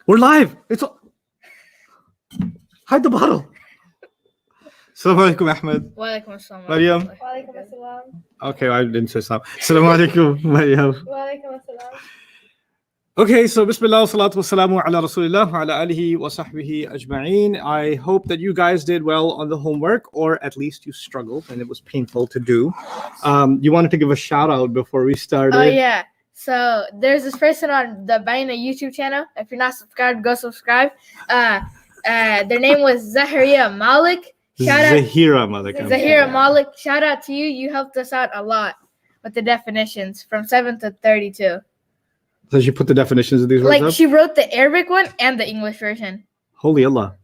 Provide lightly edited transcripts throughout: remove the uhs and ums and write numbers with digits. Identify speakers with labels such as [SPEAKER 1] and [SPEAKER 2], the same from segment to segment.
[SPEAKER 1] We're live. Hide the bottle. Assalamu alaikum, Ahmed.
[SPEAKER 2] Walaikum assalam.
[SPEAKER 1] Mariam.
[SPEAKER 3] Walaikum assalam.
[SPEAKER 1] Okay, I didn't say salam. Assalamu alaikum, Mariam.
[SPEAKER 3] Walaikum assalam.
[SPEAKER 1] Okay, so Bismillah, salatu wassalamu ala Rasulillah, wa ala alihi wa sahbihi ajma'een. I hope that you guys did well on the homework, or at least you struggled and it was painful to do. You wanted to give a shout out before we started.
[SPEAKER 2] Oh yeah. So there's this person on the Baina YouTube channel. If you're not subscribed, go subscribe. Their name was Zaharia Malik.
[SPEAKER 1] Zahira Malik.
[SPEAKER 2] Zahira Malik. Shout out to you. You helped us out a lot with the definitions from 7 to 32.
[SPEAKER 1] So she put the definitions of these words
[SPEAKER 2] Like
[SPEAKER 1] up?
[SPEAKER 2] she wrote the Arabic one and the English version.
[SPEAKER 1] Holy Allah.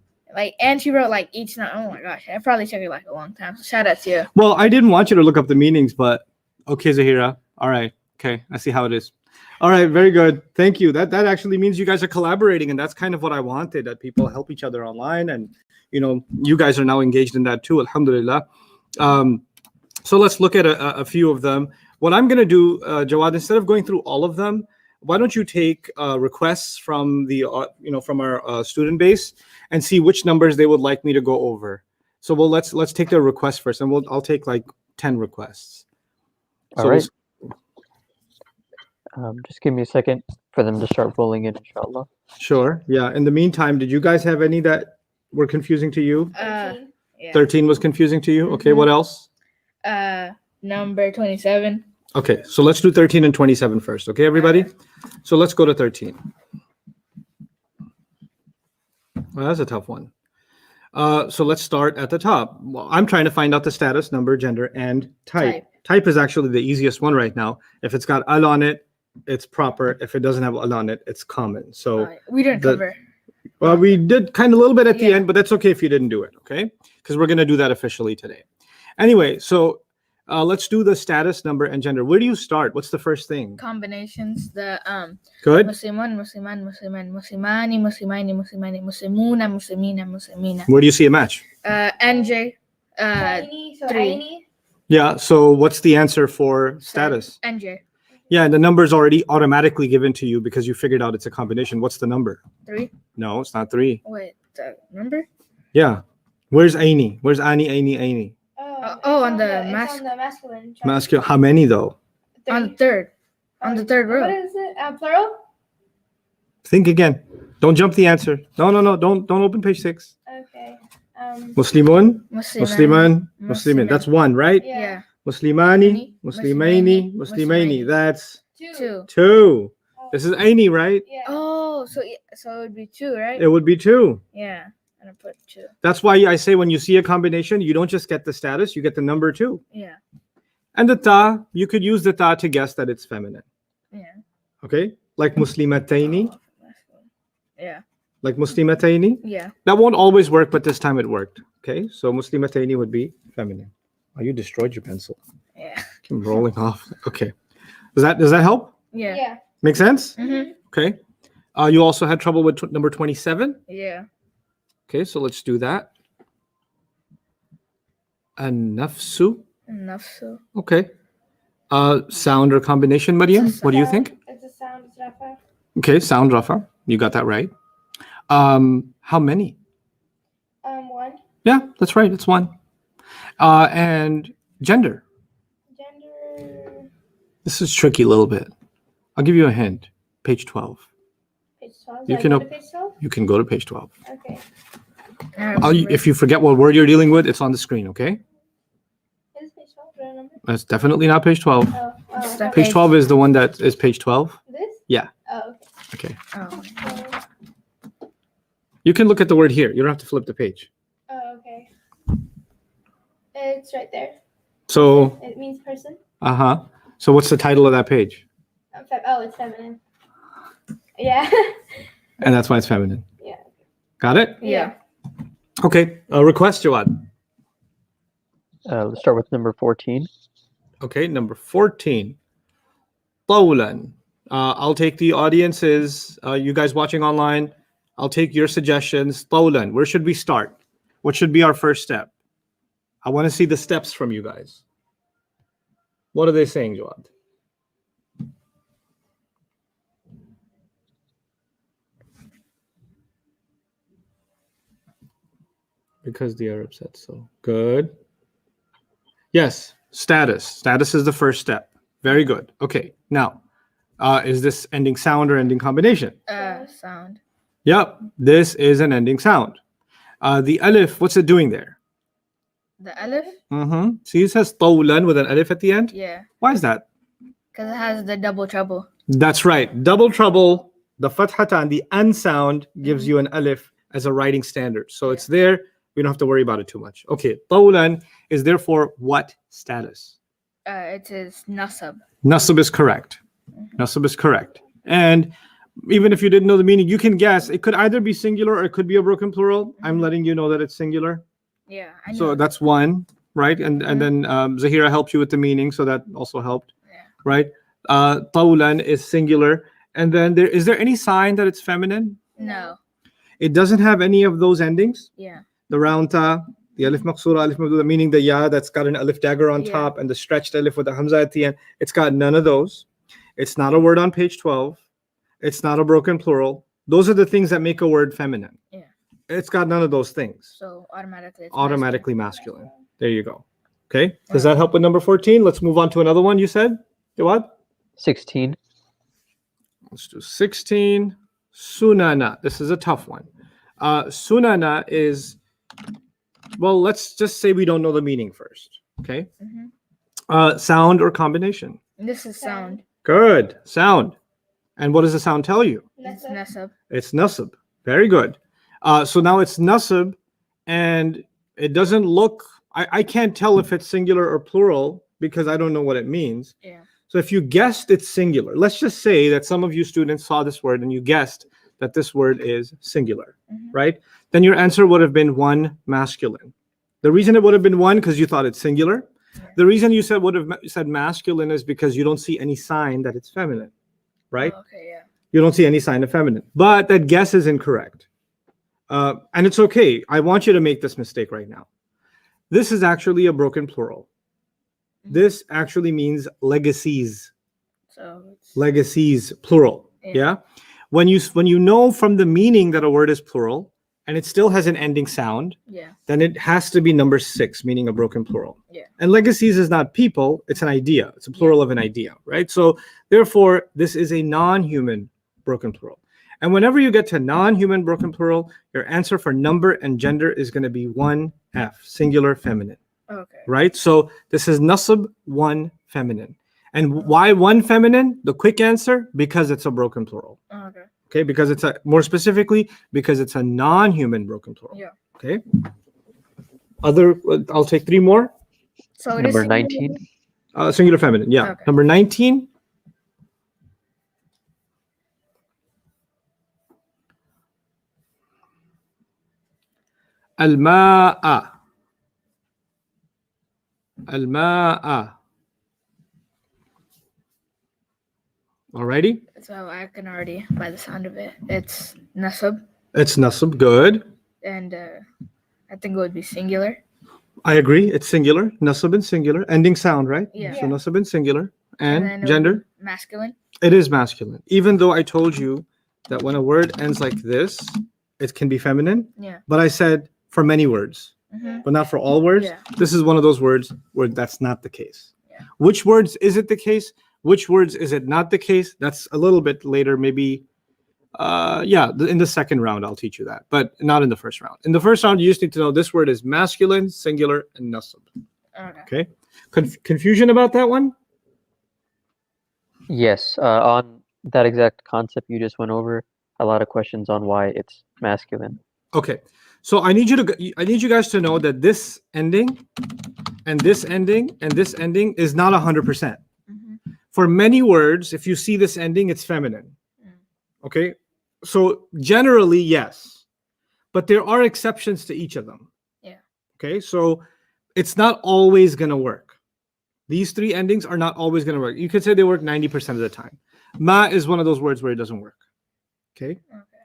[SPEAKER 2] And she wrote like each night. Oh my gosh, it probably took you like a long time. So shout out to you.
[SPEAKER 1] Well, I didn't want you to look up the meanings, but okay, Zahira. All right. Okay, I see how it is. All right, very good. Thank you. That actually means you guys are collaborating, and that's kind of what I wanted, that people help each other online, and you guys are now engaged in that too, alhamdulillah. So let's look at a few of them. What I'm going to do, Jawad, instead of going through all of them, why don't you take requests from the from our student base and see which numbers they would like me to go over. So let's take their requests first, and I'll take like 10 requests.
[SPEAKER 4] All right. Just give me a second for them to start rolling in, inshallah.
[SPEAKER 1] Sure. Yeah. In the meantime, did you guys have any that were confusing to you?
[SPEAKER 2] Yeah.
[SPEAKER 1] 13 was confusing to you? Okay,
[SPEAKER 2] Mhm.
[SPEAKER 1] what else?
[SPEAKER 2] Number 27.
[SPEAKER 1] Okay, so let's do 13 and 27 first. Okay, everybody? So let's go to 13. Well, that's a tough one. So let's start at the top. Well, I'm trying to find out the status, number, gender, and type. Type is actually the easiest one right now. If it's got al on it, it's proper. If it doesn't have al on it, it's common. So
[SPEAKER 2] we didn't cover.
[SPEAKER 1] Well, we did kind of a little bit at the
[SPEAKER 2] Yeah.
[SPEAKER 1] end, but that's okay if you didn't do it, okay? Because we're going to do that officially today. Anyway, so let's do the status, number, and gender. Where do you start? What's the first thing?
[SPEAKER 2] Combinations. The
[SPEAKER 1] Good.
[SPEAKER 2] Musliman, Musliman, Musliman, Muslimani, Muslimani, Muslimani, Muslimuna, Muslimina, Muslimina.
[SPEAKER 1] Where do you see a match?
[SPEAKER 2] NJ.
[SPEAKER 3] Aini, so
[SPEAKER 2] 3.
[SPEAKER 3] Aini.
[SPEAKER 1] Yeah, so what's the answer for status?
[SPEAKER 2] NJ.
[SPEAKER 1] Yeah, the number's already automatically given to you because you figured out it's a combination. What's the number?
[SPEAKER 2] 3.
[SPEAKER 1] No, it's not 3.
[SPEAKER 2] Wait, the number?
[SPEAKER 1] Yeah. Where's Aini? Where's Ani, Aini?
[SPEAKER 2] Oh, on
[SPEAKER 3] it's
[SPEAKER 2] the
[SPEAKER 3] on the masculine. chart.
[SPEAKER 1] Masculine. How many though?
[SPEAKER 2] On the third. On the third row.
[SPEAKER 3] What is it? Plural?
[SPEAKER 1] Think again. Don't jump the answer. No. Don't open page 6.
[SPEAKER 3] Okay.
[SPEAKER 1] Muslimun,
[SPEAKER 2] Musliman.
[SPEAKER 1] Musliman, Muslimin.
[SPEAKER 2] Muslimin.
[SPEAKER 1] That's 1, right?
[SPEAKER 2] Yeah.
[SPEAKER 1] Muslimani, Muslimaini,
[SPEAKER 2] Muslimaini,
[SPEAKER 1] Muslimaini. That's
[SPEAKER 2] 2.
[SPEAKER 1] 2. This is Aini, right?
[SPEAKER 3] Yeah.
[SPEAKER 2] Oh, so it would be 2, right?
[SPEAKER 1] It would be 2.
[SPEAKER 2] Yeah. And I put 2.
[SPEAKER 1] That's why I say when you see a combination, you don't just get the status, you get the number 2.
[SPEAKER 2] Yeah.
[SPEAKER 1] And the ta, you could use the ta to guess that it's feminine.
[SPEAKER 2] Yeah.
[SPEAKER 1] Okay? Like muslimataini,
[SPEAKER 2] Yeah.
[SPEAKER 1] like muslimataini.
[SPEAKER 2] Yeah.
[SPEAKER 1] That won't always work, but this time it worked. Okay? So muslimataini would be feminine. Oh, you destroyed your pencil.
[SPEAKER 2] Yeah.
[SPEAKER 1] I'm rolling off. Okay. Does that help?
[SPEAKER 2] Yeah.
[SPEAKER 3] Yeah.
[SPEAKER 1] Make sense?
[SPEAKER 2] Mm-hmm.
[SPEAKER 1] Okay. You also had trouble with number 27.
[SPEAKER 2] Yeah.
[SPEAKER 1] Okay, so let's do that. An-nafsu.
[SPEAKER 2] Nafsu.
[SPEAKER 1] Okay. Sound or combination, Mariam? What do you think?
[SPEAKER 3] It's a sound. It's rafa.
[SPEAKER 1] Okay, sound rafa. You got that right. How many?
[SPEAKER 3] 1.
[SPEAKER 1] Yeah, that's right. It's 1. And gender.
[SPEAKER 3] Gender.
[SPEAKER 1] This is tricky a little bit. I'll give you a hint. Page 12.
[SPEAKER 3] Page 12.
[SPEAKER 1] You
[SPEAKER 3] Did I
[SPEAKER 1] can
[SPEAKER 3] go
[SPEAKER 1] op-
[SPEAKER 3] to page 12?
[SPEAKER 1] You can go to page 12.
[SPEAKER 3] Okay.
[SPEAKER 1] If you forget what word you're dealing with, it's on the screen, okay?
[SPEAKER 3] Is page 12? Do I remember?
[SPEAKER 1] That's definitely not page 12.
[SPEAKER 3] Oh.
[SPEAKER 2] Stop.
[SPEAKER 1] Page 12 is the one that is page 12.
[SPEAKER 3] This?
[SPEAKER 1] Yeah.
[SPEAKER 3] Oh,
[SPEAKER 1] Okay.
[SPEAKER 2] Oh.
[SPEAKER 3] okay.
[SPEAKER 1] You can look at the word here. You don't have to flip the page.
[SPEAKER 3] Okay. It's right there.
[SPEAKER 1] So,
[SPEAKER 3] It means person.
[SPEAKER 1] uh-huh. So what's the title of that page?
[SPEAKER 3] It's feminine. Yeah.
[SPEAKER 1] And that's why it's feminine.
[SPEAKER 3] Yeah.
[SPEAKER 1] Got it?
[SPEAKER 2] Yeah.
[SPEAKER 1] Okay. Request, Jawad.
[SPEAKER 4] Let's start with number 14.
[SPEAKER 1] Okay, number 14. Tawlan. I'll take the audiences, you guys watching online. I'll take your suggestions. Tawlan. Where should we start? What should be our first step? I want to see the steps from you guys. What are they saying, Jawad? Because the Arab said so. Good. Yes, status. Status is the first step. Very good. Okay, now, is this ending sound or ending combination?
[SPEAKER 2] Sound.
[SPEAKER 1] Yep, this is an ending sound. The alif, what's it doing there?
[SPEAKER 2] The alif?
[SPEAKER 1] Mm-hmm. See, it says طولا with an alif at the end.
[SPEAKER 2] Yeah.
[SPEAKER 1] Why is that?
[SPEAKER 2] Because it has the double trouble.
[SPEAKER 1] That's right. Double trouble, the fathatan, the an sound gives you an alif as a writing standard. So it's there. We don't have to worry about it too much. Okay, طولا is therefore what status?
[SPEAKER 2] It is nasab.
[SPEAKER 1] Nasab is correct. Nasab is correct. And even if you didn't know the meaning, you can guess. It could either be singular or it could be a broken plural. I'm letting you know that it's singular.
[SPEAKER 2] Yeah, I know.
[SPEAKER 1] So that's one, right? And then Zahira helped you with the meaning, so that also helped,
[SPEAKER 2] Yeah.
[SPEAKER 1] right? Tawlan is singular. And then is there any sign that it's feminine?
[SPEAKER 2] No.
[SPEAKER 1] It doesn't have any of those endings.
[SPEAKER 2] Yeah.
[SPEAKER 1] The round ta, the alif maqsura, alif mabduda, meaning the ya that's got an alif dagger on
[SPEAKER 2] Yeah.
[SPEAKER 1] top, and the stretched alif with the hamza at the end. It's got none of those. It's not a word on page 12. It's not a broken plural. Those are the things that make a word feminine.
[SPEAKER 2] Yeah.
[SPEAKER 1] It's got none of those things.
[SPEAKER 2] So automatically it's
[SPEAKER 1] Automatically masculine. There you go. Okay. Does that help with number 14? Let's move on to another one. You said? What?
[SPEAKER 4] 16.
[SPEAKER 1] Let's do 16. Sunana. This is a tough one. Sunana is, well, let's just say we don't know the meaning first. Okay. Sound or combination?
[SPEAKER 2] This is sound.
[SPEAKER 1] Good. Sound. And what does the sound tell you?
[SPEAKER 2] It's nasab.
[SPEAKER 1] It's nasab. Very good. So now it's nasab, and it doesn't look, I can't tell if it's singular or plural because I don't know what it means.
[SPEAKER 2] Yeah.
[SPEAKER 1] So if you guessed it's singular, let's just say that some of you students saw this word and you guessed that this word is singular, right? Then your answer would have been one masculine. The reason it would have been one because you thought it's singular. The reason you would have said masculine is because you don't see any sign that it's feminine, right?
[SPEAKER 2] Okay, yeah.
[SPEAKER 1] You don't see any sign of feminine, but that guess is incorrect. And it's okay. I want you to make this mistake right now. This is actually a broken plural. This actually means legacies.
[SPEAKER 2] So it's
[SPEAKER 1] Legacies, plural. Yeah. When you know from the meaning that a word is plural and it still has an ending sound,
[SPEAKER 2] yeah.
[SPEAKER 1] then it has to be number 6, meaning a broken plural.
[SPEAKER 2] Yeah.
[SPEAKER 1] And legacies is not people, it's an idea. It's a plural of an idea, right? So therefore, this is a non-human broken plural. And whenever you get to non-human broken plural, your answer for number and gender is going to be 1F, singular feminine,
[SPEAKER 2] Okay.
[SPEAKER 1] right? So this is nasab, 1 feminine. And why 1 feminine? The quick answer, because it's a broken plural.
[SPEAKER 2] Okay.
[SPEAKER 1] Okay, because it's more specifically, because it's a non-human broken plural.
[SPEAKER 2] Yeah.
[SPEAKER 1] Okay. I'll take 3 more.
[SPEAKER 2] So it
[SPEAKER 4] Number
[SPEAKER 2] is
[SPEAKER 4] 19.
[SPEAKER 1] Singular feminine, yeah.
[SPEAKER 2] Okay.
[SPEAKER 1] Number 19. Al-ma'a. Al-ma'a. Alrighty.
[SPEAKER 2] So I can already, by the sound of it, it's nasab,
[SPEAKER 1] It's nasab, good.
[SPEAKER 2] and I think it would be singular.
[SPEAKER 1] I agree. It's singular. Nasab and singular. Ending sound, right?
[SPEAKER 2] Yeah.
[SPEAKER 1] So nasab and singular. And
[SPEAKER 2] then it would
[SPEAKER 1] gender?
[SPEAKER 2] be masculine.
[SPEAKER 1] It is masculine. Even though I told you that when a word ends like this, it can be feminine.
[SPEAKER 2] Yeah.
[SPEAKER 1] But I said for many words, but not for all words.
[SPEAKER 2] Yeah.
[SPEAKER 1] This is one of those words where that's not the case.
[SPEAKER 2] Yeah.
[SPEAKER 1] Which words is it the case? Which words is it not the case? That's a little bit later, maybe. In the second round, I'll teach you that, but not in the first round. In the first round, you just need to know this word is masculine, singular, and nasab.
[SPEAKER 2] Okay.
[SPEAKER 1] Okay. Confusion about that one?
[SPEAKER 4] Yes. On that exact concept you just went over, a lot of questions on why it's masculine.
[SPEAKER 1] Okay. So I need you guys to know that this ending and this ending and this ending is not 100%. For many words, if you see this ending, it's feminine. Okay. So generally, yes, but there are exceptions to each of them.
[SPEAKER 2] Yeah.
[SPEAKER 1] Okay. So it's not always going to work. These 3 endings are not always going to work. You could say they work 90% of the time. Ma is one of those words where it doesn't work. Okay.
[SPEAKER 2] Okay.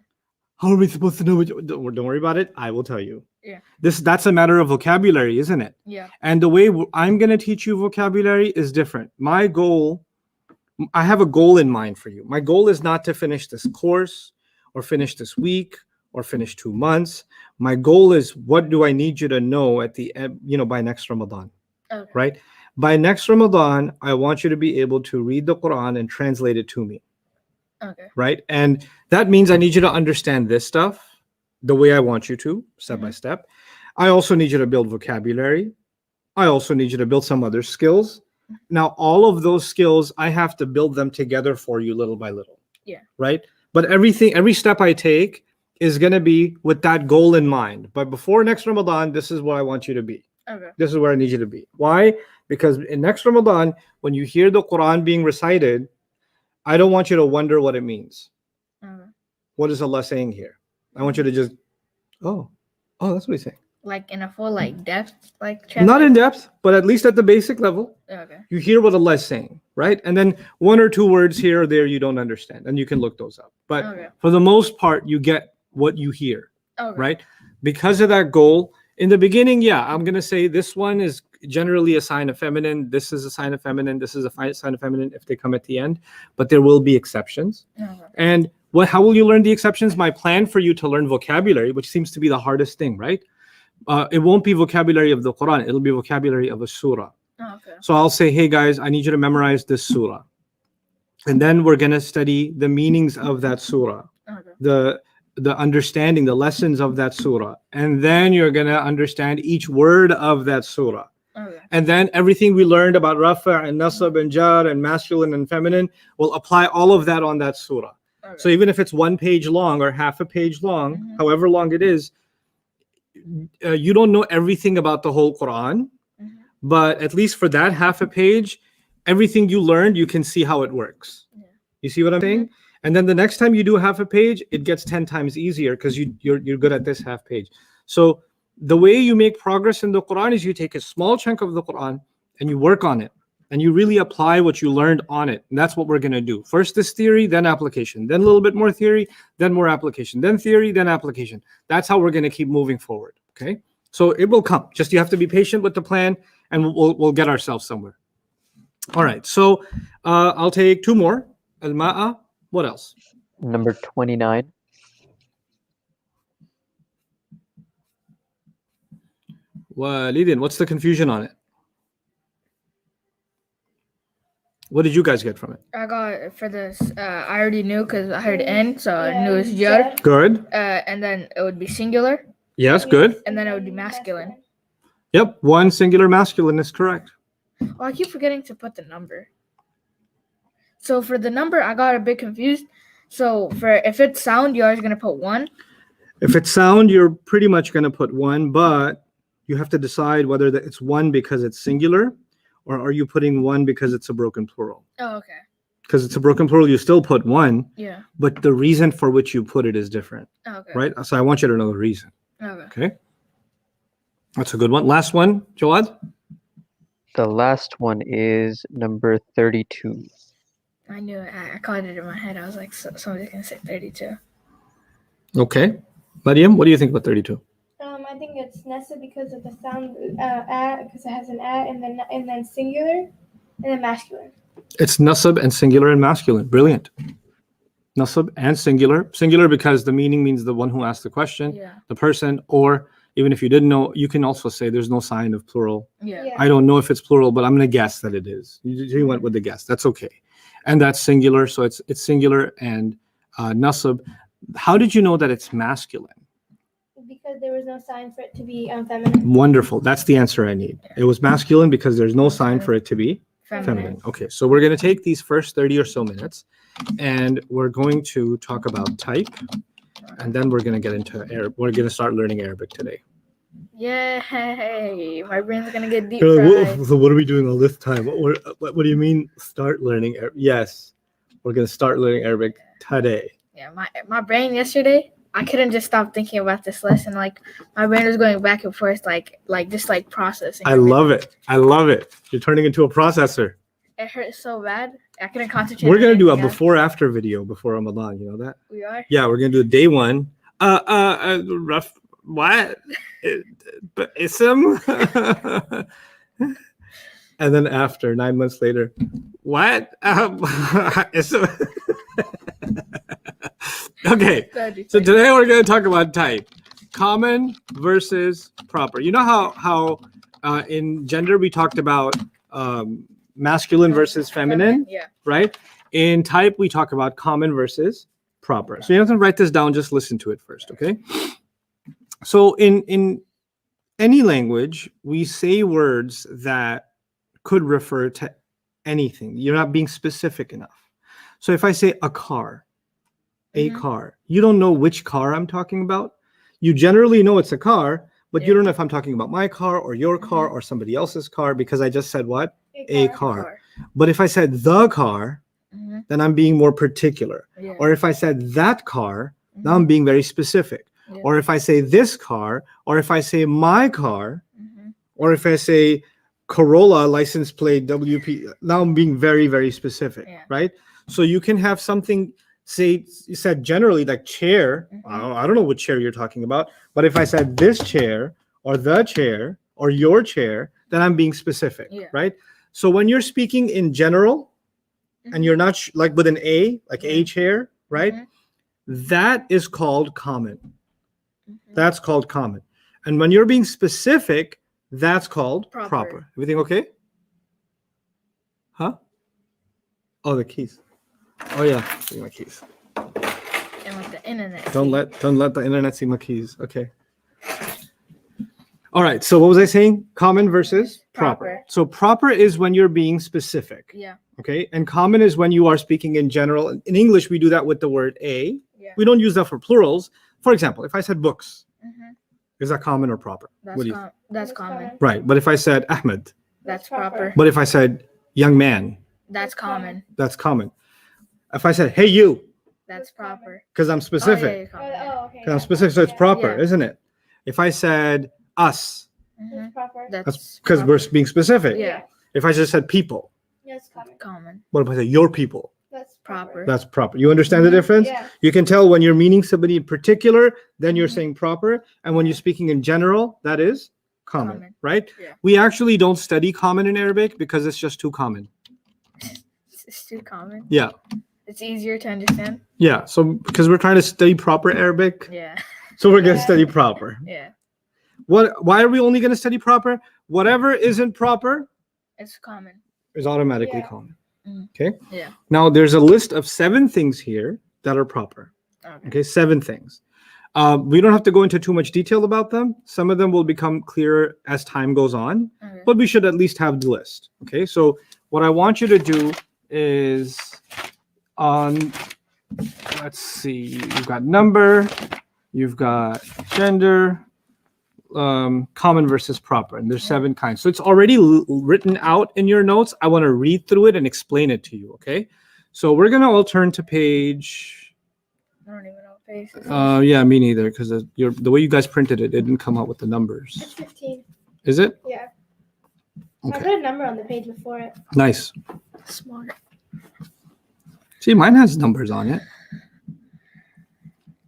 [SPEAKER 1] How are we supposed to know? Don't worry about it. I will tell you.
[SPEAKER 2] Yeah.
[SPEAKER 1] That's a matter of vocabulary, isn't it?
[SPEAKER 2] Yeah.
[SPEAKER 1] And the way I'm going to teach you vocabulary is different. I have a goal in mind for you. My goal is not to finish this course or finish this week or finish 2 months. My goal is, what do I need you to know at the end, by next Ramadan,
[SPEAKER 2] Okay.
[SPEAKER 1] right? By next Ramadan, I want you to be able to read the Quran and translate it to me,
[SPEAKER 2] Okay.
[SPEAKER 1] right? And that means I need you to understand this stuff the way I want you to, step by step. I also need you to build vocabulary. I also need you to build some other skills. Now, all of those skills, I have to build them together for you little by little.
[SPEAKER 2] Yeah.
[SPEAKER 1] Right? But every step I take is going to be with that goal in mind. But before next Ramadan, this is what I want you to be.
[SPEAKER 2] Okay.
[SPEAKER 1] This is where I need you to be. Why? Because in next Ramadan, when you hear the Quran being recited, I don't want you to wonder what it means.
[SPEAKER 2] Okay.
[SPEAKER 1] What is Allah saying here? I want you to just, oh, that's what he's saying.
[SPEAKER 2] Like in a full depth
[SPEAKER 1] Not in depth, but at least at the basic level.
[SPEAKER 2] Okay.
[SPEAKER 1] You hear what Allah is saying, right? And then 1 or 2 words here or there you don't understand, and you can look those up. But
[SPEAKER 2] Okay.
[SPEAKER 1] for the most part, you get what you hear,
[SPEAKER 2] Okay.
[SPEAKER 1] right? Because of that goal, in the beginning, yeah, I'm going to say this one is generally a sign of feminine. This is a sign of feminine. This is a sign of feminine if they come at the end, but there will be exceptions.
[SPEAKER 2] Okay.
[SPEAKER 1] And how will you learn the exceptions? My plan for you to learn vocabulary, which seems to be the hardest thing, right? It won't be vocabulary of the Quran. It'll be vocabulary of a surah.
[SPEAKER 2] Okay.
[SPEAKER 1] So I'll say, hey guys, I need you to memorize this surah. And then we're going to study the meanings of that surah,
[SPEAKER 2] Okay.
[SPEAKER 1] the understanding, the lessons of that surah. And then you're going to understand each word of that surah.
[SPEAKER 2] Okay.
[SPEAKER 1] And then everything we learned about rafa' and nasab and jar and masculine and feminine, will apply all of that on that surah.
[SPEAKER 2] Okay.
[SPEAKER 1] So even if it's 1 page long or half a page long,
[SPEAKER 2] Mhm.
[SPEAKER 1] however long it is, you don't know everything about the whole Quran,
[SPEAKER 2] Mhm.
[SPEAKER 1] but at least for that half a page, everything you learned, you can see how it works.
[SPEAKER 2] Yeah.
[SPEAKER 1] You see what I'm saying? And then the next time you do half a page, it gets 10 times easier because you're good at this half page. So the way you make progress in the Quran is you take a small chunk of the Quran and you work on it and you really apply what you learned on it. And that's what we're going to do. First this theory, then application, then a little bit more theory, then more application, then theory, then application. That's how we're going to keep moving forward. Okay. So it will come. Just you have to be patient with the plan and we'll get ourselves somewhere. All right. So I'll take 2 more. Al-Ma'a. What else?
[SPEAKER 4] Number 29.
[SPEAKER 1] Walidin, what's the confusion on it? What did you guys get from it?
[SPEAKER 2] I got for this. I already knew because I heard N, so I
[SPEAKER 3] Yeah,
[SPEAKER 2] knew it was jar.
[SPEAKER 1] Good.
[SPEAKER 2] And then it would be singular,
[SPEAKER 1] Yes, good.
[SPEAKER 2] and then it would be masculine.
[SPEAKER 1] Yep. 1 singular masculine is correct.
[SPEAKER 2] Oh, I keep forgetting to put the number. So for the number, I got a bit confused. So for if it's sound, you're always gonna put 1.
[SPEAKER 1] If it's sound, you're pretty much going to put 1, but you have to decide whether it's 1 because it's singular or are you putting 1 because it's a broken plural.
[SPEAKER 2] Oh, okay.
[SPEAKER 1] Because it's a broken plural, you still put 1,
[SPEAKER 2] Yeah.
[SPEAKER 1] but the reason for which you put it is different,
[SPEAKER 2] Oh, okay.
[SPEAKER 1] right? So I want you to know the reason.
[SPEAKER 2] Okay.
[SPEAKER 1] Okay. That's a good one. Last one, Jawad.
[SPEAKER 4] The last one is number 32.
[SPEAKER 2] I knew it. I caught it in my head. I was like, somebody's gonna say 32.
[SPEAKER 1] Okay. Mariam, what do you think about 32?
[SPEAKER 3] I think it's Nessa because of the sound because it has an and then singular, and then masculine.
[SPEAKER 1] It's nasab and singular and masculine. Brilliant. Nasab and singular. Singular because the meaning means the one who asked the question,
[SPEAKER 2] Yeah.
[SPEAKER 1] the person, or even if you didn't know, you can also say there's no sign of plural.
[SPEAKER 2] Yeah.
[SPEAKER 3] Yeah.
[SPEAKER 1] I don't know if it's plural, but I'm going to guess that it is. You went with the guess. That's okay. And that's singular. So it's singular and nasab. How did you know that it's masculine?
[SPEAKER 3] Because there was no sign for it to be feminine.
[SPEAKER 1] Wonderful. That's the answer I need. It was masculine because there's no sign for it to be feminine. Okay, so we're going to take these first 30 or so minutes and we're going to talk about type and then we're going to get into Arabic. We're going to start learning Arabic today.
[SPEAKER 2] Yay! My brain's gonna get deep fried.
[SPEAKER 1] So what are we doing all this time? What do you mean start learning Arabic? Yes, we're going to start learning Arabic today.
[SPEAKER 2] Yeah, my brain yesterday, I couldn't just stop thinking about this lesson. Like my brain was going back and forth, like just processing.
[SPEAKER 1] I love it. I love it. You're turning into a processor.
[SPEAKER 2] It hurt so bad. I couldn't concentrate.
[SPEAKER 1] We're
[SPEAKER 2] on
[SPEAKER 1] going to do a
[SPEAKER 2] anything else.
[SPEAKER 1] before after video before Ramadan. You know that?
[SPEAKER 2] We are.
[SPEAKER 1] Yeah, we're going to do day 1. Rough. What? But ism. And then after 9 months later, what? Ism. Okay.
[SPEAKER 2] That'd be
[SPEAKER 1] So
[SPEAKER 2] funny.
[SPEAKER 1] today we're going to talk about type, common versus proper. You know how in gender we talked about masculine versus feminine,
[SPEAKER 2] Yeah.
[SPEAKER 1] right? In type we talk about common versus proper. So you don't have to write this down, just listen to it first, okay? So in any language, we say words that could refer to anything. You're not being specific enough. So if I say a car, a
[SPEAKER 2] Mhm.
[SPEAKER 1] car, you don't know which car I'm talking about. You generally know it's a car, but you
[SPEAKER 2] Yeah.
[SPEAKER 1] don't know if I'm talking about my car or your car or somebody else's car because I just said what? A car. But if I said the car,
[SPEAKER 2] Mm-hmm.
[SPEAKER 1] then I'm being more particular.
[SPEAKER 2] Yeah.
[SPEAKER 1] Or if I said that car, now
[SPEAKER 2] Mhm.
[SPEAKER 1] I'm being very specific.
[SPEAKER 2] Yeah.
[SPEAKER 1] Or if I say this car, or if I say my car,
[SPEAKER 2] Mhm.
[SPEAKER 1] or if I say Corolla license plate WP, now I'm being very, very specific,
[SPEAKER 2] Yeah.
[SPEAKER 1] right? So you can have something, say, you said generally like chair.
[SPEAKER 2] Mhm.
[SPEAKER 1] I don't know what chair you're talking about, but if I said this chair or the chair or your chair, then I'm being specific,
[SPEAKER 2] Yeah.
[SPEAKER 1] right? So when you're speaking in general
[SPEAKER 2] Mhm.
[SPEAKER 1] and you're not like with an A, like a
[SPEAKER 2] Yeah.
[SPEAKER 1] chair, right?
[SPEAKER 2] Mhm.
[SPEAKER 1] That is called common.
[SPEAKER 2] Mhm.
[SPEAKER 1] That's called common. And when you're being specific, that's called
[SPEAKER 2] Proper.
[SPEAKER 1] proper. Everything okay? Huh? Oh, the keys. Oh yeah, see my keys.
[SPEAKER 2] And with the internet.
[SPEAKER 1] Don't let the internet see my keys. Okay. All right. So what was I saying? Common versus proper.
[SPEAKER 2] Proper.
[SPEAKER 1] So proper is when you're being specific.
[SPEAKER 2] Yeah.
[SPEAKER 1] Okay. And common is when you are speaking in general. In English, we do that with the word a.
[SPEAKER 2] Yeah.
[SPEAKER 1] We don't use that for plurals. For example, if I said books,
[SPEAKER 2] Mhm.
[SPEAKER 1] is that common or proper?
[SPEAKER 2] That's
[SPEAKER 1] What do you
[SPEAKER 2] com- that's common.
[SPEAKER 1] Right. But if I said Ahmed,
[SPEAKER 2] That's proper.
[SPEAKER 1] but if I said young man,
[SPEAKER 2] That's common.
[SPEAKER 1] that's common. If I said hey you,
[SPEAKER 2] That's proper.
[SPEAKER 1] because I'm
[SPEAKER 2] Oh, yeah,
[SPEAKER 1] specific,
[SPEAKER 2] you're common.
[SPEAKER 3] Okay.
[SPEAKER 1] because I'm specific, so it's proper,
[SPEAKER 2] Yeah.
[SPEAKER 1] isn't it? If I said us,
[SPEAKER 2] Mhm.
[SPEAKER 3] Proper.
[SPEAKER 1] that's because we're being specific.
[SPEAKER 2] Yeah.
[SPEAKER 1] If I just said people,
[SPEAKER 3] Yes, common.
[SPEAKER 2] Common.
[SPEAKER 1] what if I say your people?
[SPEAKER 3] That's
[SPEAKER 2] Proper.
[SPEAKER 1] That's proper. You understand the difference?
[SPEAKER 3] Yeah.
[SPEAKER 1] You can tell when you're meaning somebody in particular, then you're
[SPEAKER 2] Mhm.
[SPEAKER 1] saying proper, and when you're speaking in general, that is common,
[SPEAKER 2] Common.
[SPEAKER 1] right?
[SPEAKER 2] Yeah.
[SPEAKER 1] We actually don't study common in Arabic because it's just too common.
[SPEAKER 2] It's too common.
[SPEAKER 1] Yeah.
[SPEAKER 2] It's easier to understand.
[SPEAKER 1] Yeah. So because we're trying to study proper Arabic,
[SPEAKER 2] Yeah.
[SPEAKER 1] so we're going to
[SPEAKER 3] Yeah.
[SPEAKER 1] study proper.
[SPEAKER 2] Yeah.
[SPEAKER 1] Why are we only going to study proper? Whatever isn't proper
[SPEAKER 2] It's common.
[SPEAKER 1] is automatically
[SPEAKER 3] Yeah.
[SPEAKER 1] common.
[SPEAKER 2] Mhm.
[SPEAKER 1] Okay.
[SPEAKER 2] Yeah.
[SPEAKER 1] Now there's a list of 7 things here that are proper.
[SPEAKER 2] Okay.
[SPEAKER 1] Okay, 7 things. We don't have to go into too much detail about them. Some of them will become clearer as time goes on,
[SPEAKER 2] Okay.
[SPEAKER 1] but we should at least have the list. Okay, so what I want you to do is on, let's see, you've got number, you've got gender, common versus proper, and there's 7 kinds. So it's already written out in your notes. I want to read through it and explain it to you. Okay, so we're gonna all turn to page.
[SPEAKER 2] I don't even know what page this is.
[SPEAKER 1] Yeah, me neither, because the way you guys printed it, it didn't come out with the
[SPEAKER 3] It's
[SPEAKER 1] numbers.
[SPEAKER 3] 15.
[SPEAKER 1] Is it?
[SPEAKER 3] Yeah. I
[SPEAKER 1] Okay,
[SPEAKER 3] put a number on the page before it.
[SPEAKER 1] nice.
[SPEAKER 2] Smart.
[SPEAKER 1] See, mine has numbers on it.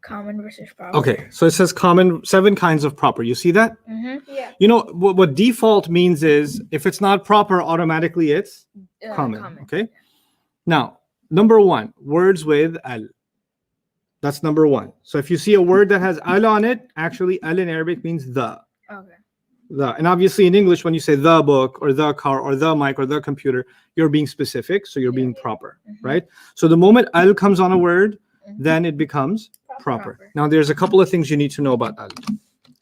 [SPEAKER 2] Common versus proper.
[SPEAKER 1] Okay, so it says common, 7 kinds of proper. You see that?
[SPEAKER 2] Mm-hmm.
[SPEAKER 3] Yeah.
[SPEAKER 1] You know, what default means is if it's not proper, automatically it's common. Okay. Now, number 1, words with al. That's number 1. So if you see a word that has al on it, actually al in Arabic means the.
[SPEAKER 2] Okay.
[SPEAKER 1] The. And obviously in English, when you say the book or the car or the mic or the computer, you're being specific. So you're being proper,
[SPEAKER 2] Mhm.
[SPEAKER 1] right? So the moment al comes on a word,
[SPEAKER 2] Mhm.
[SPEAKER 1] then it becomes proper.
[SPEAKER 2] Proper.
[SPEAKER 1] Now there's a couple of things you need to know about al.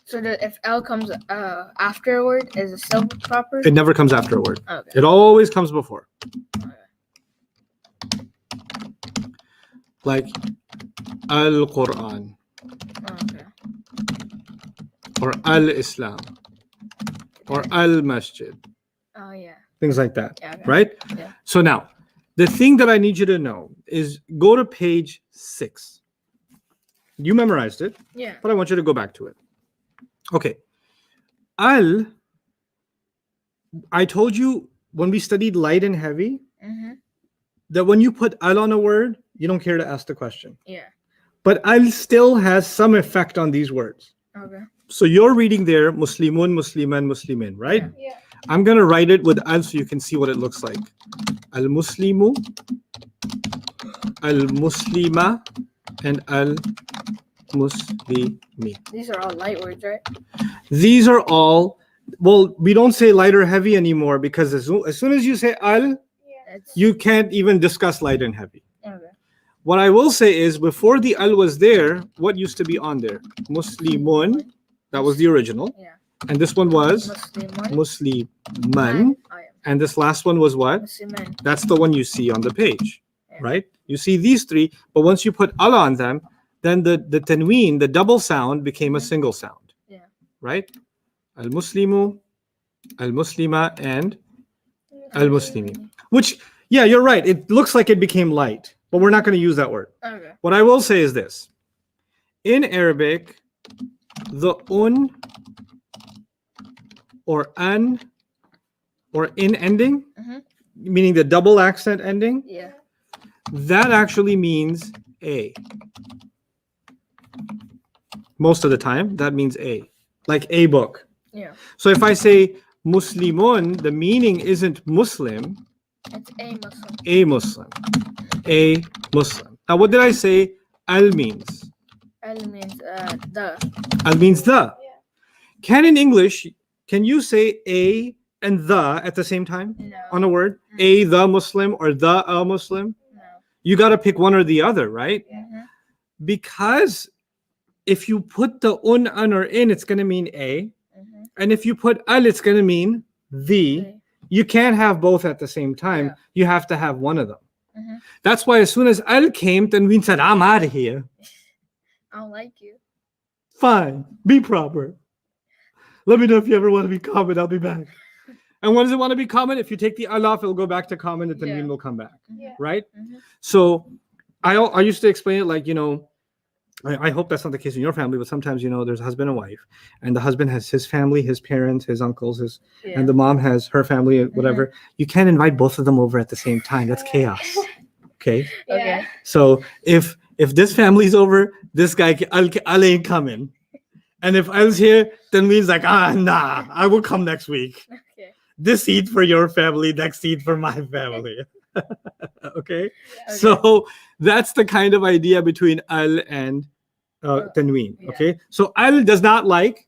[SPEAKER 2] So if L comes after a word, is it still proper?
[SPEAKER 1] It never comes after a word.
[SPEAKER 2] Okay.
[SPEAKER 1] It always comes before. Like Al-Quran
[SPEAKER 2] Okay.
[SPEAKER 1] or Al-Islam or Al-Masjid,
[SPEAKER 2] Oh yeah.
[SPEAKER 1] things like that,
[SPEAKER 2] Yeah. Okay.
[SPEAKER 1] right?
[SPEAKER 2] Yeah.
[SPEAKER 1] So now, the thing that I need you to know is go to page 6. You memorized it,
[SPEAKER 2] Yeah.
[SPEAKER 1] but I want you to go back to it. Okay. Al, I told you when we studied light and heavy,
[SPEAKER 2] Mm-hmm.
[SPEAKER 1] that when you put al on a word, you don't care to ask the question.
[SPEAKER 2] Yeah.
[SPEAKER 1] But al still has some effect on these words.
[SPEAKER 2] Okay.
[SPEAKER 1] So you're reading there, Muslimun, Musliman, Muslimin, right?
[SPEAKER 2] Yeah.
[SPEAKER 3] Yeah.
[SPEAKER 1] I'm going to write it with al so you can see what it looks like. Al-Muslimu, Al-Muslima, and al-muslimi.
[SPEAKER 2] These are all light words, right?
[SPEAKER 1] These are all, well, we don't say light or heavy anymore because as soon as you say al,
[SPEAKER 3] Yeah.
[SPEAKER 2] It's
[SPEAKER 1] you can't even discuss light and heavy.
[SPEAKER 2] okay.
[SPEAKER 1] What I will say is before the al was there, what used to be on there? Muslimun, that was the original.
[SPEAKER 2] Yeah.
[SPEAKER 1] And this one was
[SPEAKER 2] Muslimun.
[SPEAKER 1] Musliman.
[SPEAKER 2] I am
[SPEAKER 1] And this last one was what?
[SPEAKER 2] Musliman.
[SPEAKER 1] That's the one you see on the page,
[SPEAKER 2] Yeah.
[SPEAKER 1] right? You see these three, but once you put al on them, then the tanween, the double sound, became a single sound.
[SPEAKER 2] Yeah.
[SPEAKER 1] Right? Al-Muslimu, Al-Muslima, and Al-Muslimi. Which, yeah, you're right. It looks like it became light, but we're not going to use that word.
[SPEAKER 2] Okay.
[SPEAKER 1] What I will say is this. In Arabic, the un or an or in ending,
[SPEAKER 2] Mhm.
[SPEAKER 1] meaning the double accent ending,
[SPEAKER 2] Yeah.
[SPEAKER 1] that actually means a. Most of the time, that means a, like a book.
[SPEAKER 2] Yeah.
[SPEAKER 1] So if I say Muslimun, the meaning isn't Muslim,
[SPEAKER 2] It's a Muslim.
[SPEAKER 1] a Muslim, a Muslim. Now, what did I say? Al means.
[SPEAKER 2] Al means the.
[SPEAKER 1] Al means the.
[SPEAKER 3] Yeah.
[SPEAKER 1] Can in English, can you say a and the at the same time
[SPEAKER 2] No.
[SPEAKER 1] on a word? A the Muslim or the a Muslim?
[SPEAKER 2] No.
[SPEAKER 1] You got to pick one or the other, right?
[SPEAKER 2] Mhm.
[SPEAKER 1] Because if you put the an or in, it's going to mean a.
[SPEAKER 2] Mhm.
[SPEAKER 1] And if you put al, it's going to mean the.
[SPEAKER 2] Okay.
[SPEAKER 1] You can't have both at the same time.
[SPEAKER 2] Yeah.
[SPEAKER 1] You have to have one of them.
[SPEAKER 2] Mhm.
[SPEAKER 1] That's why as soon as al came, Tanween said, I'm out of here.
[SPEAKER 2] I don't like you.
[SPEAKER 1] Fine. Be proper. Let me know if you ever want to be common. I'll be back. And when does it want to be common? If you take the al off, it'll go back to common. The Tanween
[SPEAKER 2] Yeah.
[SPEAKER 1] will come back.
[SPEAKER 3] Yeah.
[SPEAKER 1] Right?
[SPEAKER 2] Mhm.
[SPEAKER 1] So I used to explain it like, I hope that's not the case in your family, but sometimes, there's a husband and wife, and the husband has his family, his parents, his uncles,
[SPEAKER 2] Yeah.
[SPEAKER 1] and the mom has her family, whatever. You can't invite both of them over at the same time. That's chaos. Okay.
[SPEAKER 2] Okay.
[SPEAKER 1] So if this family's over, this guy, Al ain't coming. And if Al's here, then means like, nah, I will come next week.
[SPEAKER 2] Okay.
[SPEAKER 1] This Eid for your family, next Eid for my family. Okay.
[SPEAKER 2] Okay.
[SPEAKER 1] So that's the kind of idea between al and tanween.
[SPEAKER 2] Yeah.
[SPEAKER 1] Okay. So al does not like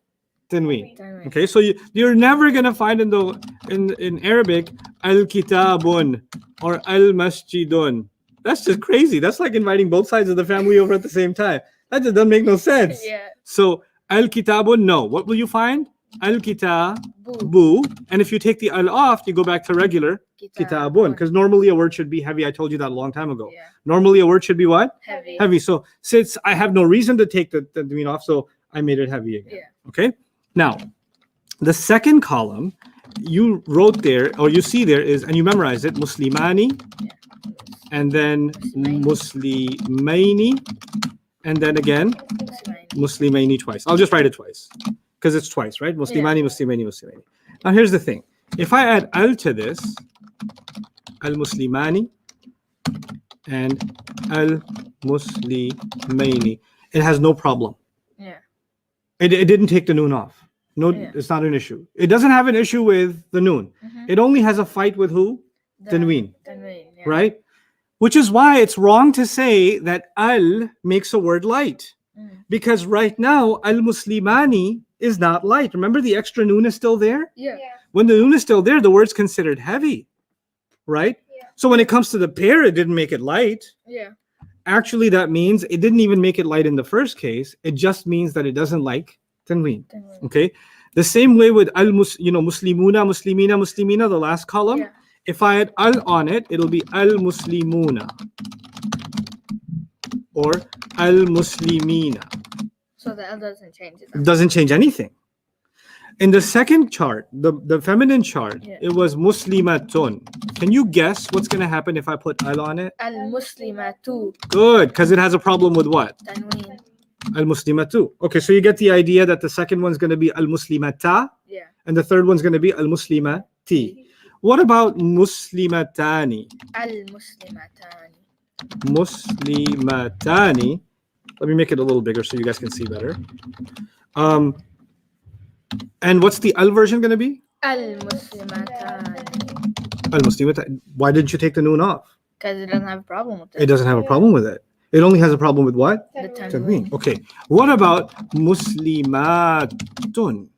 [SPEAKER 1] tanween.
[SPEAKER 2] Tanween.
[SPEAKER 1] Okay. So you're never gonna find in Arabic al kitabun or al masjidun. That's just crazy. That's like inviting both sides of the family over at the same time. That just doesn't make no sense.
[SPEAKER 2] Yeah.
[SPEAKER 1] So al kitabun, no. What will you find? Al kitabu.
[SPEAKER 2] Boo.
[SPEAKER 1] And if you take the al off, you go back to regular kitabun. Because normally a word should be heavy. I told you that a long time ago.
[SPEAKER 2] Yeah.
[SPEAKER 1] Normally a word should be what?
[SPEAKER 2] Heavy.
[SPEAKER 1] Heavy. So since I have no reason to take the tanween off, so I made it heavy again.
[SPEAKER 2] Yeah.
[SPEAKER 1] Okay. Now, the second column you wrote there, or you see there is, and you memorize it, Muslimani,
[SPEAKER 2] Yeah.
[SPEAKER 1] and then Muslimaini, and then again Muslimaini twice. I'll just write it twice because it's twice, right? Muslimani, Muslimaini, Muslimaini. Now here's the thing. If I add al to this, al-Muslimani and al-Muslimaini, it has no problem.
[SPEAKER 2] Yeah.
[SPEAKER 1] It didn't take the noon off. No,
[SPEAKER 2] Yeah.
[SPEAKER 1] it's not an issue. It doesn't have an issue with the noon.
[SPEAKER 2] Mhm.
[SPEAKER 1] It only has a fight with who?
[SPEAKER 2] The-
[SPEAKER 1] Tanween,
[SPEAKER 2] Tanween. Yeah.
[SPEAKER 1] right? Which is why it's wrong to say that al makes a word light.
[SPEAKER 2] Mm.
[SPEAKER 1] Because right now, al-Muslimani is not light. Remember the extra noon is still there?
[SPEAKER 2] Yeah.
[SPEAKER 3] Yeah.
[SPEAKER 1] When the noon is still there, the word's considered heavy, right?
[SPEAKER 3] Yeah.
[SPEAKER 1] So when it comes to the pair, it didn't make it light.
[SPEAKER 2] Yeah.
[SPEAKER 1] Actually, that means it didn't even make it light in the first case. It just means that it doesn't like tanween.
[SPEAKER 2] Tanween.
[SPEAKER 1] Okay. The same way with muslimuna, muslimina, muslimina, the last column.
[SPEAKER 2] Yeah.
[SPEAKER 1] If I add al on it, it'll be al-muslimuna or al-muslimina.
[SPEAKER 2] So the L doesn't change it.
[SPEAKER 1] It doesn't change anything. In the second chart, the feminine chart,
[SPEAKER 2] Yeah.
[SPEAKER 1] it was muslimatun. Can you guess what's going to happen if I put al on it?
[SPEAKER 2] Al Muslimatu.
[SPEAKER 1] Good, because it has a problem with what?
[SPEAKER 2] Tanween.
[SPEAKER 1] Al-muslimatu. Okay, so you get the idea that the second one's going to be al-muslimata
[SPEAKER 2] Yeah.
[SPEAKER 1] and the third one's going to be al-muslimati. What about muslimatani?
[SPEAKER 2] Al Muslimatani.
[SPEAKER 1] Muslimatani. Let me make it a little bigger so you guys can see better. And what's the al version going to be?
[SPEAKER 2] Al Muslimatani.
[SPEAKER 1] Al-muslimata. Why didn't you take the noon off?
[SPEAKER 2] Because it doesn't have a problem with
[SPEAKER 1] It
[SPEAKER 2] it.
[SPEAKER 1] doesn't have a problem with it. It only has a problem with what?
[SPEAKER 2] The
[SPEAKER 3] Tanween.
[SPEAKER 1] Tanween. Okay. What about muslimatun?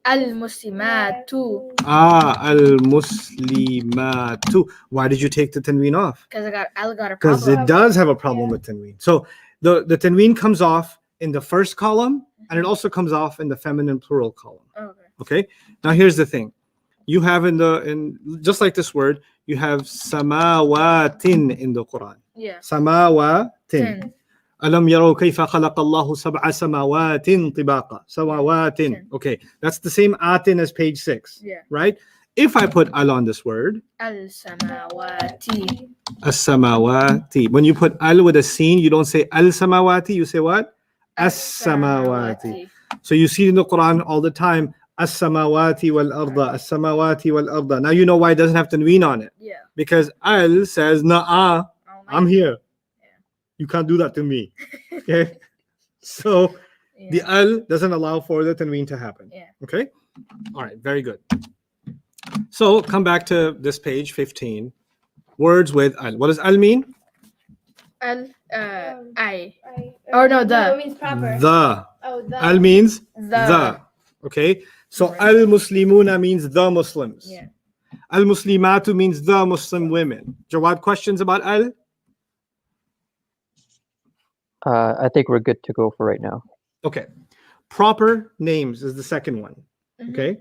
[SPEAKER 2] Al-Muslimatu.
[SPEAKER 1] Al-muslimatu. Why did you take the tanween off?
[SPEAKER 2] Because I got a
[SPEAKER 1] Because
[SPEAKER 2] problem.
[SPEAKER 1] it does have a problem
[SPEAKER 3] Yeah.
[SPEAKER 1] with tanween. So the tanween comes off in the first column, and it also comes off in the feminine plural column.
[SPEAKER 2] Okay.
[SPEAKER 1] Okay. Now here's the thing. You have in just like this word, you have samawatin in the Quran.
[SPEAKER 2] Yeah.
[SPEAKER 1] Samawatin.
[SPEAKER 2] 10.
[SPEAKER 1] Alam yaraw kayfa khalaqa Allahu sab'a samawatin tibaqa. Samawatin.
[SPEAKER 2] Ten.
[SPEAKER 1] Okay. That's the same atin as page 6.
[SPEAKER 2] Yeah.
[SPEAKER 1] Right? If I put al on this word,
[SPEAKER 2] Al-Samawati.
[SPEAKER 1] as-samawati. When you put al with a sin, you don't say al-samawati, you say what? As-samawati. So you see in the Quran all the time, as-samawati wal-arda, as-samawati wal-arda. Now you know why it doesn't have tanween on it.
[SPEAKER 2] Yeah.
[SPEAKER 1] Because al says, na'a,
[SPEAKER 2] Oh,
[SPEAKER 1] I'm here.
[SPEAKER 2] Yeah.
[SPEAKER 1] You can't do that to me. Okay? So
[SPEAKER 2] Yeah.
[SPEAKER 1] the al doesn't allow for the tanween to happen.
[SPEAKER 2] Yeah.
[SPEAKER 1] Okay? All right, very good. So come back to this page 15. Words with al. What does al mean?
[SPEAKER 2] I.
[SPEAKER 3] I,
[SPEAKER 2] Or no, the.
[SPEAKER 3] No, it means proper.
[SPEAKER 1] The.
[SPEAKER 3] Oh, the.
[SPEAKER 1] Al means
[SPEAKER 2] The.
[SPEAKER 1] the. Okay? So
[SPEAKER 2] Right.
[SPEAKER 1] al-muslimuna means the Muslims.
[SPEAKER 2] Yeah.
[SPEAKER 1] Al-muslimatu means the Muslim women. Jawad, questions about al?
[SPEAKER 4] I think we're good to go for right now.
[SPEAKER 1] Okay. Proper names is the second one.
[SPEAKER 2] Mhm.
[SPEAKER 1] Okay.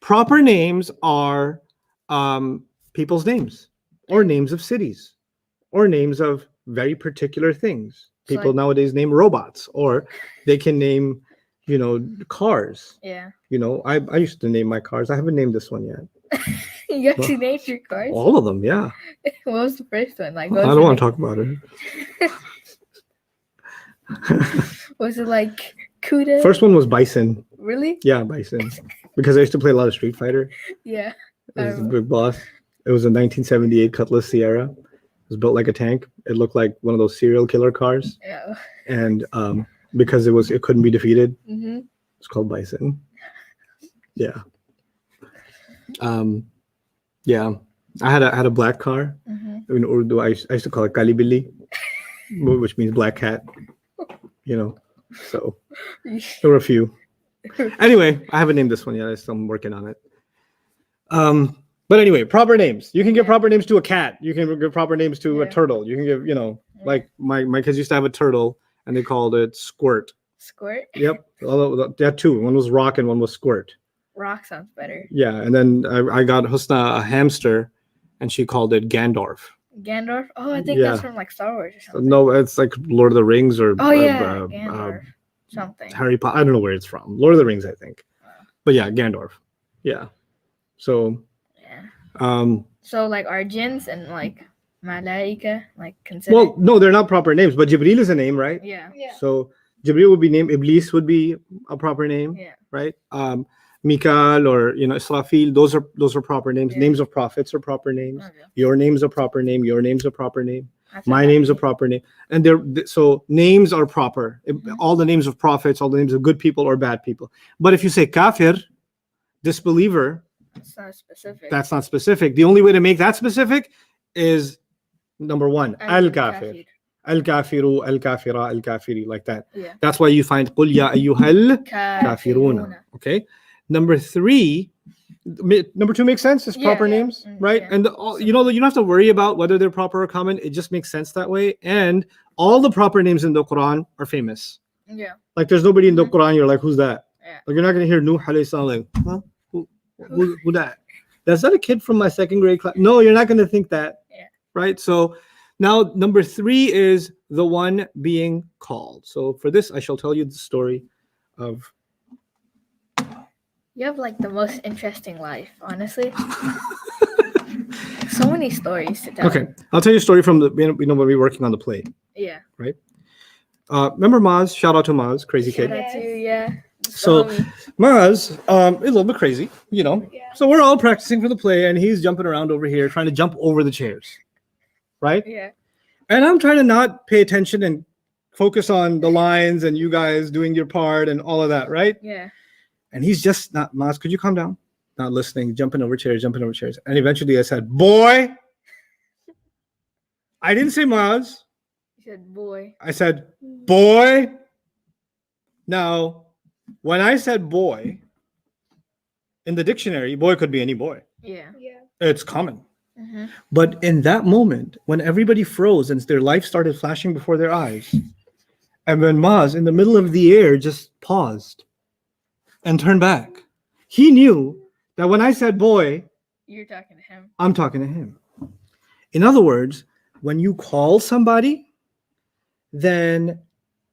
[SPEAKER 1] Proper names are people's names or names of cities or names of very particular things.
[SPEAKER 2] So
[SPEAKER 1] People
[SPEAKER 2] like-
[SPEAKER 1] nowadays name robots, or they can name, cars.
[SPEAKER 2] Yeah.
[SPEAKER 1] I used to name my cars. I haven't named this one yet.
[SPEAKER 2] You actually named your cars?
[SPEAKER 1] All of them, yeah.
[SPEAKER 2] What was the first one? Like,
[SPEAKER 1] I
[SPEAKER 2] what was
[SPEAKER 1] don't
[SPEAKER 2] the
[SPEAKER 1] want to
[SPEAKER 2] name?
[SPEAKER 1] talk about it.
[SPEAKER 2] Was it like Kuda?
[SPEAKER 1] First one was Bison.
[SPEAKER 2] Really?
[SPEAKER 1] Yeah, Bison. Because I used to play a lot of Street Fighter.
[SPEAKER 2] Yeah.
[SPEAKER 1] It was the
[SPEAKER 2] remember.
[SPEAKER 1] big boss. It was a 1978 Cutlass Sierra. It was built like a tank. It looked like one of those serial killer cars.
[SPEAKER 2] Yeah.
[SPEAKER 1] And because it couldn't be defeated,
[SPEAKER 2] Mm-hmm.
[SPEAKER 1] it's called Bison. Yeah. Yeah. I had a black car.
[SPEAKER 2] Mm-hmm.
[SPEAKER 1] In Urdu, I used to call it Kali Billi, which means black cat. So there were a few. Anyway, I haven't named this one yet. I'm working on it. But anyway, proper names. You can give proper names to a cat. You can give proper names to a
[SPEAKER 2] Yeah.
[SPEAKER 1] turtle. You can give, like my kids used to have a turtle and they called it Squirt.
[SPEAKER 2] Squirt?
[SPEAKER 1] Yep. Although they had two. One was Rock and one was Squirt.
[SPEAKER 2] Rock sounds better.
[SPEAKER 1] Yeah. And then I got Husna a hamster and she called it Gandorf.
[SPEAKER 2] Gandalf? Oh, I think
[SPEAKER 1] Yeah.
[SPEAKER 2] that's from like Star Wars or something.
[SPEAKER 1] No, it's like Lord of the Rings or
[SPEAKER 2] Oh, yeah. Gandalf. Something.
[SPEAKER 1] Harry Potter. I don't know where it's from. Lord of the Rings, I think. But yeah, Gandorf. Yeah. So,
[SPEAKER 2] Yeah. So like are jinns and like Malaika like considered?
[SPEAKER 1] well, no, they're not proper names, but Jibril is a name, right?
[SPEAKER 2] Yeah.
[SPEAKER 3] Yeah.
[SPEAKER 1] So Jibril would be named, Iblis would be a proper name,
[SPEAKER 2] Yeah.
[SPEAKER 1] right? Mikael or Israfil, those are proper names.
[SPEAKER 2] Yeah.
[SPEAKER 1] Names of prophets are proper names.
[SPEAKER 2] Okay.
[SPEAKER 1] Your name's a proper name. Your name's a proper name.
[SPEAKER 2] That's
[SPEAKER 1] My
[SPEAKER 2] what
[SPEAKER 1] name's a
[SPEAKER 2] I-
[SPEAKER 1] proper name. And so names are proper.
[SPEAKER 2] Mhm.
[SPEAKER 1] All the names of prophets, all the names of good people or bad people. But if you say kafir, disbeliever,
[SPEAKER 2] It's not specific.
[SPEAKER 1] that's not specific. The only way to make that specific is number one, al-kafir. Al-kafiru, al-kafira, al-kafiri, like that.
[SPEAKER 2] Yeah.
[SPEAKER 1] That's why you find قُلْ يَا أَيُّهَا الْكَافِرُونَ.
[SPEAKER 2] Kafiruna.
[SPEAKER 1] Okay. Number two makes sense. It's
[SPEAKER 2] Yeah,
[SPEAKER 1] proper
[SPEAKER 2] yeah.
[SPEAKER 1] names,
[SPEAKER 2] Mm,
[SPEAKER 1] right?
[SPEAKER 2] yeah.
[SPEAKER 1] And you don't have to worry about whether they're proper or common. It just makes sense that way. And all the proper names in the Quran are famous.
[SPEAKER 2] Yeah.
[SPEAKER 1] Like there's nobody in the
[SPEAKER 2] Mhm.
[SPEAKER 1] Quran. You're like, who's that?
[SPEAKER 2] Yeah.
[SPEAKER 1] Like you're not gonna hear Nuh alayhi salam like, huh? Who that? That's not a kid from my second grade class. No, you're not gonna think that.
[SPEAKER 2] Yeah.
[SPEAKER 1] Right. So now number 3 is the one being called. So for this, I shall tell you the story of.
[SPEAKER 2] You have like the most interesting life, honestly. So many stories to tell.
[SPEAKER 1] Okay, I'll tell you a story from when we were working on the play.
[SPEAKER 2] Yeah.
[SPEAKER 1] Remember Maz? Shout out to Maz, crazy
[SPEAKER 2] Shout
[SPEAKER 1] kid.
[SPEAKER 2] out to you, yeah.
[SPEAKER 1] So-
[SPEAKER 2] Homie.
[SPEAKER 1] Maz, a little bit crazy,
[SPEAKER 3] Yeah.
[SPEAKER 1] So we're all practicing for the play, and he's jumping around over here, trying to jump over the chairs, right?
[SPEAKER 2] Yeah.
[SPEAKER 1] And I'm trying to not pay attention and focus on the lines and you guys doing your part and all of that, right?
[SPEAKER 2] Yeah.
[SPEAKER 1] And he's just not, Maz, could you calm down? Not listening, jumping over chairs. And eventually I said, boy, I didn't say Maz.
[SPEAKER 2] said boy.
[SPEAKER 1] I said boy. Now, when I said boy, in the dictionary, boy could be any boy.
[SPEAKER 2] Yeah.
[SPEAKER 3] Yeah.
[SPEAKER 1] It's common.
[SPEAKER 2] Mm-hmm.
[SPEAKER 1] But in that moment, when everybody froze and their life started flashing before their eyes, and when Maz, in the middle of the air, just paused and turned back, he knew that when I said boy,
[SPEAKER 2] You're talking to him.
[SPEAKER 1] I'm talking to him. In other words, when you call somebody, then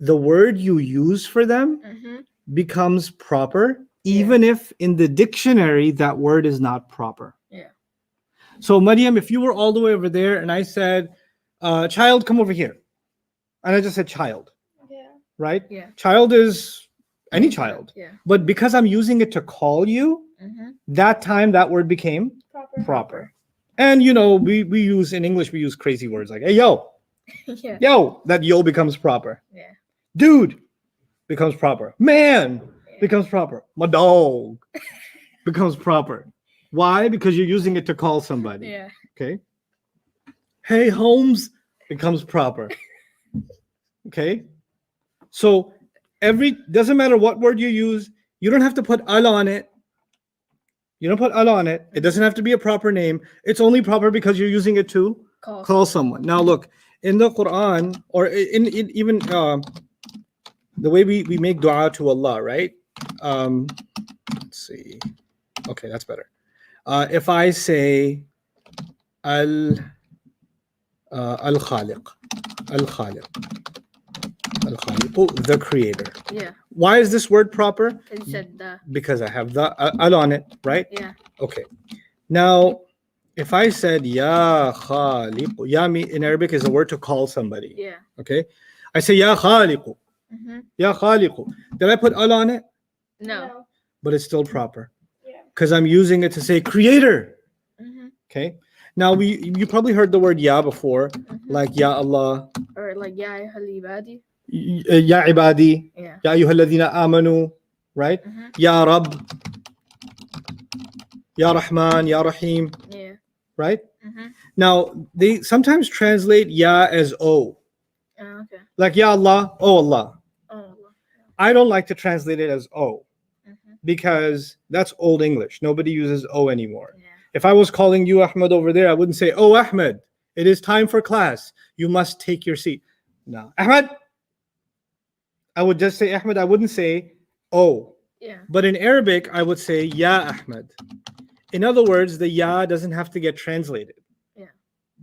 [SPEAKER 1] the word you use for them
[SPEAKER 2] Mm-hmm.
[SPEAKER 1] becomes proper, even if in the dictionary that word is not proper.
[SPEAKER 2] Yeah.
[SPEAKER 1] So, Maryam, if you were all the way over there and I said, child, come over here, and I just said child,
[SPEAKER 3] Yeah.
[SPEAKER 1] right?
[SPEAKER 2] Yeah.
[SPEAKER 1] Child is any child.
[SPEAKER 2] Yeah.
[SPEAKER 1] But because I'm using it to call you,
[SPEAKER 2] Mm-hmm.
[SPEAKER 1] that time that word became
[SPEAKER 3] Proper.
[SPEAKER 1] proper. And you know, we use in English, we use crazy words like, hey, yo,
[SPEAKER 2] Yeah.
[SPEAKER 1] yo, that yo becomes proper.
[SPEAKER 2] Yeah.
[SPEAKER 1] Dude becomes proper. Man
[SPEAKER 2] Yeah.
[SPEAKER 1] becomes proper. My dog becomes proper. Why? Because you're using it to call somebody.
[SPEAKER 2] Yeah.
[SPEAKER 1] Okay. Hey, Holmes becomes proper. Okay. So doesn't matter what word you use, you don't have to put al on it. You don't put al on it. It doesn't have to be a proper name. It's only proper because you're using it to call someone. Now look, in the Quran, or in even the way we make dua to Allah, right? Let's see. Okay, that's better. If I say al khaliq, the creator.
[SPEAKER 2] Yeah.
[SPEAKER 1] Why is this word proper?
[SPEAKER 2] You said the.
[SPEAKER 1] Because I have the al on it, right?
[SPEAKER 2] Yeah.
[SPEAKER 1] Okay. Now, if I said ya khaliq, ya in Arabic is a word to call somebody.
[SPEAKER 2] Yeah.
[SPEAKER 1] Okay. I say ya khaliq,
[SPEAKER 2] Mm-hmm.
[SPEAKER 1] ya khaliq. Did I put al on it?
[SPEAKER 2] No.
[SPEAKER 1] But it's still proper
[SPEAKER 3] Yeah.
[SPEAKER 1] because I'm using it to say creator.
[SPEAKER 2] Mm-hmm.
[SPEAKER 1] Okay. Now you probably heard the word ya before,
[SPEAKER 2] Mm-hmm.
[SPEAKER 1] like ya Allah,
[SPEAKER 2] Or like ya halibadi.
[SPEAKER 1] ya ibadi,
[SPEAKER 2] Yeah.
[SPEAKER 1] ya ayyuhalladhina amanu, right?
[SPEAKER 2] Mm-hmm.
[SPEAKER 1] Ya Rabb, ya Rahman, ya Rahim,
[SPEAKER 2] Yeah.
[SPEAKER 1] right?
[SPEAKER 2] Mm-hmm.
[SPEAKER 1] Now they sometimes translate ya as O,
[SPEAKER 2] Oh, okay.
[SPEAKER 1] like ya Allah, oh Allah.
[SPEAKER 2] Oh.
[SPEAKER 1] I don't like to translate it as O
[SPEAKER 2] Mm-hmm.
[SPEAKER 1] because that's old English. Nobody uses O anymore.
[SPEAKER 2] Yeah.
[SPEAKER 1] If I was calling you Ahmed over there, I wouldn't say, oh, Ahmed, it is time for class. You must take your seat. No. Ahmed. I would just say Ahmed. I wouldn't say, oh.
[SPEAKER 2] Yeah.
[SPEAKER 1] But in Arabic, I would say, Ya Ahmed. In other words, the Ya doesn't have to get translated.
[SPEAKER 2] Yeah.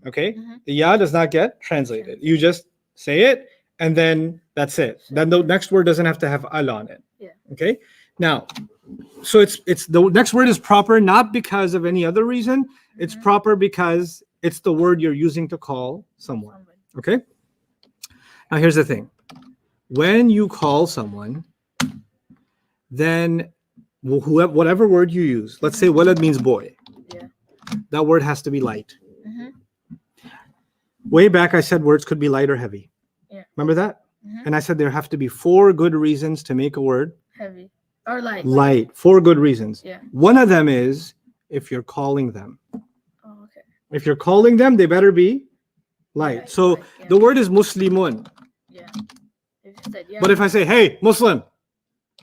[SPEAKER 1] Okay?
[SPEAKER 2] Mhm.
[SPEAKER 1] The Ya does not get translated. You just say it, and then that's it. Then the next word doesn't have to have al on it.
[SPEAKER 2] Yeah.
[SPEAKER 1] Okay? Now, so it's the next word is proper not because of any other reason. It's
[SPEAKER 2] Mhm.
[SPEAKER 1] proper because it's the word you're using to call someone.
[SPEAKER 2] Somebody.
[SPEAKER 1] Okay? Now here's the thing. When you call someone, then whatever word you use, let's say walad means boy.
[SPEAKER 2] Yeah.
[SPEAKER 1] That word has to be light.
[SPEAKER 2] Mm-hmm.
[SPEAKER 1] Way back I said words could be light or heavy.
[SPEAKER 2] Yeah.
[SPEAKER 1] Remember that?
[SPEAKER 2] Mhm.
[SPEAKER 1] And I said there have to be 4 good reasons to make a word
[SPEAKER 2] Heavy. Or light.
[SPEAKER 1] light. 4 good reasons.
[SPEAKER 2] Yeah.
[SPEAKER 1] One of them is if you're calling them.
[SPEAKER 2] Oh, okay.
[SPEAKER 1] If you're calling them, they better be light.
[SPEAKER 2] Right,
[SPEAKER 1] So
[SPEAKER 2] light, yeah.
[SPEAKER 1] the word is Muslimun.
[SPEAKER 2] Yeah. If you said yeah.
[SPEAKER 1] But if I say, hey, Muslim,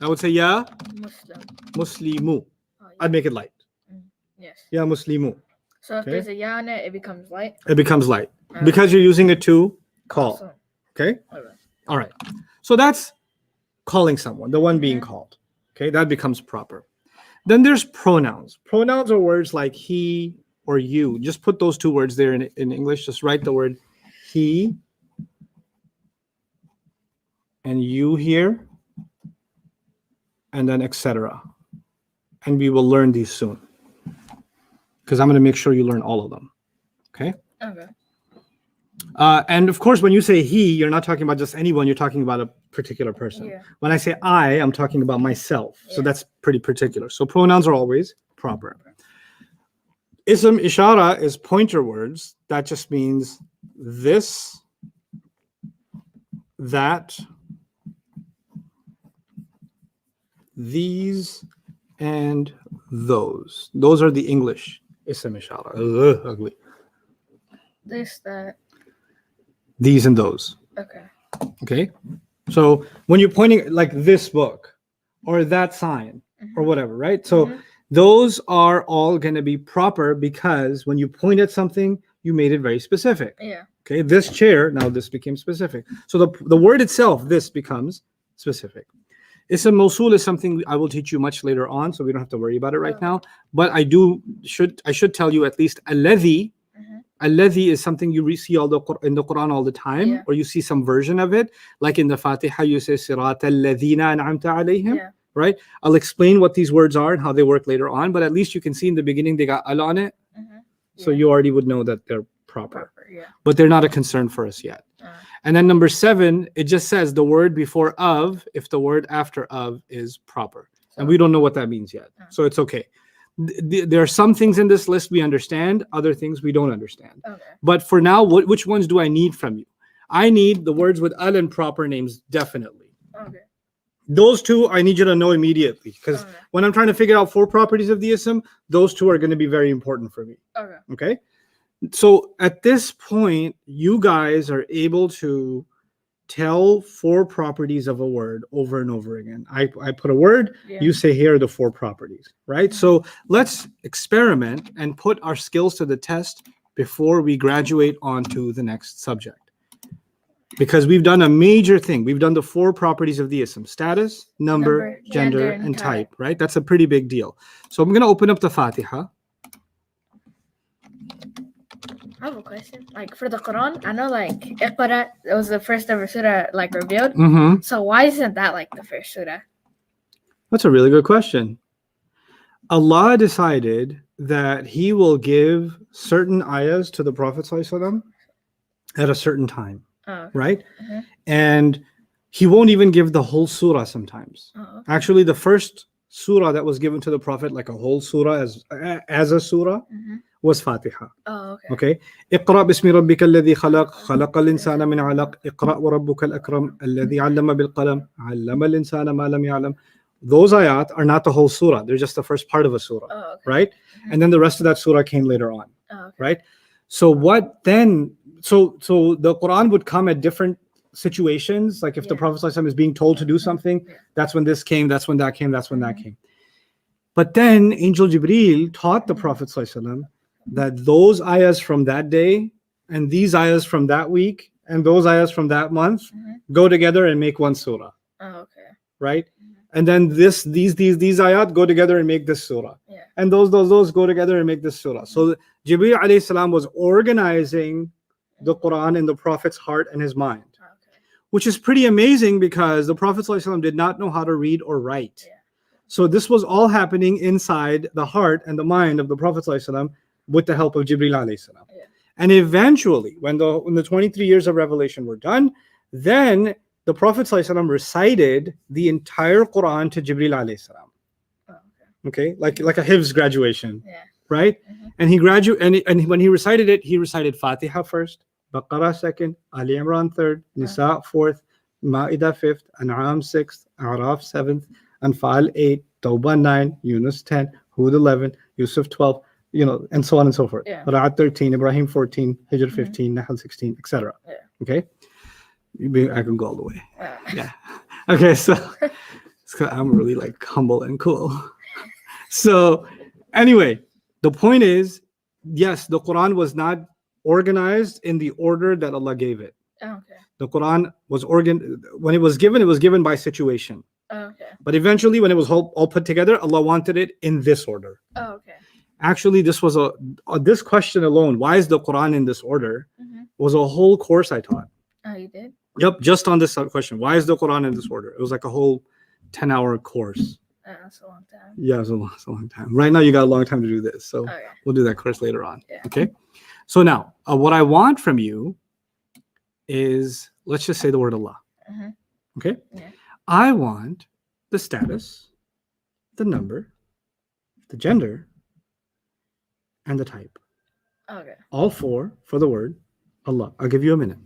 [SPEAKER 1] I would say, ya
[SPEAKER 2] Muslim.
[SPEAKER 1] Muslimu.
[SPEAKER 2] Oh, yeah.
[SPEAKER 1] I'd make it light.
[SPEAKER 2] Yes.
[SPEAKER 1] Ya Muslimu.
[SPEAKER 2] So if
[SPEAKER 1] Okay.
[SPEAKER 2] there's a ya in it, it becomes light.
[SPEAKER 1] It becomes light
[SPEAKER 2] Okay.
[SPEAKER 1] because you're using it to call.
[SPEAKER 2] Awesome.
[SPEAKER 1] Okay.
[SPEAKER 2] Alright.
[SPEAKER 1] All right. So that's calling someone, the one being
[SPEAKER 2] Mhm.
[SPEAKER 1] called. Okay. That becomes proper. Then there's pronouns. Pronouns are words like he or you. Just put those 2 words there in English. Just write the word he and you here, and then etc. And we will learn these soon because I'm going to make sure you learn all of them. Okay.
[SPEAKER 2] Okay.
[SPEAKER 1] And of course, when you say he, you're not talking about just anyone. You're talking about a particular person.
[SPEAKER 2] Yeah.
[SPEAKER 1] When I say I'm talking about myself. So
[SPEAKER 2] Yeah.
[SPEAKER 1] that's pretty particular. So pronouns are always proper. Ism ishara is pointer words. That just means this, that, these, and those. Those are the English ism ishara. Ugh, ugly.
[SPEAKER 2] This, that.
[SPEAKER 1] These and those.
[SPEAKER 2] Okay.
[SPEAKER 1] Okay. So when you're pointing like this book or that sign or
[SPEAKER 2] Mhm.
[SPEAKER 1] whatever, right? So
[SPEAKER 2] Mhm.
[SPEAKER 1] those are all going to be proper because when you point at something, you made it very specific.
[SPEAKER 2] Yeah.
[SPEAKER 1] Okay. This chair, now this became specific. So the word itself, this becomes specific. Ism Mawsul is something I will teach you much later on, so we don't have to worry about it right
[SPEAKER 2] Okay.
[SPEAKER 1] now. But I should tell you at least alladhi.
[SPEAKER 2] Mhm.
[SPEAKER 1] Alladhi is something you see in the Quran all the time,
[SPEAKER 2] Yeah.
[SPEAKER 1] or you see some version of it, like in the Fatiha, you say Sirat alladhina an'amta alayhim,
[SPEAKER 2] Yeah.
[SPEAKER 1] right? I'll explain what these words are and how they work later on, but at least you can see in the beginning they got al on it,
[SPEAKER 2] Mhm.
[SPEAKER 1] so
[SPEAKER 2] Yeah.
[SPEAKER 1] you already would know that they're proper.
[SPEAKER 2] Yeah.
[SPEAKER 1] But they're not a concern for us yet. And then number 7, it just says the word before of if the word after of is proper. And we don't know what that means yet. So it's okay. There are some things in this list we understand, other things we don't understand.
[SPEAKER 2] Okay.
[SPEAKER 1] But for now, which ones do I need from you? I need the words with al and proper names, definitely.
[SPEAKER 2] Okay.
[SPEAKER 1] Those 2 I need you to know immediately because
[SPEAKER 2] Okay.
[SPEAKER 1] when I'm trying to figure out 4 properties of the ism, those 2 are going to be very important for me.
[SPEAKER 2] Okay.
[SPEAKER 1] Okay. So at this point, you guys are able to tell 4 properties of a word over and over again. I put a word,
[SPEAKER 2] Yeah.
[SPEAKER 1] you say here are the 4 properties, right?
[SPEAKER 2] Mhm.
[SPEAKER 1] So let's experiment and put our skills to the test before we graduate onto the next subject. Because we've done a major thing. We've done the 4 properties of the ism: status, number, gender, and type, right? That's a pretty big deal. So I'm going to open up the Fatiha.
[SPEAKER 2] I have a question. Like for the Quran, I know like Iqra was the first ever surah like revealed.
[SPEAKER 1] Mm-hmm.
[SPEAKER 2] So why isn't that like the first surah?
[SPEAKER 1] That's a really good question. Allah decided that He will give certain ayahs to the Prophet ﷺ at a certain time,
[SPEAKER 2] Oh. Okay.
[SPEAKER 1] right?
[SPEAKER 2] Mhm.
[SPEAKER 1] And He won't even give the whole surah sometimes.
[SPEAKER 2] Oh.
[SPEAKER 1] Actually, the first surah that was given to the Prophet, like a whole surah as a surah,
[SPEAKER 2] Mhm.
[SPEAKER 1] was Fatiha.
[SPEAKER 2] Oh. Okay.
[SPEAKER 1] Okay. اقرأ باسم ربك الذي خلق خلق الإنسان من علق اقرأ وربك الأكرم الذي علم بالقلم علم الإنسان ما لم يعلم. Those ayat are not the whole surah. They're just the first part of a surah,
[SPEAKER 2] Oh. Okay.
[SPEAKER 1] right?
[SPEAKER 2] Mhm.
[SPEAKER 1] And then the rest of that surah came later on,
[SPEAKER 2] Oh. Okay.
[SPEAKER 1] right? So what then? So the Quran would come at different situations. Like if the
[SPEAKER 2] Yeah.
[SPEAKER 1] Prophet ﷺ is being told to do something,
[SPEAKER 2] Yeah.
[SPEAKER 1] that's when this came, that's when that came, that's when that
[SPEAKER 2] Mhm.
[SPEAKER 1] came. But then Angel Jibreel taught the
[SPEAKER 2] Mhm.
[SPEAKER 1] Prophet ﷺ that those ayahs from that day and these ayahs from that week and those ayahs from that month
[SPEAKER 2] Mhm.
[SPEAKER 1] go together and make one surah,
[SPEAKER 2] Oh. Okay.
[SPEAKER 1] right?
[SPEAKER 2] Mhm.
[SPEAKER 1] And then these ayat go together and make this surah.
[SPEAKER 2] Yeah.
[SPEAKER 1] And those go together and make this surah. So Jibreel alayhi salam was organizing the Quran in the Prophet's heart and his mind,
[SPEAKER 2] Okay.
[SPEAKER 1] which is pretty amazing because the Prophet ﷺ did not know how to read or write.
[SPEAKER 2] Yeah.
[SPEAKER 1] So this was all happening inside the heart and the mind of the Prophet ﷺ with the help of Jibreel alayhi salam.
[SPEAKER 2] Yeah.
[SPEAKER 1] And eventually, when the 23 years of revelation were done, then the Prophet ﷺ recited the entire Quran to Jibreel alayhi salam.
[SPEAKER 2] Oh.
[SPEAKER 1] Okay,
[SPEAKER 2] Okay.
[SPEAKER 1] like a Hifz graduation,
[SPEAKER 2] Yeah.
[SPEAKER 1] right?
[SPEAKER 2] Mhm.
[SPEAKER 1] And when he recited it, he recited Fatiha first, Baqarah second, Ali Imran third, Nisa fourth, Ma'idah fifth, An'am sixth, A'raf seventh, Anfal 8, Tawbah 9, Yunus 10, Hud 11, Yusuf 12, and so on and so forth.
[SPEAKER 2] Yeah.
[SPEAKER 1] Ra'ad 13, Ibrahim 14, Hijr
[SPEAKER 2] Mhm.
[SPEAKER 1] 15, Nahl 16, etc.
[SPEAKER 2] Yeah.
[SPEAKER 1] Okay? I can go all the way.
[SPEAKER 2] Uh,
[SPEAKER 1] Yeah. Okay, so it's 'cause I'm really like humble and cool. So anyway, the point is, yes, the Quran was not organized in the order that Allah gave it.
[SPEAKER 2] Okay.
[SPEAKER 1] The Quran was when it was given by situation.
[SPEAKER 2] Okay.
[SPEAKER 1] But eventually, when it was all put together, Allah wanted it in this order.
[SPEAKER 2] Oh. Okay.
[SPEAKER 1] Actually, this was this question alone, why is the Quran in this order,
[SPEAKER 2] Mhm.
[SPEAKER 1] was a whole course I taught.
[SPEAKER 2] Oh, you did?
[SPEAKER 1] Yep, just on this question. Why is the Quran in this order? It was like a whole 10-hour course.
[SPEAKER 2] That's a long time.
[SPEAKER 1] Yeah, it was a long time. Right now, you got a long time to do this. So
[SPEAKER 2] Okay.
[SPEAKER 1] we'll do that course later on.
[SPEAKER 2] Yeah.
[SPEAKER 1] Okay. So now, what I want from you is, let's just say the word Allah.
[SPEAKER 2] Mhm.
[SPEAKER 1] Okay.
[SPEAKER 2] Yeah.
[SPEAKER 1] I want the status, the number, the gender, and the type.
[SPEAKER 2] Okay.
[SPEAKER 1] All 4 for the word Allah. I'll give you a minute.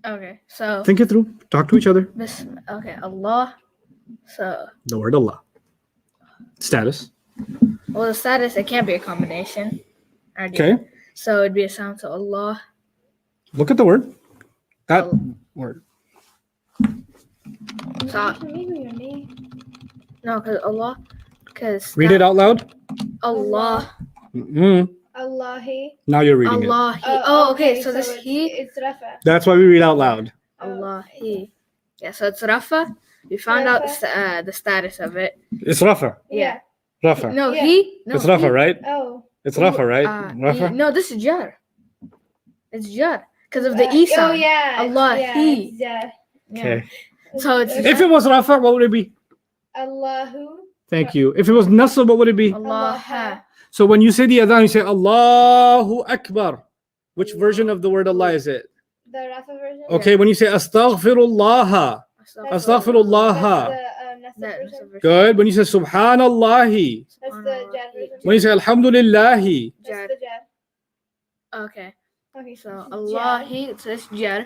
[SPEAKER 2] Okay. So.
[SPEAKER 1] Think it through. Talk to each other.
[SPEAKER 2] Okay. Allah. So.
[SPEAKER 1] The word Allah. Status.
[SPEAKER 2] Well, the status, it can't be a combination.
[SPEAKER 1] Okay.
[SPEAKER 2] So it'd be a sound to Allah.
[SPEAKER 1] Look at the word. That
[SPEAKER 2] Al-
[SPEAKER 1] word.
[SPEAKER 2] So
[SPEAKER 3] Maybe your name.
[SPEAKER 2] no, because Allah, because
[SPEAKER 1] Read it out loud.
[SPEAKER 2] Allah,
[SPEAKER 1] Mm-mm.
[SPEAKER 3] Allahi.
[SPEAKER 1] Now you're reading it.
[SPEAKER 2] Allah. Oh, okay. So this
[SPEAKER 3] it's,
[SPEAKER 2] he,
[SPEAKER 3] It's Rafa.
[SPEAKER 1] That's why we read out loud.
[SPEAKER 2] Allah, he. Yeah. So it's Rafa. We found out the status of it.
[SPEAKER 1] It's Rafa.
[SPEAKER 2] Yeah.
[SPEAKER 1] Rafa.
[SPEAKER 2] No,
[SPEAKER 3] Yeah.
[SPEAKER 2] he. No,
[SPEAKER 1] It's Rafa,
[SPEAKER 2] he.
[SPEAKER 1] right?
[SPEAKER 3] Oh.
[SPEAKER 1] It's Rafa, right? Rafa.
[SPEAKER 2] No, this is Jar. It's Jar because of the
[SPEAKER 3] Oh
[SPEAKER 2] Isa.
[SPEAKER 3] yeah.
[SPEAKER 2] Allah,
[SPEAKER 3] yeah,
[SPEAKER 2] he.
[SPEAKER 3] it's, yeah.
[SPEAKER 1] Okay.
[SPEAKER 2] So it's
[SPEAKER 1] If it was Rafa, what would it be?
[SPEAKER 3] Allahu.
[SPEAKER 1] Thank you. If it was Nasr, what would it be?
[SPEAKER 2] Allah.
[SPEAKER 1] So when you say the adhan, you say Allahu Akbar. Which version of the word Allah is it?
[SPEAKER 3] The Rafa version.
[SPEAKER 1] Okay, when you say Astaghfirullah.
[SPEAKER 3] That's
[SPEAKER 1] Astaghfirullah.
[SPEAKER 3] That's the Nasa version.
[SPEAKER 1] Good. When you say Subhanallahi.
[SPEAKER 3] That's the Jar version.
[SPEAKER 1] When you say Alhamdulillahi.
[SPEAKER 2] Jar.
[SPEAKER 3] That's the Jar.
[SPEAKER 2] Okay.
[SPEAKER 3] Okay.
[SPEAKER 2] So
[SPEAKER 3] Jar.
[SPEAKER 2] Allah, he. So it's Jar.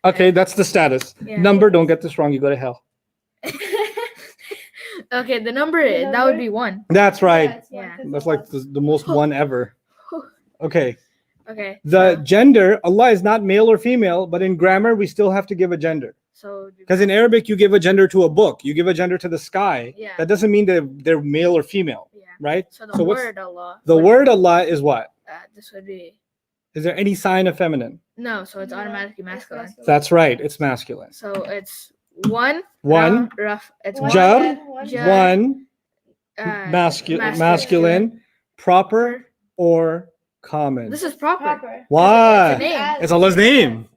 [SPEAKER 1] Okay, that's the status.
[SPEAKER 2] Yeah.
[SPEAKER 1] Number, don't get this wrong, you go to hell.
[SPEAKER 2] Okay, the number that would be 1.
[SPEAKER 1] That's right.
[SPEAKER 3] Yeah, it's one,
[SPEAKER 2] Yeah.
[SPEAKER 3] 'cause
[SPEAKER 1] That's
[SPEAKER 3] Allah.
[SPEAKER 1] like the most one ever. Okay.
[SPEAKER 2] Okay.
[SPEAKER 1] The gender, Allah is not male or female, but in grammar, we still have to give a gender.
[SPEAKER 2] So
[SPEAKER 1] Because in Arabic, you give a gender to a book, you give a gender to the sky.
[SPEAKER 2] Yeah.
[SPEAKER 1] That doesn't mean that they're male or female,
[SPEAKER 2] yeah.
[SPEAKER 1] right?
[SPEAKER 2] So the
[SPEAKER 1] what's
[SPEAKER 2] word Allah.
[SPEAKER 1] the word Allah is what?
[SPEAKER 2] This would be
[SPEAKER 1] Is there any sign of feminine?
[SPEAKER 2] no. So it's
[SPEAKER 3] No,
[SPEAKER 2] automatically
[SPEAKER 3] it's
[SPEAKER 2] masculine.
[SPEAKER 1] That's right, it's masculine.
[SPEAKER 2] So it's 1.
[SPEAKER 1] One,
[SPEAKER 2] Rough. It's
[SPEAKER 3] One
[SPEAKER 1] Jar.
[SPEAKER 3] one
[SPEAKER 2] Jar.
[SPEAKER 1] one,
[SPEAKER 2] masculine.
[SPEAKER 1] masculine, proper, or common.
[SPEAKER 2] This is proper.
[SPEAKER 3] Proper.
[SPEAKER 1] Why?
[SPEAKER 2] It's a name.
[SPEAKER 1] It's Allah's name.